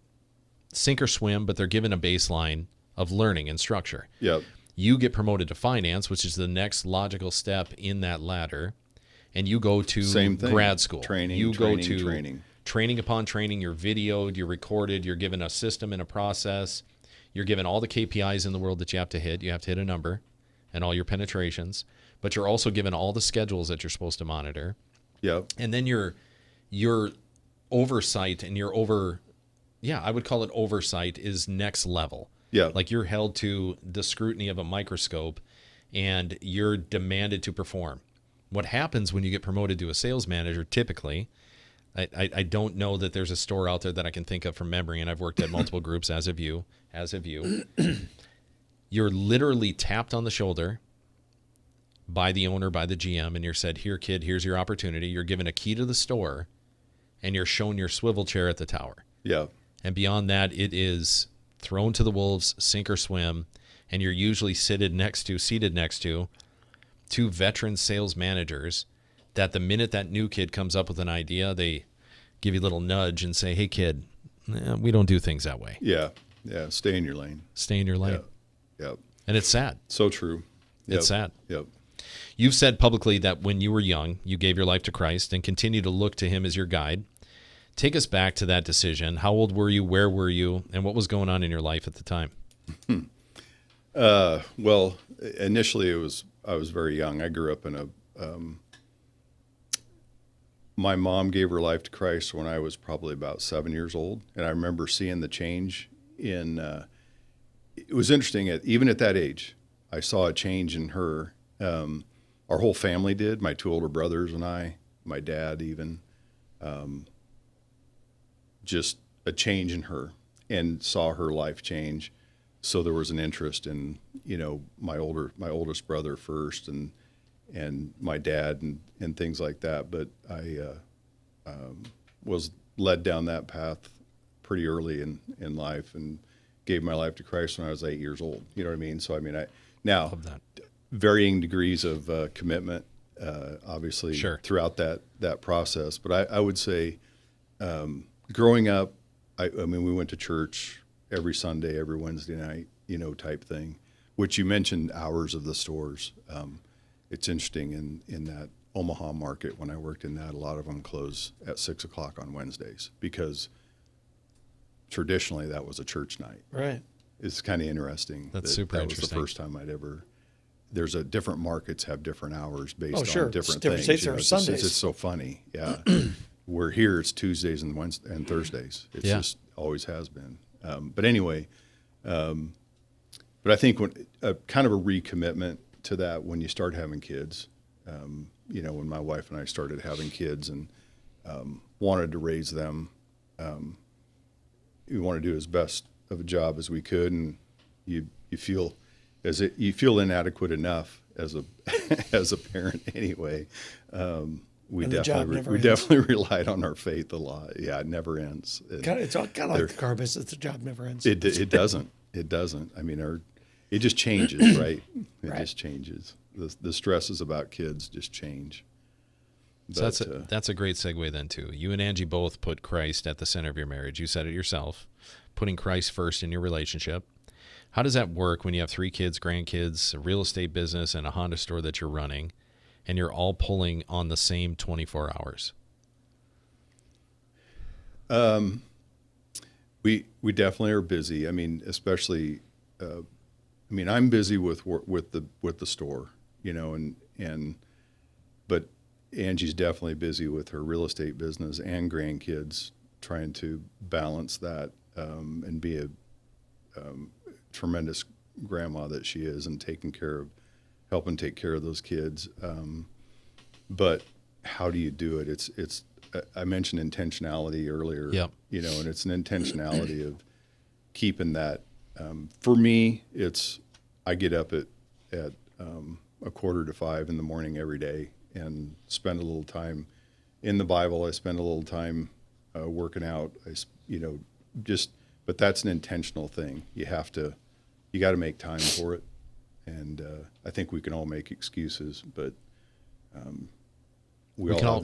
[SPEAKER 1] sink or swim, but they're given a baseline of learning and structure.
[SPEAKER 2] Yep.
[SPEAKER 1] You get promoted to finance, which is the next logical step in that ladder, and you go to
[SPEAKER 2] Same thing.
[SPEAKER 1] grad school.
[SPEAKER 2] Training,
[SPEAKER 1] you
[SPEAKER 2] training,
[SPEAKER 1] go to
[SPEAKER 2] training.
[SPEAKER 1] Training upon training. You're videoed, you're recorded, you're given a system and a process. You're given all the KPIs in the world that you have to hit. You have to hit a number and all your penetrations, but you're also given all the schedules that you're supposed to monitor.
[SPEAKER 2] Yep.
[SPEAKER 1] And then your oversight and I would call it oversight, is next level.
[SPEAKER 2] Yeah.
[SPEAKER 1] Like you're held to the scrutiny of a microscope and you're demanded to perform. What happens when you get promoted to a sales manager, typically, I don't know that there's a store out there that I can think of from memory, and I've worked at multiple groups as have you. You're literally tapped on the shoulder by the owner, by the GM, and you're said, here, kid, here's your opportunity. You're given a key to the store, and you're shown your swivel chair at the tower.
[SPEAKER 2] Yeah.
[SPEAKER 1] And beyond that, it is thrown to the wolves, sink or swim, and you're usually seated next to two veteran sales managers that the minute that new kid comes up with an idea, they give you a little nudge and say, hey, kid, we don't do things that way.
[SPEAKER 2] Yeah. Yeah. Stay in your lane.
[SPEAKER 1] Stay in your lane.
[SPEAKER 2] Yeah. Yep.
[SPEAKER 1] And it's sad.
[SPEAKER 2] So true. Yep.
[SPEAKER 1] It's sad.
[SPEAKER 2] Yep.
[SPEAKER 1] You've said publicly that when you were young, you gave your life to Christ and continue to look to him as your guide. Take us back to that decision. How old were you? Where were you? And what was going on in your life at the time?
[SPEAKER 2] Well, initially I was very young. I grew up in my mom gave her life to Christ when I was probably about 7 years old. And I remember seeing the change it was interesting even at that age, I saw a change in her. Our whole family did, my two older brothers and I, my dad even, just a change in her, and saw her life change. So there was an interest in, my oldest brother first and my dad and things like that. But I was led down that path pretty early in life and gave my life to Christ when I was 8 years old. You know what I mean? So, now varying degrees of commitment, obviously,
[SPEAKER 1] sure,
[SPEAKER 2] throughout that process. But I would say growing up, we went to church every Sunday, every Wednesday night, type thing, which you mentioned hours of the stores. It's interesting in that Omaha market, when I worked in that, a lot of them close at 6 o'clock on Wednesdays because traditionally that was a church night.
[SPEAKER 3] Right.
[SPEAKER 2] It's kind of interesting.
[SPEAKER 1] That's super
[SPEAKER 2] that
[SPEAKER 1] interesting.
[SPEAKER 2] was the first time I'd ever. There's different markets have different hours based on
[SPEAKER 3] sure.
[SPEAKER 2] different
[SPEAKER 3] Different
[SPEAKER 2] things.
[SPEAKER 3] states are
[SPEAKER 2] It's
[SPEAKER 3] Sundays.
[SPEAKER 2] It's so funny. Yeah. We're here. It's Tuesdays and Wednesdays and Thursdays. It's just always has been. But anyway, but I think when kind of a recommitment to that when you start having kids. When my wife and I started having kids and wanted to raise them, we wanted to do as best of a job as we could, and you feel inadequate enough as a as a parent anyway. We definitely relied on our faith a lot. Yeah, it never ends.
[SPEAKER 3] It's all kind of like the car business. The job never ends.
[SPEAKER 2] It doesn't. It doesn't. It just changes, right? It
[SPEAKER 3] Right.
[SPEAKER 2] just changes. The stresses about kids just change.
[SPEAKER 1] So that's a great segue then too. You and Angie both put Christ at the center of your marriage. You said it yourself, putting Christ first in your relationship. How does that work when you have 3 kids, grandkids, a real estate business, and a Honda store that you're running, and you're all pulling on the same 24 hours?
[SPEAKER 2] We definitely are busy. I mean, especially, I'm busy with the store, but Angie's definitely busy with her real estate business and grandkids, trying to balance that and be a tremendous grandma that she is, and helping take care of those kids. But how do you do it? It's I mentioned intentionality earlier.
[SPEAKER 1] Yep.
[SPEAKER 2] And it's an intentionality of keeping that. For me, I get up at 4:45 in the morning every day and spend a little time in the Bible. I spend a little time working out. But that's an intentional thing. You got to make time for it. And I think we can all make excuses, but we all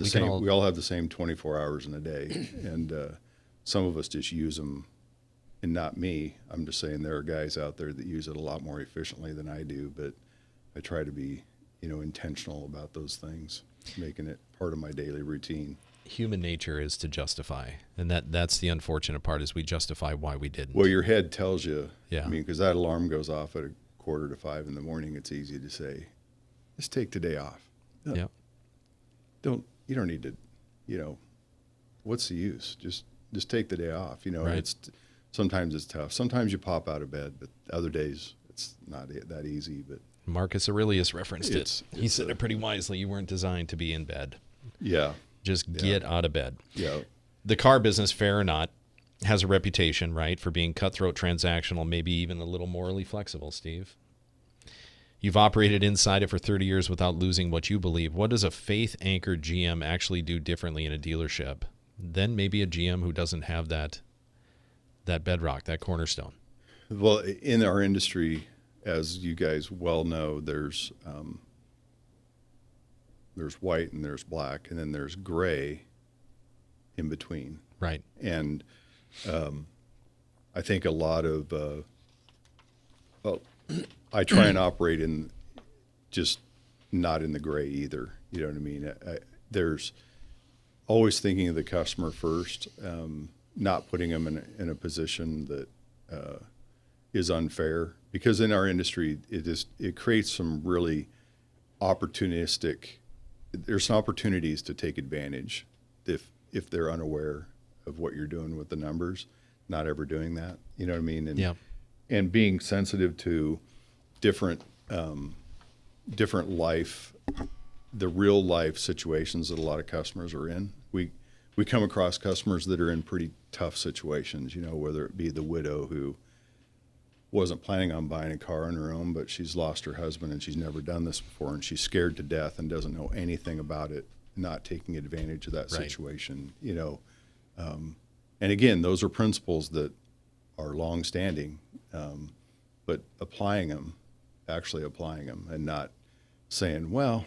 [SPEAKER 2] have the same 24 hours in a day, and some of us just use them. And not me. I'm just saying there are guys out there that use it a lot more efficiently than I do, but I try to be, intentional about those things, making it part of my daily routine.
[SPEAKER 1] Human nature is to justify, and that's the unfortunate part, is we justify why we didn't.
[SPEAKER 2] Well, your head tells you.
[SPEAKER 1] Yeah.
[SPEAKER 2] Because that alarm goes off at 4:45 in the morning. It's easy to say, just take today off.
[SPEAKER 1] Yeah.
[SPEAKER 2] You don't need to, what's the use? Just take the day off.
[SPEAKER 1] Right.
[SPEAKER 2] Sometimes it's tough. Sometimes you pop out of bed, but other days it's not that easy. But
[SPEAKER 1] Marcus Aurelius referenced it. He said it pretty wisely. You weren't designed to be in bed.
[SPEAKER 2] Yeah.
[SPEAKER 1] Just get out of bed.
[SPEAKER 2] Yeah.
[SPEAKER 1] The car business, fair or not, has a reputation, right, for being cutthroat, transactional, maybe even a little morally flexible, Steve. You've operated inside it for 30 years without losing what you believe. What does a faith-anchored GM actually do differently in a dealership than maybe a GM who doesn't have that bedrock, that cornerstone?
[SPEAKER 2] Well, in our industry, as you guys well know, there's white and there's black, and then there's gray in between.
[SPEAKER 1] Right.
[SPEAKER 2] And I think a lot of I try and operate in just not in the gray either. You know what I mean? There's always thinking of the customer first, not putting them in a position that is unfair. Because in our industry, it creates some really opportunistic. There's some opportunities to take advantage if they're unaware of what you're doing with the numbers. Not ever doing that. You know what I mean? And being sensitive to different life, the real life situations that a lot of customers are in. We come across customers that are in pretty tough situations, whether it be the widow who wasn't planning on buying a car on her own, but she's lost her husband and she's never done this before, and she's scared to death and doesn't know anything about it, not taking advantage of that situation, And again, those are principles that are long-standing, but actually applying them, and not saying, well,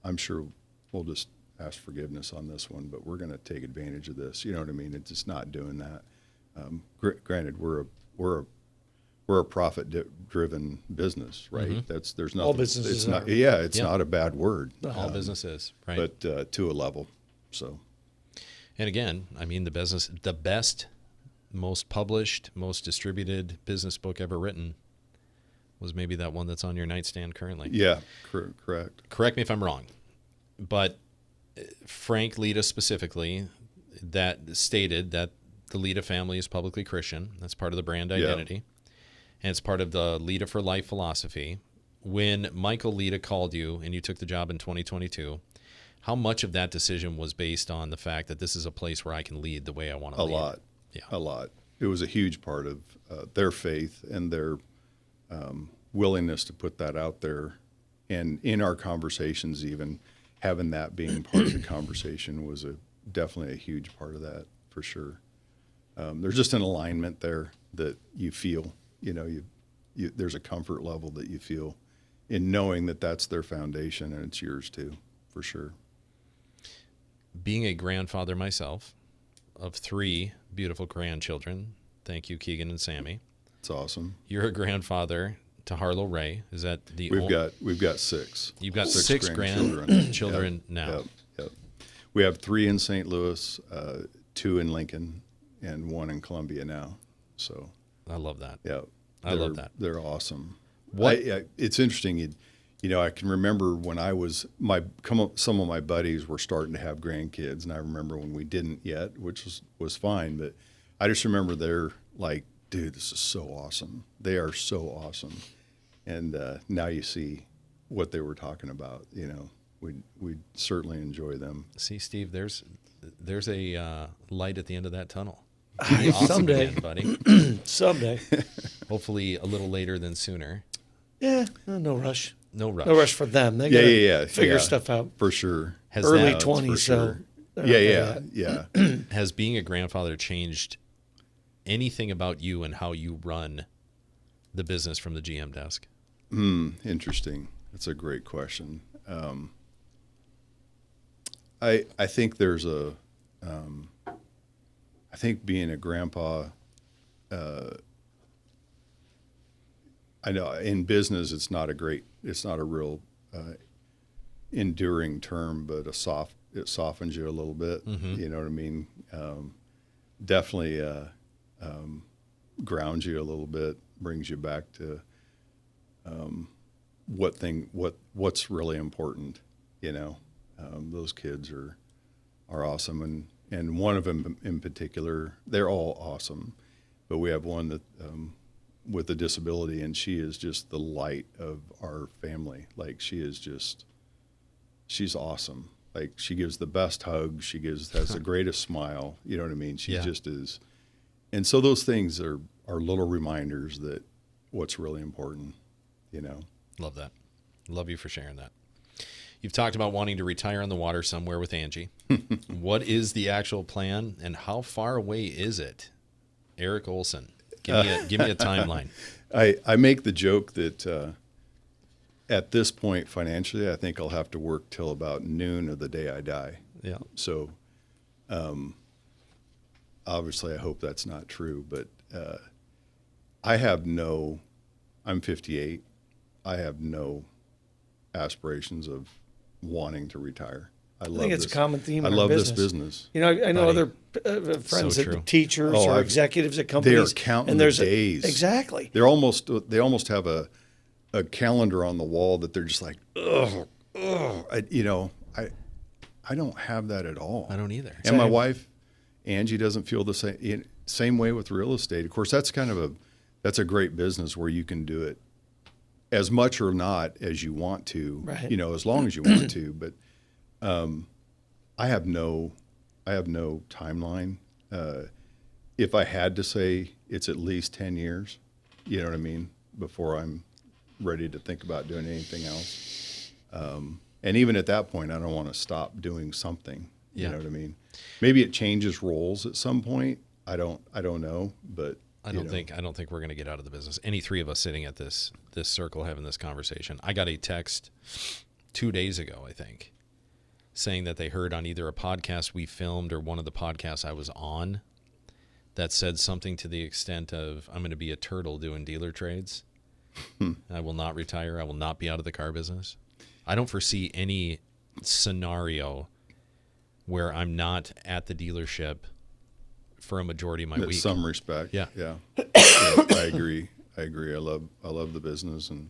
[SPEAKER 2] I'm sure we'll just ask forgiveness on this one, but we're going to take advantage of this. You know what I mean? It's just not doing that. Granted, we're a profit-driven business, right?
[SPEAKER 1] Mm-hmm.
[SPEAKER 2] There's nothing.
[SPEAKER 3] All businesses
[SPEAKER 2] it's not.
[SPEAKER 3] are.
[SPEAKER 2] Yeah, it's not a bad word.
[SPEAKER 1] All businesses, right?
[SPEAKER 2] But to a level, so.
[SPEAKER 1] And again, the best, most published, most distributed business book ever written was maybe that one that's on your nightstand currently.
[SPEAKER 2] Yeah, correct.
[SPEAKER 1] Correct me if I'm wrong, but Frank Lita specifically, that stated that the Lita family is publicly Christian. That's part of the brand identity. And it's part of the Lita for Life philosophy. When Michael Lita called you and you took the job in 2022, how much of that decision was based on the fact that this is a place where I can lead the way I want to lead?
[SPEAKER 2] A lot.
[SPEAKER 1] Yeah.
[SPEAKER 2] A lot. It was a huge part of their faith and their willingness to put that out there. And in our conversations, even having that being part of the conversation was definitely a huge part of that, for sure. There's just an alignment there that you feel, there's a comfort level that you feel in knowing that that's their foundation and it's yours too, for sure.
[SPEAKER 1] Being a grandfather myself of 3 beautiful grandchildren, thank you, Keegan and Sammy.
[SPEAKER 2] It's awesome.
[SPEAKER 1] You're a grandfather to Harlow Ray. Is that the
[SPEAKER 2] We've got 6.
[SPEAKER 1] You've got 6 grandchildren now.
[SPEAKER 2] Yep. We have 3 in St. Louis, 2 in Lincoln, and 1 in Columbia now. So
[SPEAKER 1] I love that.
[SPEAKER 2] yeah,
[SPEAKER 1] I love that.
[SPEAKER 2] They're awesome.
[SPEAKER 1] What?
[SPEAKER 2] It's interesting. You know, I can remember when I was some of my buddies were starting to have grandkids, and I remember when we didn't yet, which was fine. But I just remember they're like, dude, this is so awesome. They are so awesome. And now you see what they were talking about. You know, we certainly enjoy them.
[SPEAKER 1] See, Steve, there's a light at the end of that tunnel.
[SPEAKER 3] Someday,
[SPEAKER 1] again, buddy.
[SPEAKER 3] Someday.
[SPEAKER 1] Hopefully, a little later than sooner.
[SPEAKER 3] Yeah, no rush.
[SPEAKER 1] No rush.
[SPEAKER 3] No rush for them. They gotta
[SPEAKER 2] Yeah.
[SPEAKER 3] figure stuff out.
[SPEAKER 2] For sure.
[SPEAKER 1] Has
[SPEAKER 3] Early
[SPEAKER 1] that-
[SPEAKER 3] 20s,
[SPEAKER 2] for
[SPEAKER 3] so
[SPEAKER 2] sure.
[SPEAKER 3] they're not there
[SPEAKER 2] Yeah.
[SPEAKER 3] yet.
[SPEAKER 1] Has being a grandfather changed anything about you and how you run the business from the GM desk?
[SPEAKER 2] Interesting. That's a great question. I think there's I think being a grandpa, I know in business it's not a real enduring term, but it softens you a little bit.
[SPEAKER 1] Mm-hmm.
[SPEAKER 2] You know what I mean? Definitely grounds you a little bit, brings you back to what's really important. You know, those kids are awesome, and one of them in particular, they're all awesome, but we have one that with a disability, and she is just the light of our family. Like she's awesome. Like she gives the best hug. Has the greatest smile. You know what I mean? She just is. And so those things are little reminders that what's really important, you know.
[SPEAKER 1] Love that. Love you for sharing that. You've talked about wanting to retire on the water somewhere with Angie. What is the actual plan, and how far away is it? Eric Olsen, give me a timeline.
[SPEAKER 2] I make the joke that at this point financially, I think I'll have to work till about noon of the day I die.
[SPEAKER 1] Yeah.
[SPEAKER 2] So obviously I hope that's not true, but I'm 58. I have no aspirations of wanting to retire. I
[SPEAKER 3] think it's a common theme in
[SPEAKER 2] I
[SPEAKER 3] our
[SPEAKER 2] love
[SPEAKER 3] business.
[SPEAKER 2] this business.
[SPEAKER 3] You know, I know
[SPEAKER 1] Buddy.
[SPEAKER 3] other friends,
[SPEAKER 1] So
[SPEAKER 3] that
[SPEAKER 1] true.
[SPEAKER 3] teachers
[SPEAKER 2] Oh,
[SPEAKER 3] or executives at companies.
[SPEAKER 2] They are counting
[SPEAKER 3] and
[SPEAKER 2] the
[SPEAKER 3] there's
[SPEAKER 2] days.
[SPEAKER 3] Exactly.
[SPEAKER 2] They almost have a calendar on the wall that they're just like, ugh. I don't have that at all.
[SPEAKER 1] I don't either.
[SPEAKER 2] And my
[SPEAKER 3] Same.
[SPEAKER 2] wife, Angie, doesn't feel the same way with real estate. Of course, that's a great business where you can do it as much or not as you want to,
[SPEAKER 3] Right.
[SPEAKER 2] you know, as long as you want to. But I have no timeline. If I had to say, it's at least 10 years, you know what I mean, before I'm ready to think about doing anything else. And even at that point, I don't want to stop doing something. You
[SPEAKER 1] Yeah.
[SPEAKER 2] know what I mean? Maybe it changes roles at some point. I don't know, but
[SPEAKER 1] I don't think we're going to get out of the business. Any 3 of us sitting at this circle having this conversation. I got a text 2 days ago, I think, saying that they heard on either a podcast we filmed or one of the podcasts I was on that said something to the extent of, I'm going to be a turtle doing dealer trades. I will not retire. I will not be out of the car business. I don't foresee any scenario where I'm not at the dealership for a majority of my
[SPEAKER 2] in
[SPEAKER 1] week.
[SPEAKER 2] some respect.
[SPEAKER 1] Yeah.
[SPEAKER 2] Yeah. I agree. I love the business and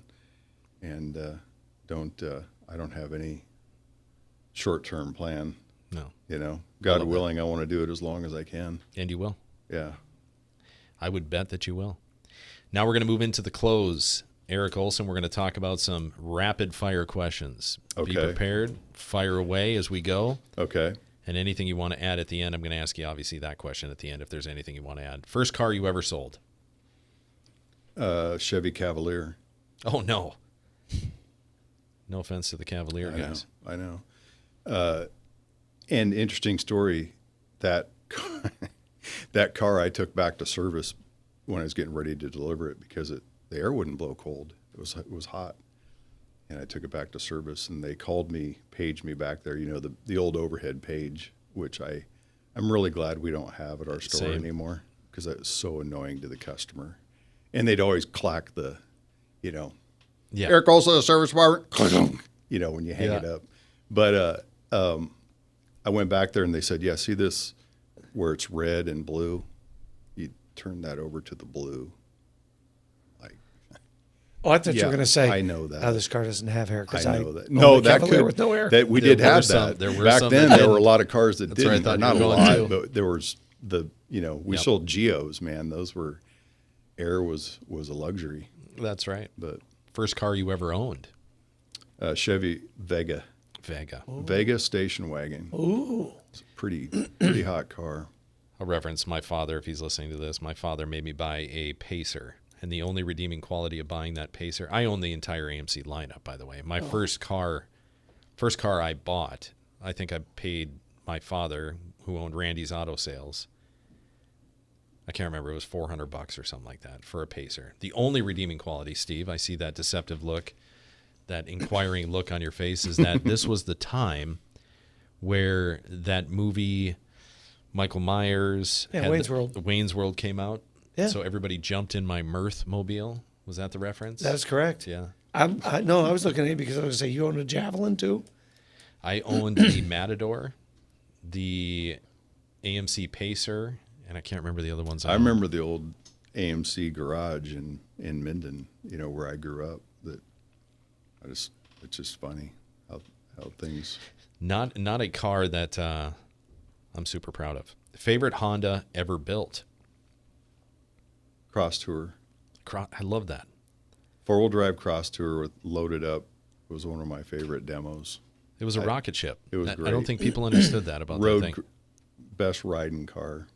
[SPEAKER 2] I don't have any short-term plan,
[SPEAKER 1] No.
[SPEAKER 2] you know. God
[SPEAKER 1] love
[SPEAKER 2] willing, I want to do it as long as I can.
[SPEAKER 1] And you will.
[SPEAKER 2] Yeah.
[SPEAKER 1] I would bet that you will. Now we're going to move into the close. Eric Olsen, we're going to talk about some rapid fire questions.
[SPEAKER 2] Okay.
[SPEAKER 1] Be prepared. Fire away as we go.
[SPEAKER 2] Okay.
[SPEAKER 1] And anything you want to add at the end, I'm going to ask you, obviously, that question at the end if there's anything you want to add. First car you ever sold?
[SPEAKER 2] Chevy Cavalier.
[SPEAKER 1] Oh, no. No offense to the Cavalier guys.
[SPEAKER 2] I know. And interesting story, that that car I took back to service when I was getting ready to deliver it because the air wouldn't blow cold. It was hot. and I took it back to service, and they called me, paged me back there, the old overhead page, which I'm really glad we don't have at our store
[SPEAKER 1] Same.
[SPEAKER 2] anymore, because that was so annoying to the customer. And they'd always clack the,
[SPEAKER 1] Yeah.
[SPEAKER 2] Eric Olsen, service department, when you hang
[SPEAKER 1] Yeah.
[SPEAKER 2] it up. But I went back there and they said, yeah, see this where it's red and blue? You turn that over to the blue.
[SPEAKER 3] Oh, I thought you
[SPEAKER 2] Yeah,
[SPEAKER 3] were going to say,
[SPEAKER 2] I know that.
[SPEAKER 3] this car doesn't have air.
[SPEAKER 2] I know that.
[SPEAKER 3] own
[SPEAKER 2] No,
[SPEAKER 3] a
[SPEAKER 2] that
[SPEAKER 3] Cavalier
[SPEAKER 2] could
[SPEAKER 3] with no air.
[SPEAKER 2] that we
[SPEAKER 1] There
[SPEAKER 2] did have
[SPEAKER 1] were some-
[SPEAKER 2] that.
[SPEAKER 1] there were
[SPEAKER 2] Back
[SPEAKER 1] some
[SPEAKER 2] then.
[SPEAKER 1] that
[SPEAKER 2] There were a
[SPEAKER 1] didn't.
[SPEAKER 2] lot of cars that
[SPEAKER 1] That's where I
[SPEAKER 2] didn't.
[SPEAKER 1] thought
[SPEAKER 2] Not
[SPEAKER 1] you
[SPEAKER 2] a
[SPEAKER 1] were going
[SPEAKER 2] lot,
[SPEAKER 1] too.
[SPEAKER 2] but there was we
[SPEAKER 1] Yep.
[SPEAKER 2] sold Geos, man. Those were air was a luxury.
[SPEAKER 1] That's right.
[SPEAKER 2] But
[SPEAKER 1] First car you ever owned?
[SPEAKER 2] Chevy Vega
[SPEAKER 1] Vega.
[SPEAKER 2] station wagon.
[SPEAKER 3] Ooh.
[SPEAKER 2] It's a pretty hot car.
[SPEAKER 1] I'll reference my father if he's listening to this. My father made me buy a Pacer, and the only redeeming quality of buying that Pacer, I own the entire AMC lineup, by the way. My first car I bought, I think I paid my father, who owned Randy's Auto Sales. I can't remember, it was $400 or something like that for a Pacer. The only redeeming quality, Steve, I see that deceptive look, that inquiring look on your face, is that this was the time where that movie Michael Myers,
[SPEAKER 3] Yeah, Wayne's World.
[SPEAKER 1] Wayne's World came out.
[SPEAKER 3] Yeah.
[SPEAKER 1] So everybody jumped in my Mirth mobile. Was that the reference?
[SPEAKER 3] That is correct.
[SPEAKER 1] Yeah.
[SPEAKER 3] I was looking at you because I was going to say, you own a Javelin too?
[SPEAKER 1] I owned the Matador, the AMC Pacer, and I can't remember the other ones.
[SPEAKER 2] I remember the old AMC garage in Minden, where I grew up. That it's just funny how things.
[SPEAKER 1] Not a car that I'm super proud of. Favorite Honda ever built?
[SPEAKER 2] Cross Tour,
[SPEAKER 1] I love that.
[SPEAKER 2] 4-wheel drive Cross Tour with loaded up was one of my favorite demos.
[SPEAKER 1] It was a rocket ship.
[SPEAKER 2] it was
[SPEAKER 1] I don't
[SPEAKER 2] great.
[SPEAKER 1] think people understood that about that thing.
[SPEAKER 2] Best riding car.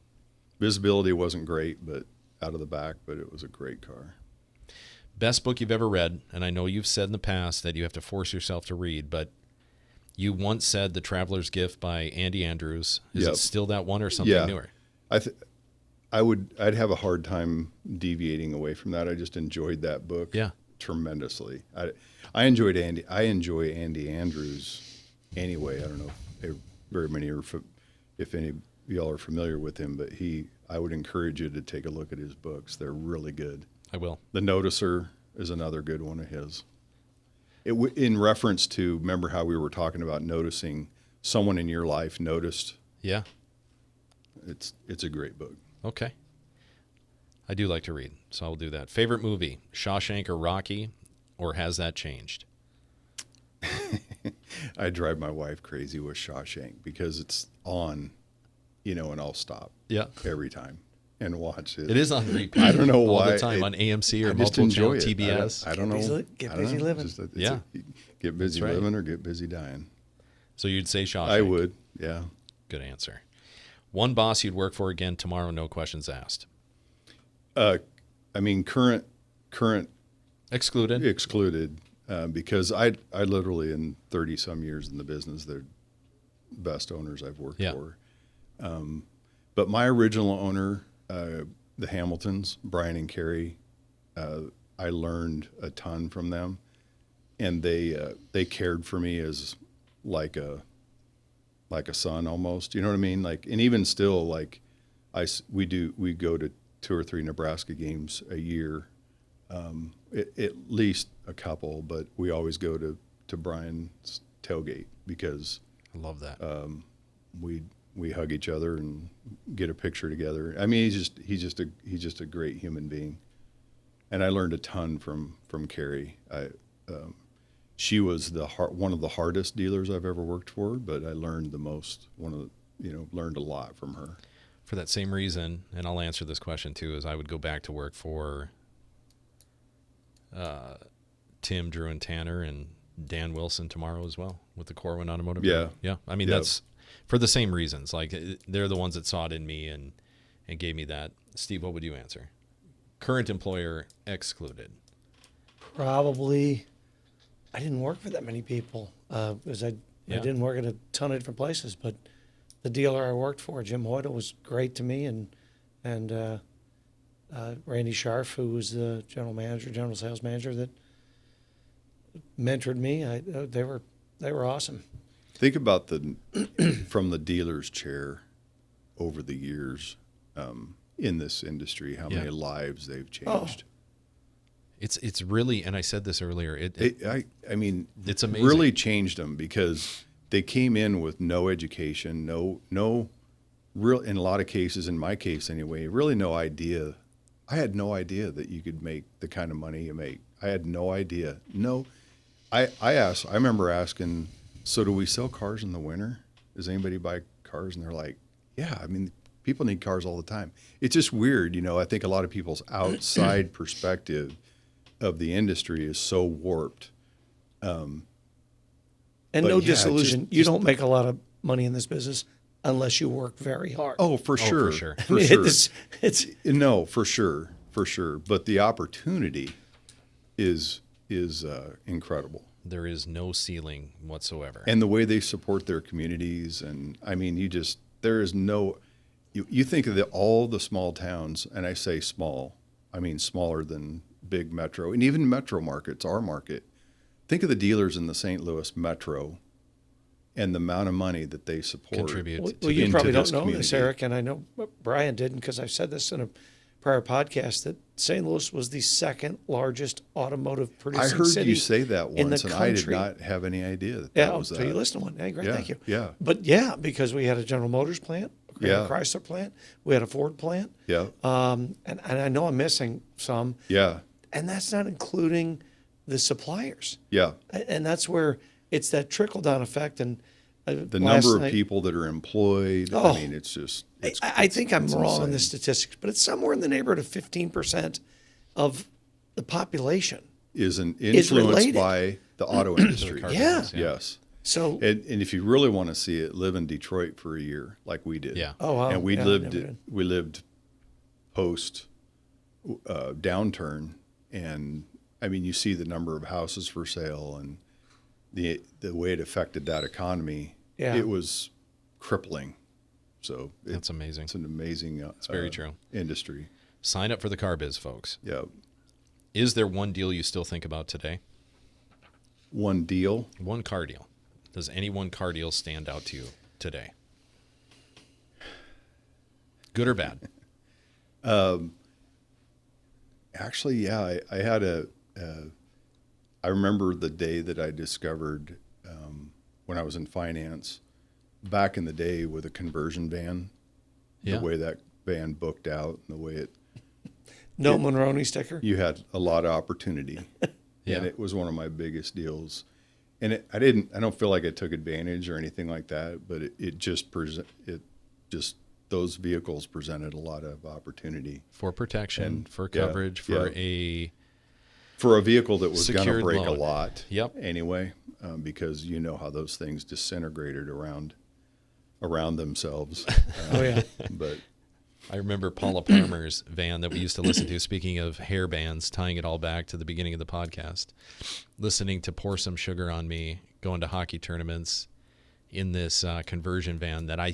[SPEAKER 2] Visibility wasn't great, but out of the back, but it was a great car.
[SPEAKER 1] Best book you've ever read, and I know you've said in the past that you have to force yourself to read, but you once said The Traveler's Gift by Andy Andrews. Is
[SPEAKER 2] Yep.
[SPEAKER 1] it still that one or something
[SPEAKER 2] Yeah.
[SPEAKER 1] newer?
[SPEAKER 2] I'd have a hard time deviating away from that. I just enjoyed that book.
[SPEAKER 1] Yeah.
[SPEAKER 2] Tremendously. I enjoy Andy Andrews anyway. I don't know if very many if any of y'all are familiar with him, but I would encourage you to take a look at his books. They're really good.
[SPEAKER 1] I will.
[SPEAKER 2] The Noticer is another good one of his. In reference to, remember how we were talking about noticing someone in your life noticed?
[SPEAKER 1] Yeah.
[SPEAKER 2] It's a great book.
[SPEAKER 1] Okay. I do like to read, so I'll do that. Favorite movie, Shawshank or Rocky, or has that changed?
[SPEAKER 2] I drive my wife crazy with Shawshank because it's on, and I'll stop
[SPEAKER 1] Yeah.
[SPEAKER 2] every time and watch it.
[SPEAKER 1] It is on repeat.
[SPEAKER 2] I don't know
[SPEAKER 1] all
[SPEAKER 2] why.
[SPEAKER 1] the time on AMC or
[SPEAKER 2] I just
[SPEAKER 1] multiple
[SPEAKER 2] enjoy
[SPEAKER 1] channel
[SPEAKER 2] it.
[SPEAKER 1] TBS.
[SPEAKER 2] I don't know.
[SPEAKER 3] Get
[SPEAKER 2] I don't
[SPEAKER 3] busy
[SPEAKER 2] know.
[SPEAKER 3] living.
[SPEAKER 1] Yeah.
[SPEAKER 2] Get busy
[SPEAKER 1] That's right.
[SPEAKER 2] living or get busy dying.
[SPEAKER 1] So you'd say Shawshank.
[SPEAKER 2] I would. Yeah.
[SPEAKER 1] Good answer. One boss you'd work for again tomorrow, no questions asked.
[SPEAKER 2] Current
[SPEAKER 1] Excluded.
[SPEAKER 2] excluded, because I literally in 30 some years in the business, they're best owners I've worked
[SPEAKER 1] Yeah.
[SPEAKER 2] for. But my original owner, the Hamiltons, Brian and Carrie, I learned a ton from them, and they cared for me as like a son almost. You know what I mean? Like, and even still, like we go to 2 or 3 Nebraska games a year. At least a couple, but we always go to Brian's tailgate because
[SPEAKER 1] I love that.
[SPEAKER 2] we hug each other and get a picture together. I mean, he's just a great human being, and I learned a ton from Carrie. She was one of the hardest dealers I've ever worked for, but I learned the most. Learned a lot from her.
[SPEAKER 1] For that same reason, and I'll answer this question too, is I would go back to work for Tim, Drew, and Tanner, and Dan Wilson tomorrow as well with the Corwin Automotive.
[SPEAKER 2] Yeah.
[SPEAKER 1] Yeah. I mean,
[SPEAKER 2] Yeah.
[SPEAKER 1] that's for the same reasons. Like, they're the ones that saw it in me and gave me that. Steve, what would you answer? Current employer excluded.
[SPEAKER 3] Probably, I didn't work for that many people because I
[SPEAKER 1] Yeah.
[SPEAKER 3] didn't work at a ton of different places. But the dealer I worked for, Jim Hoyt, was great to me, and Randy Scharf, who was the general sales manager, that mentored me. They were awesome.
[SPEAKER 2] Think about from the dealer's chair over the years in this industry, how many lives they've changed.
[SPEAKER 1] It's really, and I said this earlier.
[SPEAKER 2] I mean,
[SPEAKER 1] it's amazing.
[SPEAKER 2] Really changed them because they came in with no education, no real, in a lot of cases, in my case anyway, really no idea. I had no idea that you could make the kind of money you make. I had no idea. No, I remember asking, so do we sell cars in the winter? Does anybody buy cars? And they're like, yeah, I mean, people need cars all the time. It's just weird. I think a lot of people's outside perspective of the industry is so warped.
[SPEAKER 3] And no disillusion. You don't make a lot of money in this business unless you work very hard.
[SPEAKER 2] Oh, for sure.
[SPEAKER 1] For sure.
[SPEAKER 3] It's
[SPEAKER 2] no, for sure. But the opportunity is incredible.
[SPEAKER 1] There is no ceiling whatsoever.
[SPEAKER 2] And the way they support their communities, and I mean, there is no. You think of all the small towns, and I say small, I mean smaller than big metro, and even metro markets, our market. Think of the dealers in the St. Louis metro and the amount of money that they support.
[SPEAKER 1] Contribute.
[SPEAKER 3] Well, you probably don't know
[SPEAKER 2] community.
[SPEAKER 3] this, Eric, and I know Brian didn't because I've said this in a prior podcast that St. Louis was the second largest automotive producing
[SPEAKER 2] I heard
[SPEAKER 3] city
[SPEAKER 2] you say that
[SPEAKER 3] in the
[SPEAKER 2] once, and I did
[SPEAKER 3] country.
[SPEAKER 2] not have any idea that was that.
[SPEAKER 3] So you listen to one. Hey, great,
[SPEAKER 2] Yeah,
[SPEAKER 3] thank you.
[SPEAKER 2] yeah.
[SPEAKER 3] But because we had a General Motors plant, we had a Chrysler plant, we had a Ford plant.
[SPEAKER 2] Yeah.
[SPEAKER 3] And I know I'm missing some.
[SPEAKER 2] Yeah.
[SPEAKER 3] And that's not including the suppliers.
[SPEAKER 2] Yeah.
[SPEAKER 3] And that's where it's that trickle down effect. And
[SPEAKER 2] The number of people that are employed. I mean, it's just.
[SPEAKER 3] I think I'm wrong on the
[SPEAKER 2] insane.
[SPEAKER 3] statistics, but it's somewhere in the neighborhood of 15% of the population.
[SPEAKER 2] Is influenced
[SPEAKER 3] related.
[SPEAKER 2] by the auto industry.
[SPEAKER 1] car
[SPEAKER 3] Yeah.
[SPEAKER 1] business,
[SPEAKER 2] Yes.
[SPEAKER 3] So
[SPEAKER 2] And if you really want to see it, live in Detroit for a year, like we did.
[SPEAKER 1] Yeah.
[SPEAKER 3] Oh, wow.
[SPEAKER 2] And we
[SPEAKER 3] Yeah,
[SPEAKER 2] lived
[SPEAKER 3] never did.
[SPEAKER 2] post downturn, and I mean, you see the number of houses for sale and the way it affected that economy.
[SPEAKER 3] Yeah.
[SPEAKER 2] It was crippling. So
[SPEAKER 1] That's amazing.
[SPEAKER 2] It's an amazing. It's
[SPEAKER 1] very true.
[SPEAKER 2] Industry.
[SPEAKER 1] Sign up for the car biz, folks.
[SPEAKER 2] Yeah.
[SPEAKER 1] Is there one deal you still think about today?
[SPEAKER 2] One deal.
[SPEAKER 1] One car deal. Does any one car deal stand out to you today? Good or bad?
[SPEAKER 2] Actually, yeah, I had I remember the day that I discovered when I was in finance back in the day with a conversion van,
[SPEAKER 1] Yeah.
[SPEAKER 2] the way that van booked out and the way
[SPEAKER 3] no Monroney sticker.
[SPEAKER 2] you had a lot of opportunity.
[SPEAKER 1] Yeah.
[SPEAKER 2] And it was one of my biggest deals. And I don't feel like I took advantage or anything like that, but those vehicles presented a lot of opportunity.
[SPEAKER 1] For protection,
[SPEAKER 2] And-
[SPEAKER 1] for
[SPEAKER 2] yeah,
[SPEAKER 1] coverage, for a
[SPEAKER 2] For a vehicle that was going to
[SPEAKER 1] Secured
[SPEAKER 2] break
[SPEAKER 1] loan.
[SPEAKER 2] a lot,
[SPEAKER 1] Yep.
[SPEAKER 2] anyway, because you know how those things disintegrated around themselves.
[SPEAKER 3] Oh, yeah.
[SPEAKER 2] But
[SPEAKER 1] I remember Paula Palmer's van that we used to listen to, speaking of hair bands, tying it all back to the beginning of the podcast, listening to Pour Some Sugar on Me, going to hockey tournaments in this conversion van that I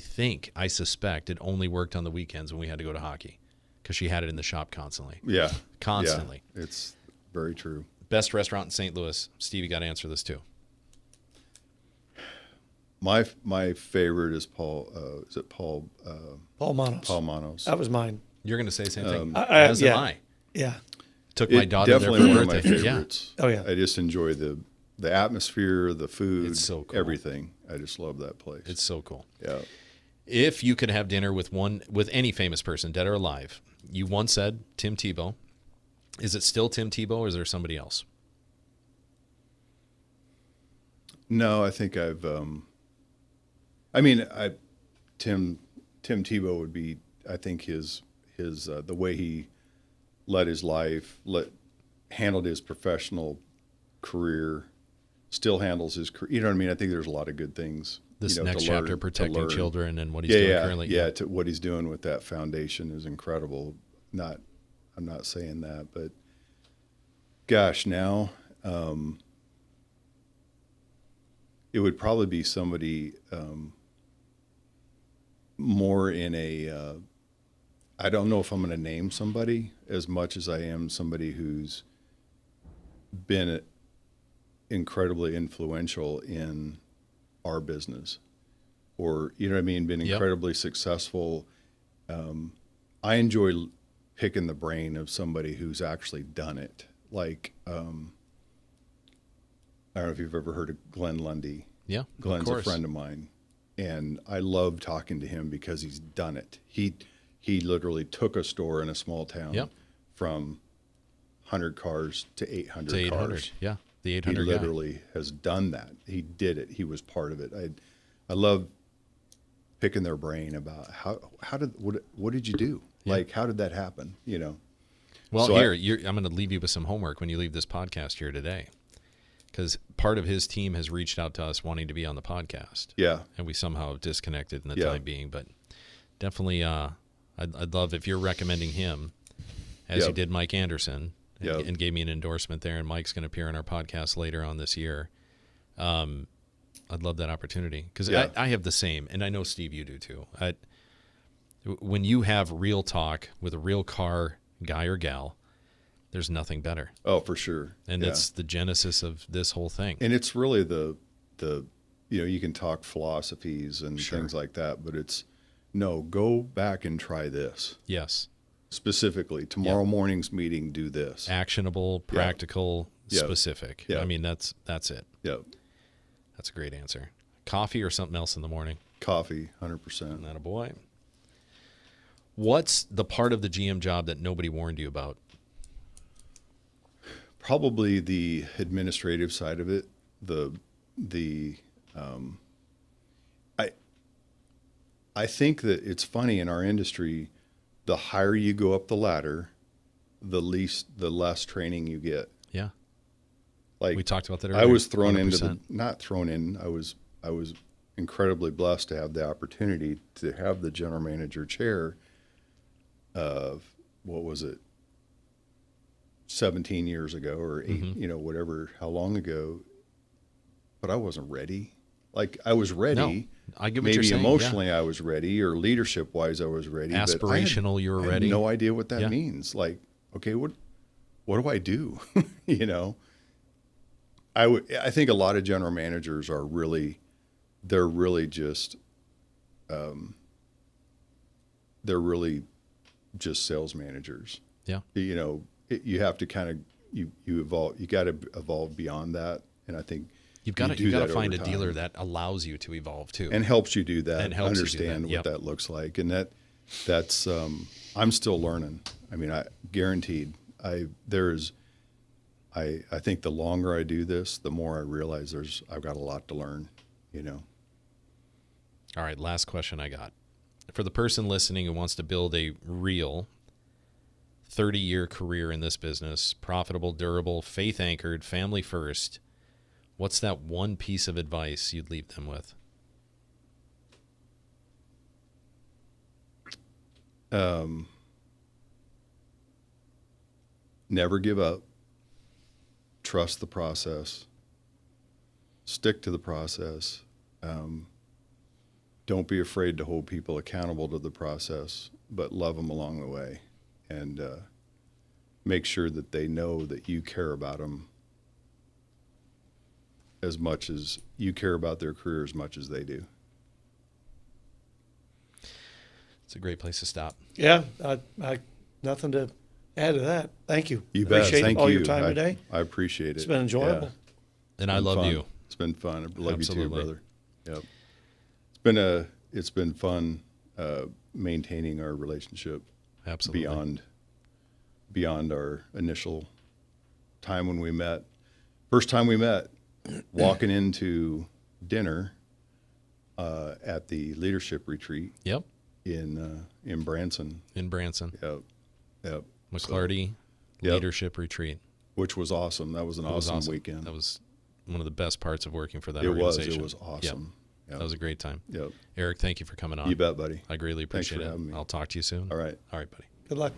[SPEAKER 1] suspect it only worked on the weekends when we had to go to hockey because she had it in the shop constantly.
[SPEAKER 2] yeah,
[SPEAKER 1] Constantly.
[SPEAKER 2] yeah, it's very true.
[SPEAKER 1] Best restaurant in St. Louis. Steve, you got to answer this too.
[SPEAKER 2] My favorite is Paul. Is it Paul?
[SPEAKER 3] Paul Manos.
[SPEAKER 2] Paul Manos.
[SPEAKER 3] That was mine.
[SPEAKER 1] You're going to say the same thing.
[SPEAKER 3] As
[SPEAKER 1] am I.
[SPEAKER 3] Yeah.
[SPEAKER 1] Took my daughter there for
[SPEAKER 2] definitely one of my
[SPEAKER 1] birthday. Yeah.
[SPEAKER 2] favorites.
[SPEAKER 3] Oh, yeah.
[SPEAKER 2] I just enjoy the atmosphere, the food,
[SPEAKER 1] It's so cool.
[SPEAKER 2] everything. I just love that place.
[SPEAKER 1] It's so cool.
[SPEAKER 2] yeah.
[SPEAKER 1] If you could have dinner with any famous person, dead or alive, you once said Tim Tebow. Is it still Tim Tebow, or is there somebody else?
[SPEAKER 2] No, I think I've. Tim Tebow would be. I think his the way he led his life, handled his professional career, still handles his career. You know what I mean? I think there's a lot of good things.
[SPEAKER 1] This
[SPEAKER 2] to
[SPEAKER 1] next
[SPEAKER 2] learn-
[SPEAKER 1] chapter,
[SPEAKER 2] to
[SPEAKER 1] protecting
[SPEAKER 2] learn.
[SPEAKER 1] children and what he's doing currently.
[SPEAKER 2] Yeah, to what he's doing with that foundation is incredible. I'm not saying that, but gosh, now it would probably be somebody more in a. I don't know if I'm going to name somebody as much as I am somebody who's been incredibly influential in our business, or, you know what I mean, been incredibly successful. I enjoy picking the brain of somebody who's actually done it. Like, I don't know if you've ever heard of Glenn Lundy.
[SPEAKER 1] Yeah,
[SPEAKER 2] Glenn's
[SPEAKER 1] of course.
[SPEAKER 2] a friend of mine, and I love talking to him because he's done it. He literally took a store in a small town from 100 cars to 800
[SPEAKER 1] To 800.
[SPEAKER 2] cars.
[SPEAKER 1] Yeah, the
[SPEAKER 2] He
[SPEAKER 1] 800 guy.
[SPEAKER 2] literally has done that. He did it. He was part of it. I love picking their brain about what did you do?
[SPEAKER 1] Yeah.
[SPEAKER 2] Like, how did that happen? You know?
[SPEAKER 1] Well,
[SPEAKER 2] So
[SPEAKER 1] I'm going to leave you with some homework when you leave this podcast here today, because part of his team has reached out to us wanting to be on the podcast.
[SPEAKER 2] Yeah.
[SPEAKER 1] And we somehow disconnected in the
[SPEAKER 2] Yeah.
[SPEAKER 1] time being, but definitely, I'd love if you're recommending him, as you did Mike Anderson, and gave me an endorsement there, and Mike's going to appear on our podcast later on this year. I'd love that opportunity, because I have the same, and I know, Steve, you do too. When you have real talk with a real car guy or gal, there's nothing better.
[SPEAKER 2] Oh, for sure.
[SPEAKER 1] And that's the genesis of this whole thing.
[SPEAKER 2] And it's really the you can talk philosophies and things like that, but it's go back and try this.
[SPEAKER 1] Yes.
[SPEAKER 2] Specifically, tomorrow morning's meeting, do this.
[SPEAKER 1] Actionable, practical, specific.
[SPEAKER 2] Yeah.
[SPEAKER 1] I mean, that's it.
[SPEAKER 2] Yep.
[SPEAKER 1] That's a great answer. Coffee or something else in the morning?
[SPEAKER 2] Coffee, 100%.
[SPEAKER 1] Not a boy. What's the part of the GM job that nobody warned you about?
[SPEAKER 2] Probably the administrative side of it. I think that it's funny in our industry, the higher you go up the ladder, the less training you get.
[SPEAKER 1] Yeah.
[SPEAKER 2] Like,
[SPEAKER 1] we talked about that earlier.
[SPEAKER 2] I was thrown
[SPEAKER 1] 100%.
[SPEAKER 2] not thrown in. I was incredibly blessed to have the opportunity to have the general manager chair of, what was it, 17 years ago or 8, whatever, how long ago. But I wasn't ready. Like, I was ready.
[SPEAKER 1] No, I get what you're
[SPEAKER 2] Maybe
[SPEAKER 1] saying.
[SPEAKER 2] emotionally I was ready, or leadership wise I was ready.
[SPEAKER 1] Aspirational, you were ready.
[SPEAKER 2] I had no idea what that means. Like, okay, what do I do? I think a lot of general managers are really just sales managers.
[SPEAKER 1] Yeah.
[SPEAKER 2] You have to kind of you evolve. You got to evolve beyond that, and I think
[SPEAKER 1] you've got to find a
[SPEAKER 2] over time.
[SPEAKER 1] dealer that allows you to evolve too,
[SPEAKER 2] and helps you do that,
[SPEAKER 1] and helps
[SPEAKER 2] understand
[SPEAKER 1] you do that.
[SPEAKER 2] what that looks like, and that's I'm still learning. I mean, I guaranteed. I think the longer I do this, the more I realize I've got a lot to learn.
[SPEAKER 1] All right, last question I got. For the person listening who wants to build a real 30-year career in this business, profitable, durable, faith-anchored, family first, what's that one piece of advice you'd leave them with?
[SPEAKER 2] Never give up. Trust the process. Stick to the process. Don't be afraid to hold people accountable to the process, but love them along the way, and make sure that they know that you care about them as much as you care about their career as much as they do.
[SPEAKER 1] It's a great place to stop.
[SPEAKER 3] Yeah, I nothing to add to that. Thank you.
[SPEAKER 2] You bet.
[SPEAKER 3] Appreciate
[SPEAKER 2] Thank
[SPEAKER 3] all
[SPEAKER 2] you.
[SPEAKER 3] your time today.
[SPEAKER 2] I appreciate it.
[SPEAKER 3] It's been enjoyable.
[SPEAKER 2] Yeah.
[SPEAKER 1] And I love
[SPEAKER 2] fun.
[SPEAKER 1] you.
[SPEAKER 2] It's been fun. I love
[SPEAKER 1] Absolutely.
[SPEAKER 2] you too, brother. Yep. It's been fun maintaining our relationship.
[SPEAKER 1] Absolutely.
[SPEAKER 2] Beyond our initial time when we met. First time we met, walking into dinner at the leadership retreat.
[SPEAKER 1] Yep.
[SPEAKER 2] In Branson.
[SPEAKER 1] In Branson.
[SPEAKER 2] Yep.
[SPEAKER 1] McClarty Leadership Retreat.
[SPEAKER 2] Which was awesome. That was an awesome weekend.
[SPEAKER 1] That was one of the best parts of working for that
[SPEAKER 2] It
[SPEAKER 1] organization.
[SPEAKER 2] was awesome. Yep.
[SPEAKER 1] That was a great time.
[SPEAKER 2] Yep.
[SPEAKER 1] Eric, thank you for coming on.
[SPEAKER 2] You bet, buddy.
[SPEAKER 1] I greatly appreciate
[SPEAKER 2] Thanks for
[SPEAKER 1] it.
[SPEAKER 2] having me.
[SPEAKER 1] I'll talk to you soon.
[SPEAKER 2] All right,
[SPEAKER 1] buddy.
[SPEAKER 3] Good luck.